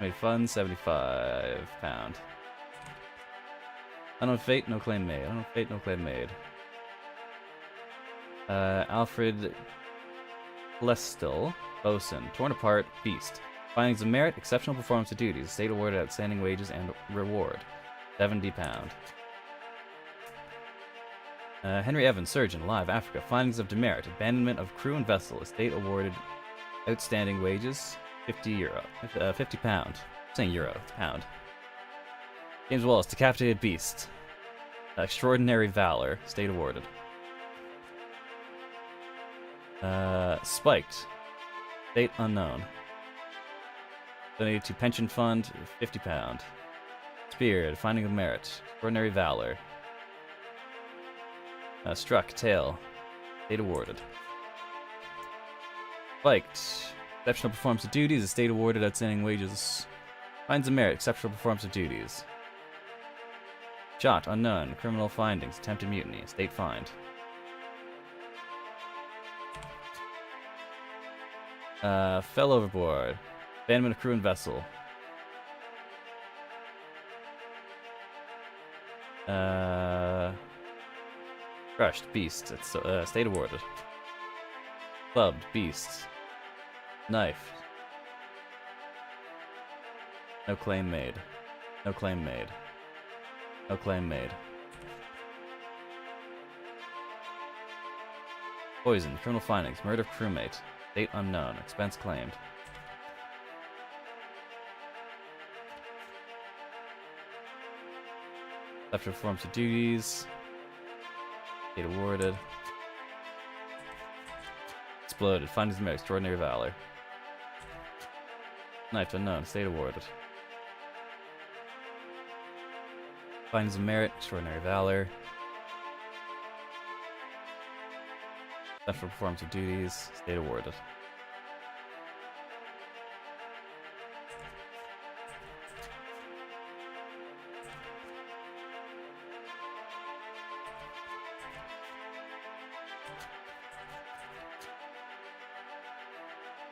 Made funds 75 pound. Unknown fate. No claim made. Unknown fate. No claim made. Alfred Lestel. Bosun. Torn apart. Beast. Findings of merit. Exceptional performance of duties. State awarded outstanding wages and reward. 70 pound. Henry Evans, surgeon, alive, Africa. Findings of demerit. Abandonment of crew and vessel. Estate awarded outstanding wages. €50. 50 pound. I'm saying euro. It's pound. James Wallace, decapitated beast. Extraordinary valor. State awarded. Spiked. State unknown. Donated to pension fund. 50 pound. Speared. Finding of merit. Extraordinary valor. Struck. Tail. State awarded. Spiked. Exceptional performance of duties. Estate awarded outstanding wages. Finds of merit. Exceptional performance of duties. Shot. Unknown. Criminal findings. Attempted mutiny. Estate fined. Fell overboard. Abandonment of crew and vessel. Crushed. Beast. It's state awarded. Clubbed. Beast. Knife. No claim made. No claim made. No claim made. Poison. Criminal findings. Murder of crewmate. Date unknown. Expense claimed. After performance of duties. Date awarded. Exploded. Findings of merit. Extraordinary valor. Knife unknown. State awarded. Findings of merit. Extraordinary valor. After performance of duties. State awarded.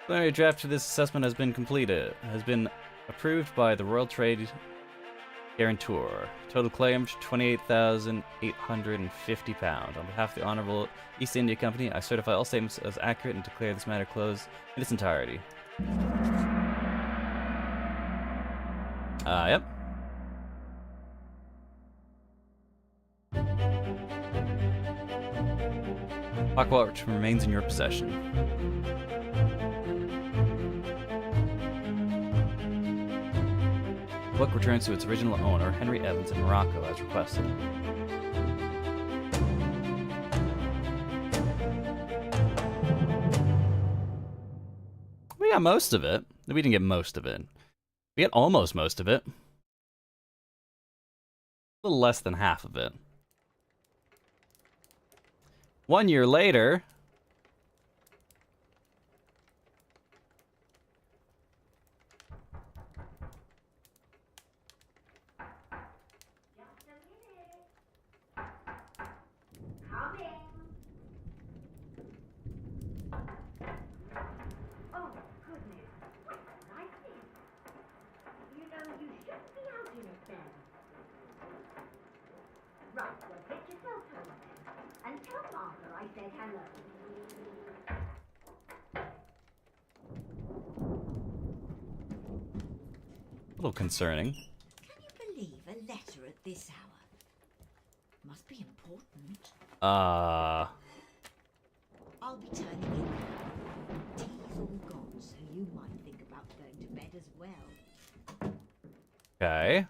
Preliminary draft for this assessment has been completed. Has been approved by the Royal Trade Guarantor. Total claimed £28,850. On behalf of the Honourable East India Company, I certify all statements as accurate and declare this matter closed in its entirety. Yep. Clockwork remains in your possession. The book returns to its original owner, Henry Evans, in Morocco, as requested. got most of it. We didn't get most of it. We got almost most of it. A little less than half of it. 1 year later... A little concerning. Can you believe a letter at this hour? Must be important. I'll be turning in now. Tea's all gone, so you might think about going to bed as well. Okay.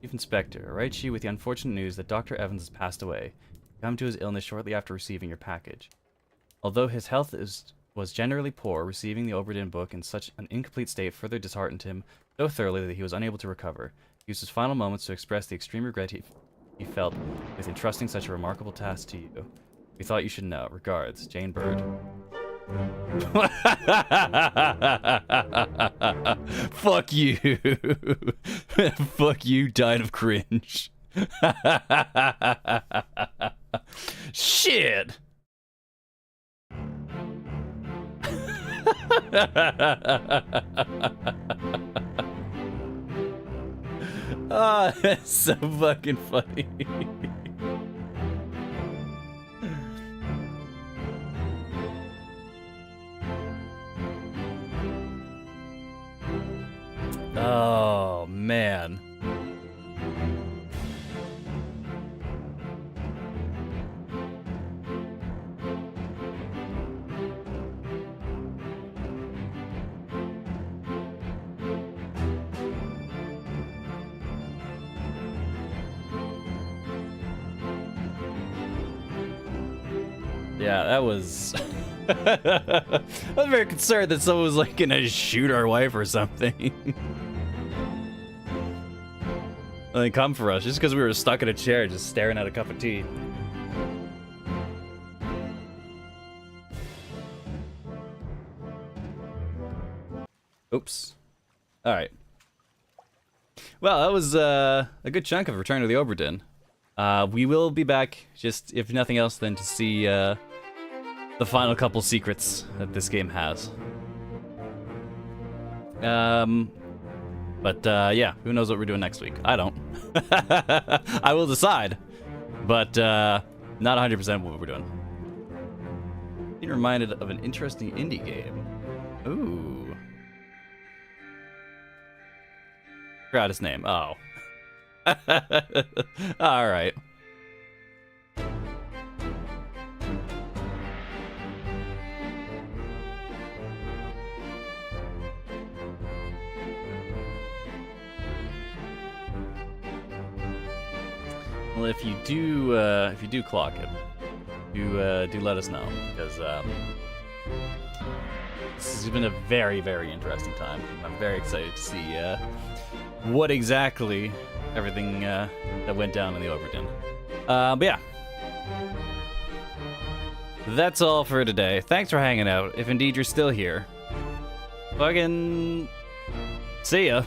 Chief Inspector, I write you with the unfortunate news that Dr. Evans has passed away. He came to his illness shortly after receiving your package. Although his health was generally poor, receiving the Obra Dinn book in such an incomplete state further disheartened him so thoroughly that he was unable to recover. He used his final moments to express the extreme regret he felt with entrusting such a remarkable task to you. We thought you should know. Regards, Jane Bird. Fuck you. Fuck you, died of cringe. Shit. Ah, that's so fucking funny. Oh, man. Yeah, that was... I was very concerned that someone was like gonna shoot our wife or something. They come for us just because we were stuck in a chair just staring at a cup of tea. Oops. Alright. Well, that was a good chunk of Return to the Obra Dinn. We will be back, just if nothing else, then to see the final couple secrets that this game has. But yeah, who knows what we're doing next week? I don't. I will decide, but not 100% what we're doing. Being reminded of an interesting indie game. Ooh. Forgot his name. Oh. All right. Well, if you do clock it, do let us know, because this has been a very, very interesting time. I'm very excited to see what exactly everything that went down in the Obra Dinn. But yeah, that's all for today. Thanks for hanging out. If indeed you're still here, fucking see ya.